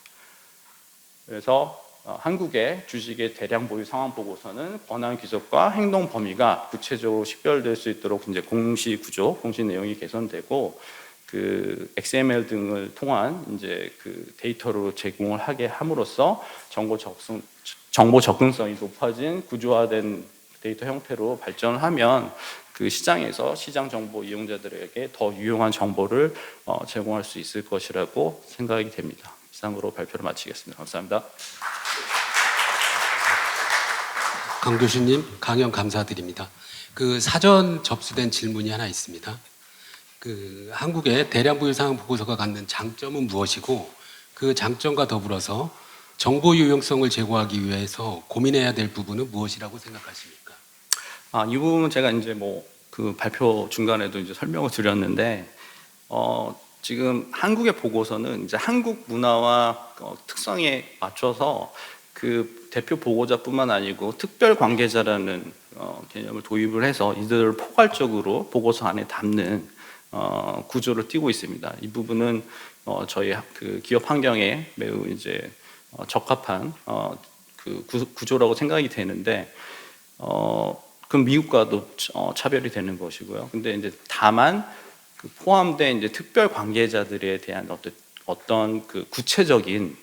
그래서 한국의 주식의 대량 보유 상황 보고서는 권한 귀속과 행동 범위가 구체적으로 식별될 수 있도록 이제 공시 구조, 공시 내용이 개선되고 그 XML 등을 통한 이제 그 데이터로 제공을 하게 함으로써 정보 접근성이 높아진 구조화된 데이터 형태로 발전을 하면 그 시장에서 시장 정보 이용자들에게 더 유용한 정보를 제공할 수 있을 것이라고 생각이 됩니다. 이상으로 발표를 마치겠습니다. 감사합니다. 강 교수님 강연 감사드립니다. 그 사전 접수된 질문이 하나 있습니다. 그 한국의 대량 보유 상황 보고서가 갖는 장점은 무엇이고 그 장점과 더불어서 정보 유용성을 제고하기 위해서 고민해야 될 부분은 무엇이라고 생각하십니까? 이 부분은 제가 이제 그 발표 중간에도 이제 설명을 드렸는데 지금 한국의 보고서는 이제 한국 문화와 특성에 맞춰서 그 대표 보고자뿐만 아니고 특별 관계자라는 개념을 도입을 해서 이들을 포괄적으로 보고서 안에 담는 구조를 띠고 있습니다. 이 부분은 저희 그 기업 환경에 매우 이제 적합한 그 구조라고 생각이 되는데 그럼 미국과도 차별이 되는 것이고요. 근데 이제 다만 그 포함된 이제 특별 관계자들에 대한 어떤 그 구체적인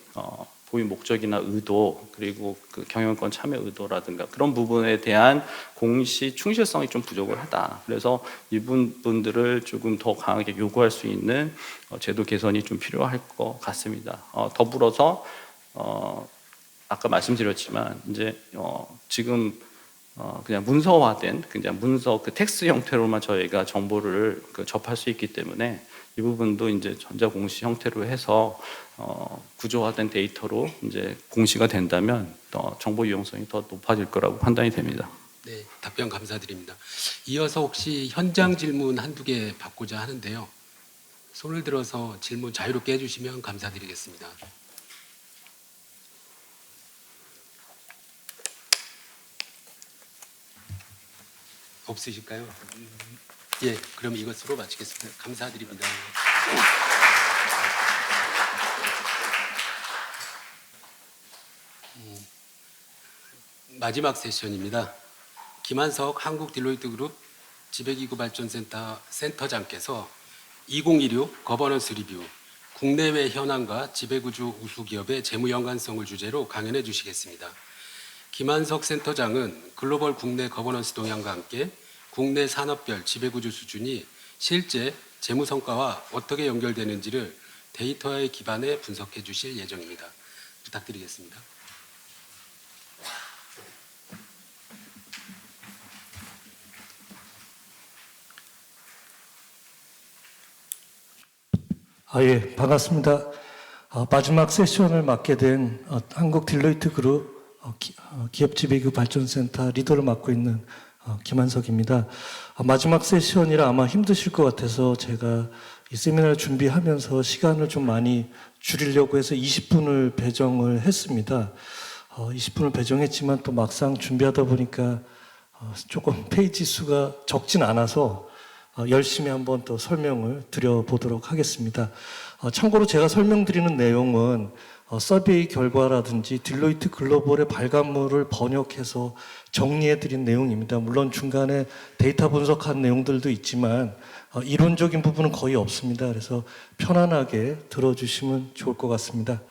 보유 목적이나 의도 그리고 그 경영권 참여 의도라든가 그런 부분에 대한 공시 충실성이 좀 부족을 하다. 그래서 이분들을 조금 더 강하게 요구할 수 있는 제도 개선이 좀 필요할 것 같습니다. 더불어서 아까 말씀드렸지만 이제 지금 그냥 문서화된 그냥 문서 그 텍스트 형태로만 저희가 정보를 접할 수 있기 때문에 이 부분도 이제 전자공시 형태로 해서 구조화된 데이터로 이제 공시가 된다면 정보 유용성이 더 높아질 거라고 판단이 됩니다. 네, 답변 감사드립니다. 이어서 혹시 현장 질문 한두 개 받고자 하는데요. 손을 들어서 질문 자유롭게 해주시면 감사드리겠습니다. 없으실까요? 예, 그럼 이것으로 마치겠습니다. 감사드립니다. 마지막 세션입니다. 김한석 한국 딜로이트 그룹 지배기구 발전센터 센터장께서 2016 거버넌스 리뷰 국내외 현황과 지배구조 우수기업의 재무 연관성을 주제로 강연해 주시겠습니다. 김한석 센터장은 글로벌 국내 거버넌스 동향과 함께 국내 산업별 지배구조 수준이 실제 재무 성과와 어떻게 연결되는지를 데이터에 기반해 분석해 주실 예정입니다. 부탁드리겠습니다. 예, 반갑습니다. 마지막 세션을 맡게 된 한국 딜로이트 그룹 기업 지배기구 발전센터 리더를 맡고 있는 김한석입니다. 마지막 세션이라 아마 힘드실 것 같아서 제가 이 세미나를 준비하면서 시간을 좀 많이 줄이려고 해서 20분을 배정을 했습니다. 20분을 배정했지만 또 막상 준비하다 보니까 조금 페이지 수가 적진 않아서 열심히 한번 또 설명을 드려보도록 하겠습니다. 참고로 제가 설명드리는 내용은 서베이 결과라든지 딜로이트 글로벌의 발간물을 번역해서 정리해드린 내용입니다. 물론 중간에 데이터 분석한 내용들도 있지만 이론적인 부분은 거의 없습니다. 그래서 편안하게 들어주시면 좋을 것 같습니다.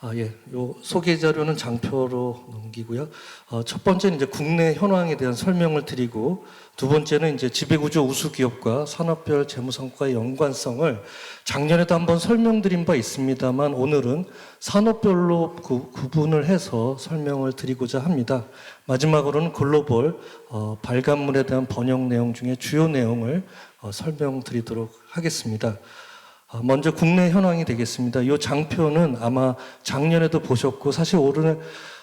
요 소개 자료는 장표로 넘기고요. 첫 번째는 이제 국내 현황에 대한 설명을 드리고, 두 번째는 이제 지배구조 우수 기업과 산업별 재무 성과의 연관성을 작년에도 한번 설명드린 바 있습니다만 오늘은 산업별로 구분을 해서 설명을 드리고자 합니다. 마지막으로는 글로벌 발간물에 대한 번역 내용 중에 주요 내용을 설명드리도록 하겠습니다. 먼저 국내 현황이 되겠습니다. 이 장표는 아마 작년에도 보셨고 사실 올해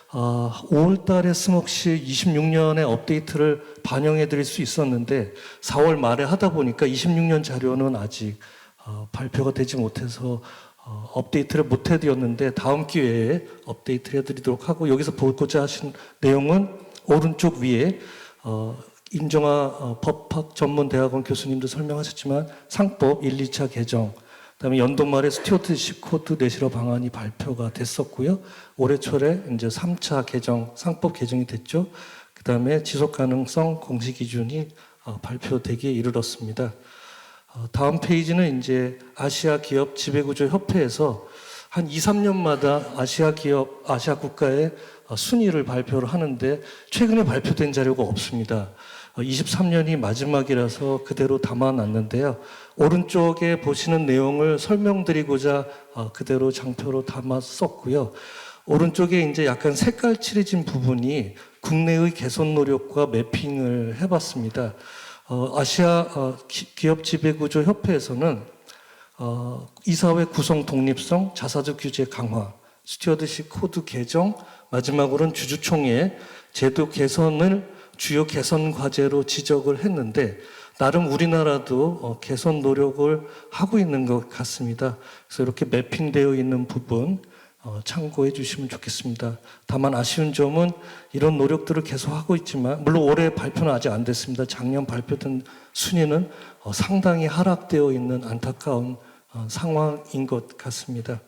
5월 달에 스낵시 26년의 업데이트를 반영해 드릴 수 있었는데 4월 말에 하다 보니까 26년 자료는 아직 발표가 되지 못해서 업데이트를 못 해드렸는데 다음 기회에 업데이트를 해드리도록 하고, 여기서 보고자 하신 내용은 오른쪽 위에 인정아 법학전문대학원 교수님도 설명하셨지만 상법 1, 2차 개정, 그다음에 연도 말에 스튜어드십 코드 내실화 방안이 발표가 됐었고요. 올해 초에 이제 3차 개정, 상법 개정이 됐죠. 그다음에 지속 가능성 공시 기준이 발표되기에 이르렀습니다. 다음 페이지는 이제 아시아 기업 지배구조 협회에서 한 2, 3년마다 아시아 기업, 아시아 국가의 순위를 발표를 하는데 최근에 발표된 자료가 없습니다. 23년이 마지막이라서 그대로 담아놨는데요. 오른쪽에 보시는 내용을 설명드리고자 그대로 장표로 담아 썼고요. 오른쪽에 이제 약간 색깔 칠해진 부분이 국내의 개선 노력과 매핑을 해봤습니다. 아시아 기업 지배구조 협회에서는 이사회 구성 독립성, 자사주 규제 강화, 스튜어드십 코드 개정, 마지막으로는 주주총회 제도 개선을 주요 개선 과제로 지적을 했는데 나름 우리나라도 개선 노력을 하고 있는 것 같습니다. 그래서 이렇게 매핑되어 있는 부분 참고해 주시면 좋겠습니다. 다만 아쉬운 점은 이런 노력들을 계속하고 있지만 물론 올해 발표는 아직 안 됐습니다. 작년 발표된 순위는 상당히 하락되어 있는 안타까운 상황인 것 같습니다.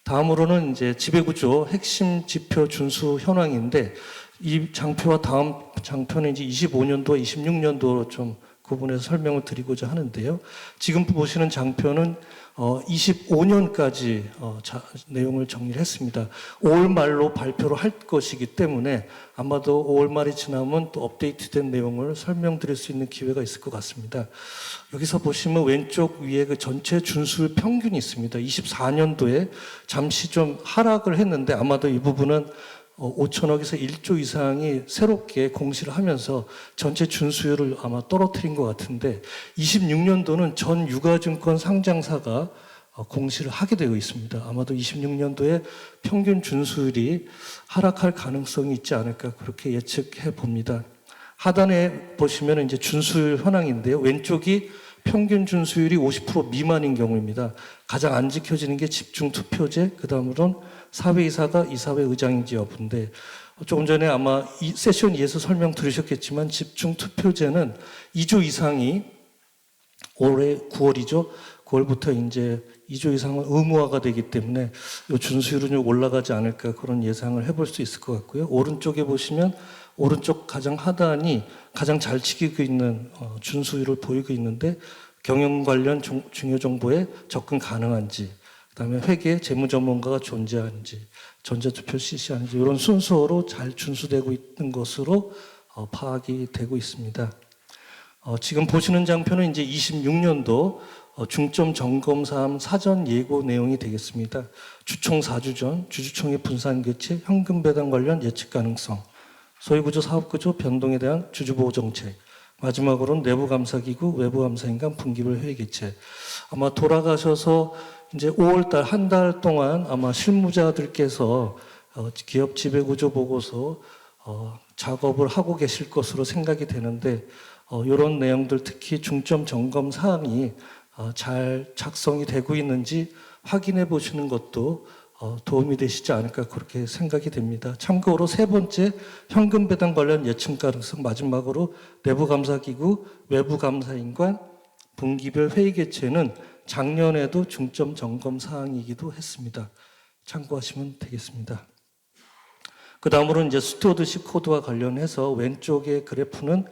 다음으로는 이제 지배구조 핵심 지표 준수 현황인데 이 장표와 다음 장표는 이제 25년도와 26년도로 좀 구분해서 설명을 드리고자 하는데요. 지금 보시는 장표는 25년까지 내용을 정리를 했습니다. 5월 말로 발표를 할 것이기 때문에 아마도 5월 말이 지나면 또 업데이트된 내용을 설명드릴 수 있는 기회가 있을 것 같습니다. 여기서 보시면 왼쪽 위에 그 전체 준수율 평균이 있습니다. 24년도에 잠시 좀 하락을 했는데 아마도 이 부분은 5천억에서 1조 이상이 새롭게 공시를 하면서 전체 준수율을 아마 떨어뜨린 것 같은데 26년도는 전 유가증권 상장사가 공시를 하게 되어 있습니다. 아마도 26년도에 평균 준수율이 하락할 가능성이 있지 않을까 그렇게 예측해 봅니다. 하단에 보시면 이제 준수율 현황인데요. 왼쪽이 평균 준수율이 50% 미만인 경우입니다. 가장 안 지켜지는 게 집중투표제, 그 다음으로는 사회이사가 이사회 의장인지 여부인데 조금 전에 아마 이 세션 2에서 설명 들으셨겠지만 집중투표제는 2조 이상이 올해 9월이죠. 9월부터 이제 2조 이상은 의무화가 되기 때문에 이 준수율은 좀 올라가지 않을까 그런 예상을 해볼 수 있을 것 같고요. 오른쪽에 보시면 오른쪽 가장 하단이 가장 잘 지키고 있는 준수율을 보이고 있는데 경영 관련 중요 정보에 접근 가능한지, 그다음에 회계 재무 전문가가 존재하는지, 전자투표 실시하는지 이런 순서로 잘 준수되고 있는 것으로 파악이 되고 있습니다. 지금 보시는 장표는 이제 26년도 중점 점검 사항 사전 예고 내용이 되겠습니다. 주총 4주 전 주주총회 분산 개최 현금 배당 관련 예측 가능성, 소유구조 사업구조 변동에 대한 주주보호 정책, 마지막으로는 내부감사기구 외부감사인 간 분기별 회의 개최. 아마 돌아가셔서 이제 5월달 한 달 동안 아마 실무자들께서 기업 지배구조 보고서 작업을 하고 계실 것으로 생각이 되는데 이런 내용들 특히 중점 점검 사항이 잘 작성이 되고 있는지 확인해 보시는 것도 도움이 되시지 않을까 그렇게 생각이 됩니다. 참고로 세 번째 현금 배당 관련 예측 가능성, 마지막으로 내부감사기구 외부감사인관 분기별 회의 개최는 작년에도 중점 점검 사항이기도 했습니다. 참고하시면 되겠습니다. 그 다음으로 이제 스튜어드십 코드와 관련해서 왼쪽의 그래프는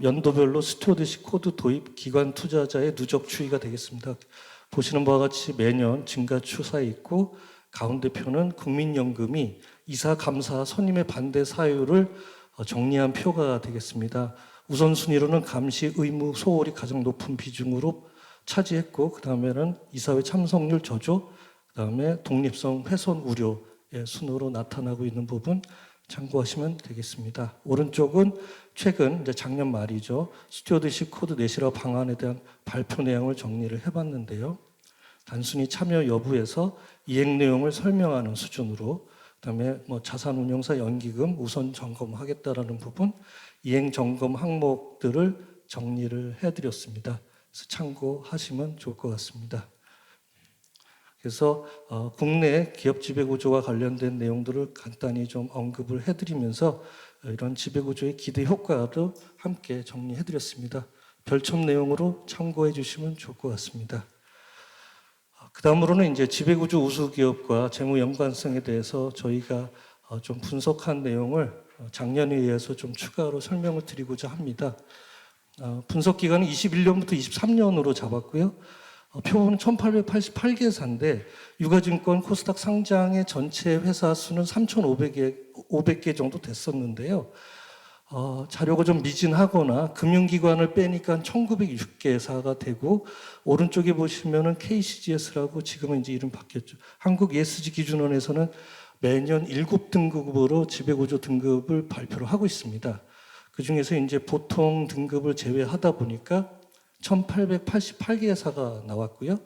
연도별로 스튜어드십 코드 도입 기관 투자자의 누적 추이가 되겠습니다. 보시는 바와 같이 매년 증가 추세에 있고 가운데 표는 국민연금이 이사, 감사, 선임의 반대 사유를 정리한 표가 되겠습니다. 우선순위로는 감시 의무 소홀이 가장 높은 비중으로 차지했고 그 다음에는 이사회 참석률 저조, 그 다음에 독립성 훼손 우려의 순으로 나타나고 있는 부분 참고하시면 되겠습니다. 오른쪽은 최근 이제 작년 말이죠. 스튜어드십 코드 내실화 방안에 대한 발표 내용을 정리를 해봤는데요. 단순히 참여 여부에서 이행 내용을 설명하는 수준으로, 그다음에 뭐 자산운용사 연기금 우선 점검하겠다라는 부분, 이행 점검 항목들을 정리를 해드렸습니다. 그래서 참고하시면 좋을 것 같습니다. 그래서 국내 기업 지배구조와 관련된 내용들을 간단히 좀 언급을 해드리면서 이런 지배구조의 기대 효과도 함께 정리해드렸습니다. 별첨 내용으로 참고해 주시면 좋을 것 같습니다. 그 다음으로는 이제 지배구조 우수기업과 재무 연관성에 대해서 저희가 좀 분석한 내용을 작년에 의해서 좀 추가로 설명을 드리고자 합니다. 분석 기간은 21년부터 23년으로 잡았고요. 표본은 1888개사인데 유가증권 코스닥 상장의 전체 회사 수는 3,500개 정도 됐었는데요. 자료가 좀 미진하거나 금융기관을 빼니까 1,906개사가 되고, 오른쪽에 보시면은 KCGS라고 지금은 이제 이름 바뀌었죠. 한국 ESG 기준원에서는 매년 7등급으로 지배구조 등급을 발표를 하고 있습니다. 그 중에서 이제 보통 등급을 제외하다 보니까 1,888개사가 나왔고요.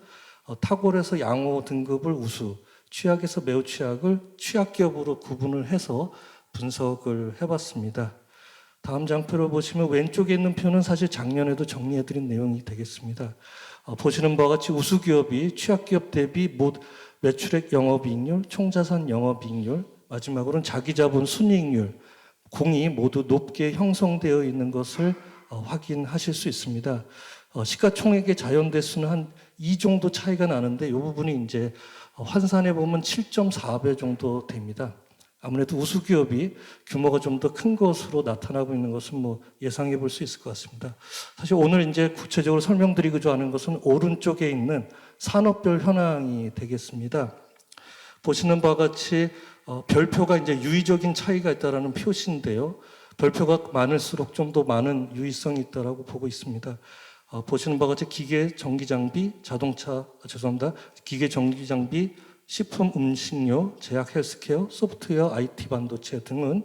탁월해서 양호 등급을 우수, 취약에서 매우 취약을 취약기업으로 구분을 해서 분석을 해봤습니다. 다음 장표를 보시면 왼쪽에 있는 표는 사실 작년에도 정리해드린 내용이 되겠습니다. 보시는 바와 같이 우수기업이 취약기업 대비 매출액 영업이익률, 총자산 영업이익률, 마지막으로는 자기자본 순이익률, 공이 모두 높게 형성되어 있는 것을 확인하실 수 있습니다. 시가총액의 자연대수는 한 2 정도 차이가 나는데 이 부분이 이제 환산해 보면 7.4배 정도 됩니다. 아무래도 우수기업이 규모가 좀 더 큰 것으로 나타나고 있는 것은 뭐 예상해 볼 수 있을 것 같습니다. 사실 오늘 이제 구체적으로 설명드리고자 하는 것은 오른쪽에 있는 산업별 현황이 되겠습니다. 보시는 바와 같이 별표가 이제 유의적인 차이가 있다라는 표시인데요. 별표가 많을수록 좀 더 많은 유의성이 있다라고 보고 있습니다. 보시는 바와 같이 기계, 전기장비, 기계, 전기장비, 식품, 음식료, 제약, 헬스케어, 소프트웨어, IT, 반도체 등은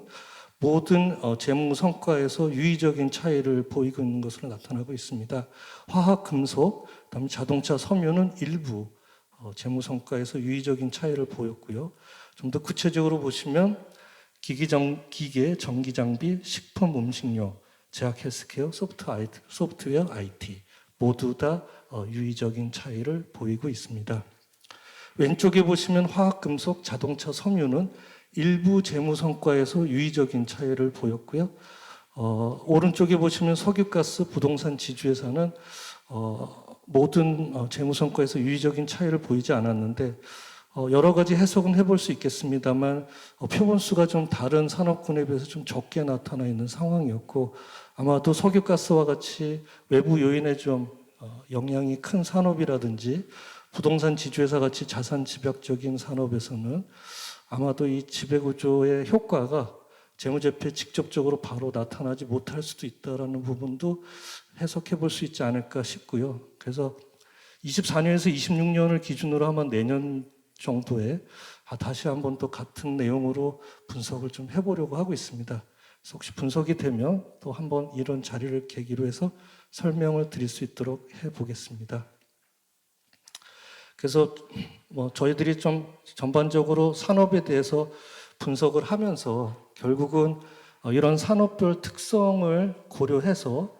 모든 재무 성과에서 유의적인 차이를 보이고 있는 것으로 나타나고 있습니다. 화학, 금속, 그다음에 자동차, 섬유는 일부 재무 성과에서 유의적인 차이를 보였고요. 좀 더 구체적으로 보시면 기계, 전기장비, 식품, 음식료, 제약, 헬스케어, 소프트웨어, IT 모두 다 유의적인 차이를 보이고 있습니다. 왼쪽에 보시면 화학금속, 자동차, 섬유는 일부 재무 성과에서 유의적인 차이를 보였고요. 오른쪽에 보시면 석유가스, 부동산 지주회사는 모든 재무 성과에서 유의적인 차이를 보이지 않았는데 여러 가지 해석은 해볼 수 있겠습니다만 표본 수가 좀 다른 산업군에 비해서 좀 적게 나타나 있는 상황이었고 아마도 석유가스와 같이 외부 요인에 좀 영향이 큰 산업이라든지 부동산 지주회사 같이 자산 집약적인 산업에서는 아마도 이 지배구조의 효과가 재무제표에 직접적으로 바로 나타나지 못할 수도 있다라는 부분도 해석해 볼 수 있지 않을까 싶고요. 그래서 24년에서 26년을 기준으로 하면 내년 정도에 다시 한번 또 같은 내용으로 분석을 좀 해보려고 하고 있습니다. 그래서 혹시 분석이 되면 또 한번 이런 자리를 계기로 해서 설명을 드릴 수 있도록 해보겠습니다. 그래서 저희들이 좀 전반적으로 산업에 대해서 분석을 하면서 결국은 이런 산업별 특성을 고려해서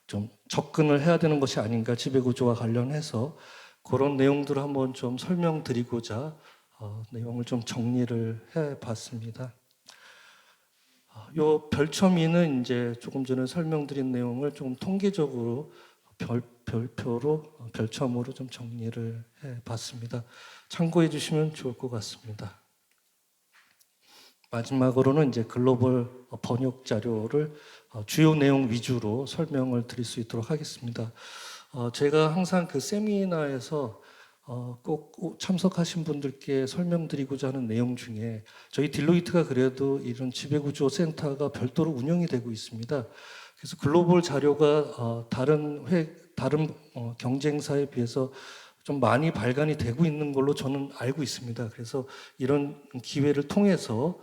좀 접근을 해야 되는 것이 아닌가, 지배구조와 관련해서 그런 내용들을 한번 좀 설명드리고자 내용을 좀 정리를 해봤습니다. 요 별첨이는 이제 조금 전에 설명드린 내용을 좀 통계적으로 별표로 별첨으로 좀 정리를 해봤습니다. 참고해 주시면 좋을 것 같습니다. 마지막으로는 이제 글로벌 번역 자료를 주요 내용 위주로 설명을 드릴 수 있도록 하겠습니다. 제가 항상 그 세미나에서 꼭 참석하신 분들께 설명드리고자 하는 내용 중에 저희 딜로이트가 그래도 이런 지배구조 센터가 별도로 운영이 되고 있습니다. 그래서 글로벌 자료가 다른 경쟁사에 비해서 좀 많이 발간이 되고 있는 걸로 저는 알고 있습니다. 그래서 이런 기회를 통해서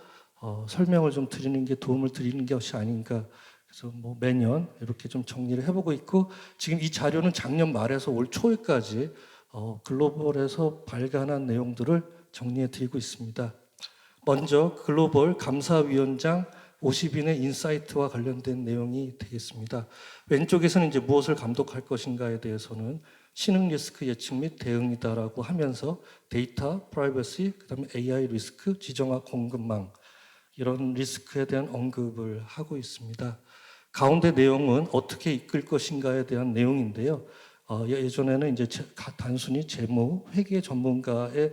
설명을 좀 드리는 게 도움을 드리는 것이 아닌가. 그래서 매년 이렇게 좀 정리를 해보고 있고 지금 이 자료는 작년 말에서 올 초에까지 글로벌에서 발간한 내용들을 정리해 드리고 있습니다. 먼저 글로벌 감사위원장 50인의 인사이트와 관련된 내용이 되겠습니다. 왼쪽에서는 이제 무엇을 감독할 것인가에 대해서는 신흥 리스크 예측 및 대응이다라고 하면서 데이터, 프라이버시, 그다음에 AI 리스크, 지정학 공급망 이런 리스크에 대한 언급을 하고 있습니다. 가운데 내용은 어떻게 이끌 것인가에 대한 내용인데요. 예전에는 이제 단순히 재무, 회계 전문가의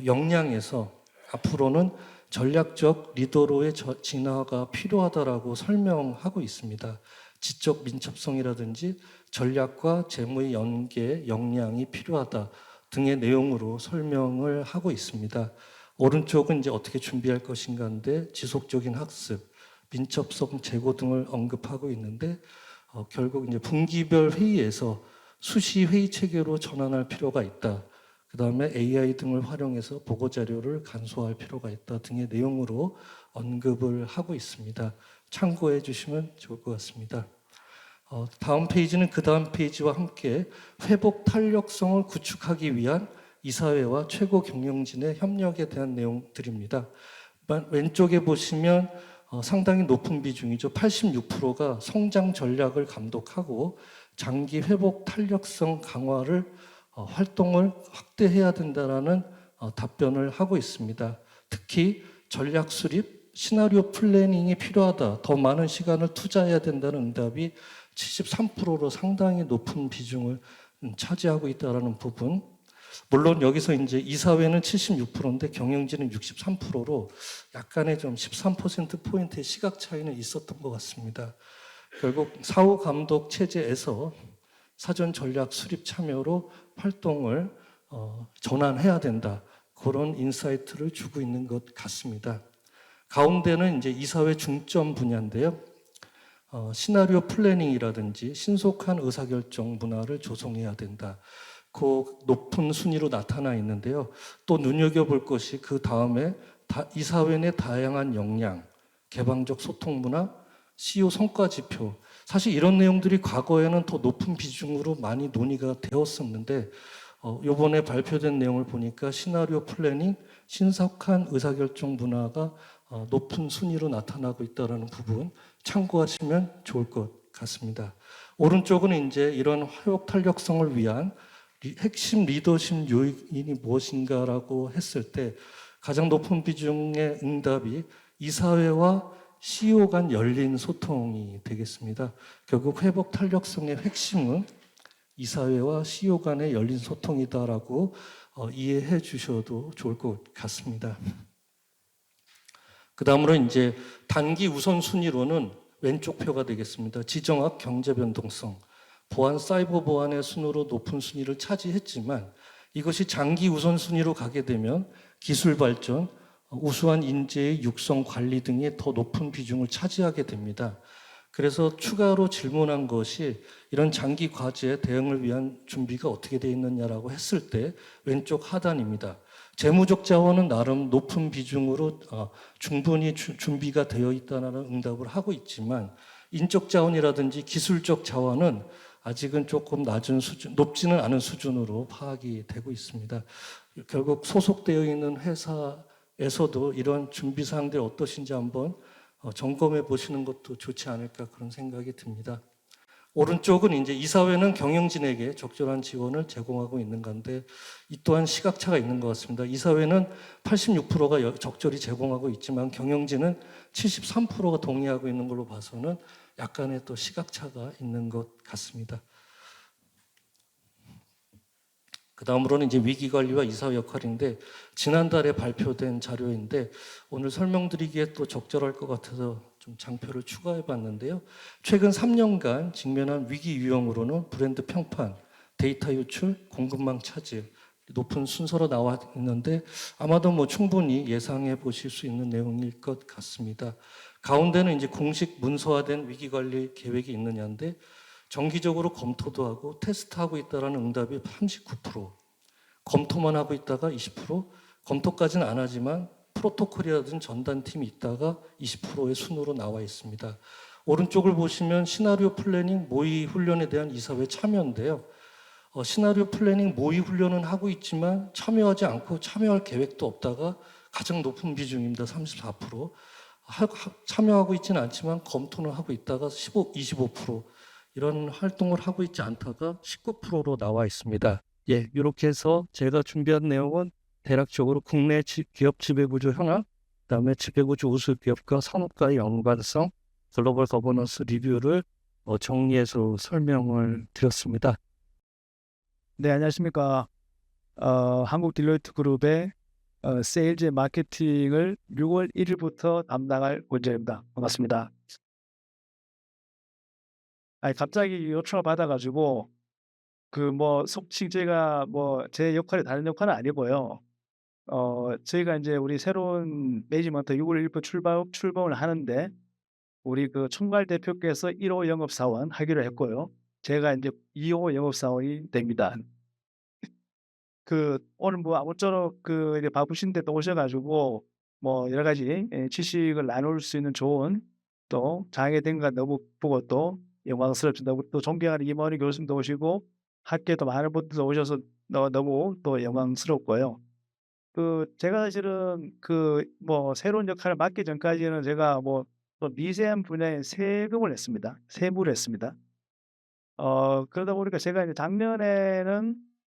역량에서 앞으로는 전략적 리더로의 진화가 필요하다라고 설명하고 있습니다. 지적 민첩성이라든지 전략과 재무의 연계, 역량이 필요하다 등의 내용으로 설명을 하고 있습니다. 오른쪽은 이제 어떻게 준비할 것인가인데 지속적인 학습, 민첩성 제고 등을 언급하고 있는데 결국 이제 분기별 회의에서 수시 회의 체계로 전환할 필요가 있다. 그 다음에 AI 등을 활용해서 보고 자료를 간소화할 필요가 있다 등의 내용으로 언급을 하고 있습니다. 참고해 주시면 좋을 것 같습니다. 다음 페이지는 그 다음 페이지와 함께 회복 탄력성을 구축하기 위한 이사회와 최고 경영진의 협력에 대한 내용들입니다. 왼쪽에 보시면 상당히 높은 비중이죠. 86%가 성장 전략을 감독하고 장기 회복 탄력성 강화를 활동을 확대해야 된다라는 답변을 하고 있습니다. 특히 전략 수립, 시나리오 플래닝이 필요하다. 더 많은 시간을 투자해야 된다는 응답이 73%로 상당히 높은 비중을 차지하고 있다라는 부분. 물론 여기서 이제 이사회는 76%인데 경영진은 63%로 약간의 좀 13%포인트의 시각 차이는 있었던 것 같습니다. 결국 사후 감독 체제에서 사전 전략 수립 참여로 활동을 전환해야 된다. 그런 인사이트를 주고 있는 것 같습니다. 가운데는 이제 이사회 중점 분야인데요. 시나리오 플래닝이라든지 신속한 의사결정 문화를 조성해야 된다. 그 높은 순위로 나타나 있는데요. 또 눈여겨볼 것이 그 다음에 이사회 내 다양한 역량, 개방적 소통 문화, CEO 성과 지표. 사실 이런 내용들이 과거에는 더 높은 비중으로 많이 논의가 되었었는데 이번에 발표된 내용을 보니까 시나리오 플래닝, 신속한 의사결정 문화가 높은 순위로 나타나고 있다는 부분 참고하시면 좋을 것 같습니다. 오른쪽은 이제 이런 회복 탄력성을 위한 핵심 리더십 요인이 무엇인가라고 했을 때 가장 높은 비중의 응답이 이사회와 CEO 간 열린 소통이 되겠습니다. 결국 회복 탄력성의 핵심은 이사회와 CEO 간의 열린 소통이다라고 이해해 주셔도 좋을 것 같습니다. 그 다음으로 이제 단기 우선순위로는 왼쪽 표가 되겠습니다. 지정학 경제 변동성, 보안 사이버 보안의 순으로 높은 순위를 차지했지만 이것이 장기 우선순위로 가게 되면 기술 발전, 우수한 인재의 육성 관리 등이 더 높은 비중을 차지하게 됩니다. 그래서 추가로 질문한 것이 이런 장기 과제에 대응을 위한 준비가 어떻게 되어 있느냐라고 했을 때 왼쪽 하단입니다. 재무적 자원은 나름 높은 비중으로 충분히 준비가 되어 있다는 응답을 하고 있지만 인적 자원이라든지 기술적 자원은 아직은 조금 낮은 수준, 높지는 않은 수준으로 파악이 되고 있습니다. 결국 소속되어 있는 회사에서도 이런 준비 사항들이 어떠신지 한번 점검해 보시는 것도 좋지 않을까 그런 생각이 듭니다. 오른쪽은 이제 이사회는 경영진에게 적절한 지원을 제공하고 있는 건데 이 또한 시각차가 있는 것 같습니다. 이사회는 86%가 적절히 제공하고 있지만 경영진은 73%가 동의하고 있는 걸로 봐서는 약간의 또 시각차가 있는 것 같습니다. 그 다음으로는 이제 위기관리와 이사회 역할인데 지난달에 발표된 자료인데 오늘 설명드리기에 또 적절할 것 같아서 좀 장표를 추가해 봤는데요. 최근 3년간 직면한 위기 유형으로는 브랜드 평판, 데이터 유출, 공급망 차질 높은 순서로 나와 있는데 아마도 뭐 충분히 예상해 보실 수 있는 내용일 것 같습니다. 가운데는 이제 공식 문서화된 위기관리 계획이 있느냐인데 정기적으로 검토도 하고 테스트하고 있다라는 응답이 39%, 검토만 하고 있다가 20%, 검토까지는 안 하지만 프로토콜이라든지 전담팀이 있다가 20%의 순으로 나와 있습니다. 오른쪽을 보시면 시나리오 플래닝 모의 훈련에 대한 이사회 참여인데요. 시나리오 플래닝 모의 훈련은 하고 있지만 참여하지 않고 참여할 계획도 없다가 가장 높은 비중입니다. 34%. 참여하고 있지는 않지만 검토는 하고 있다가 25% 이런 활동을 하고 있지 않다가 19%로 나와 있습니다. 예, 이렇게 해서 제가 준비한 내용은 대략적으로 국내 기업 지배구조 현황, 그다음에 지배구조 우수 기업과 산업과의 연관성, 글로벌 거버넌스 리뷰를 정리해서 설명을 드렸습니다. 네, 안녕하십니까. 한국 딜로이트 그룹의 세일즈 마케팅을 6월 1일부터 담당할 원재입니다. 반갑습니다. 갑자기 요청을 받아가지고 속칭 제가 제 역할이 다른 역할은 아니고요. 저희가 이제 우리 새로운 매니지먼트 6월 1일부터 출범을 하는데 우리 그 총괄 대표께서 1호 영업사원 하기로 했고요. 제가 이제 2호 영업사원이 됩니다. 오늘 아무쪼록 이제 바쁘신데 또 오셔가지고 여러 가지 지식을 나눌 수 있는 좋은 또 장애 된 것 너무 보고 또 영광스럽습니다. 또 존경하는 임원희 교수님도 오시고 학교도 많은 분들 오셔서 너무 또 영광스럽고요. 제가 사실은 새로운 역할을 맡기 전까지는 제가 또 미세한 분야에 세무를 했습니다. 그러다 보니까 제가 이제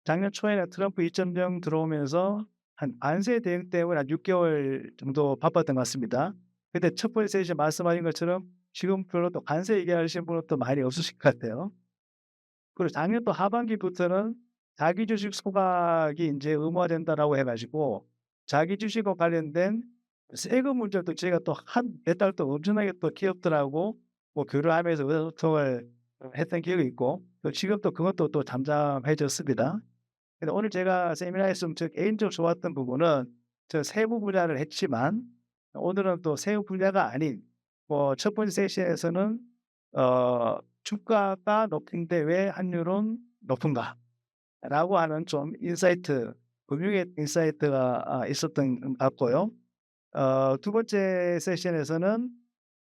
작년 초에는 트럼프 2.0 들어오면서 한 안세 대응 때문에 한 6개월 정도 바빴던 것 같습니다. 근데 첫 번째 세션 말씀하신 것처럼 지금 별로 또 관세 얘기하시는 분은 또 많이 없으실 것 같아요. 그리고 작년 또 하반기부터는 자기 주식 소각이 이제 의무화된다라고 해가지고 자기 주식과 관련된 세금 문제도 제가 또 한 몇 달 또 엄청나게 또 기업들하고 교류하면서 의사소통을 했던 기억이 있고 또 지금 또 그것도 또 잠잠해졌습니다. 근데 오늘 제가 세미나에서 개인적으로 좋았던 부분은 저 세무 분야를 했지만 오늘은 또 세무 분야가 아닌 첫 번째 세션에서는 주가가 높은데 왜 환율은 높은가라고 하는 좀 인사이트, 금융의 인사이트가 있었던 것 같고요. 두 번째 세션에서는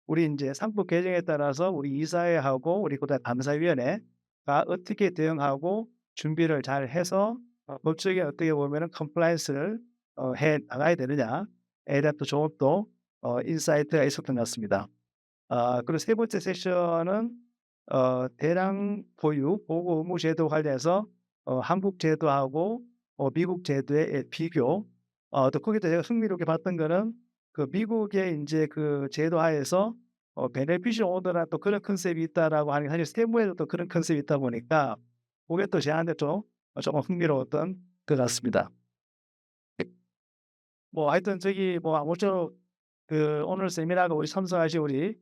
우리 이제 상법 개정에 따라서 우리 이사회하고 우리 그다음 감사위원회가 어떻게 대응하고 준비를 잘 해서 법적에 어떻게 보면은 컴플라이언스를 해 나가야 되느냐에 대한 또 좋은 또 인사이트가 있었던 것 같습니다. 그리고 세 번째 세션은 대량 보고 의무 제도 관련해서 한국 제도하고 미국 제도의 비교. 또 거기서 제가 흥미롭게 봤던 거는 미국의 이제 제도 하에서 베네피셜 오너나 또 그런 컨셉이 있다라고 하는 게 사실 세무에도 또 그런 컨셉이 있다 보니까 그게 또 저한테 좀 조금 흥미로웠던 것 같습니다. 뭐 하여튼 저기 뭐 아무쪼록 그 오늘 세미나가 우리 참석하신 우리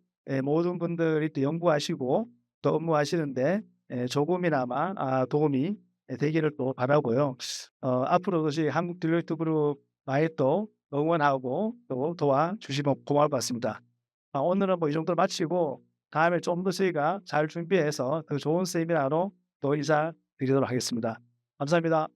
모든 분들이 또 연구하시고 또 업무하시는데 조금이나마 도움이 되기를 또 바라고요. 앞으로도 저희 한국 딜로이트 그룹 많이 또 응원하고 또 도와주시면 고마울 것 같습니다. 오늘은 뭐 이 정도로 마치고 다음에 좀 더 저희가 잘 준비해서 더 좋은 세미나로 또 인사드리도록 하겠습니다. 감사합니다.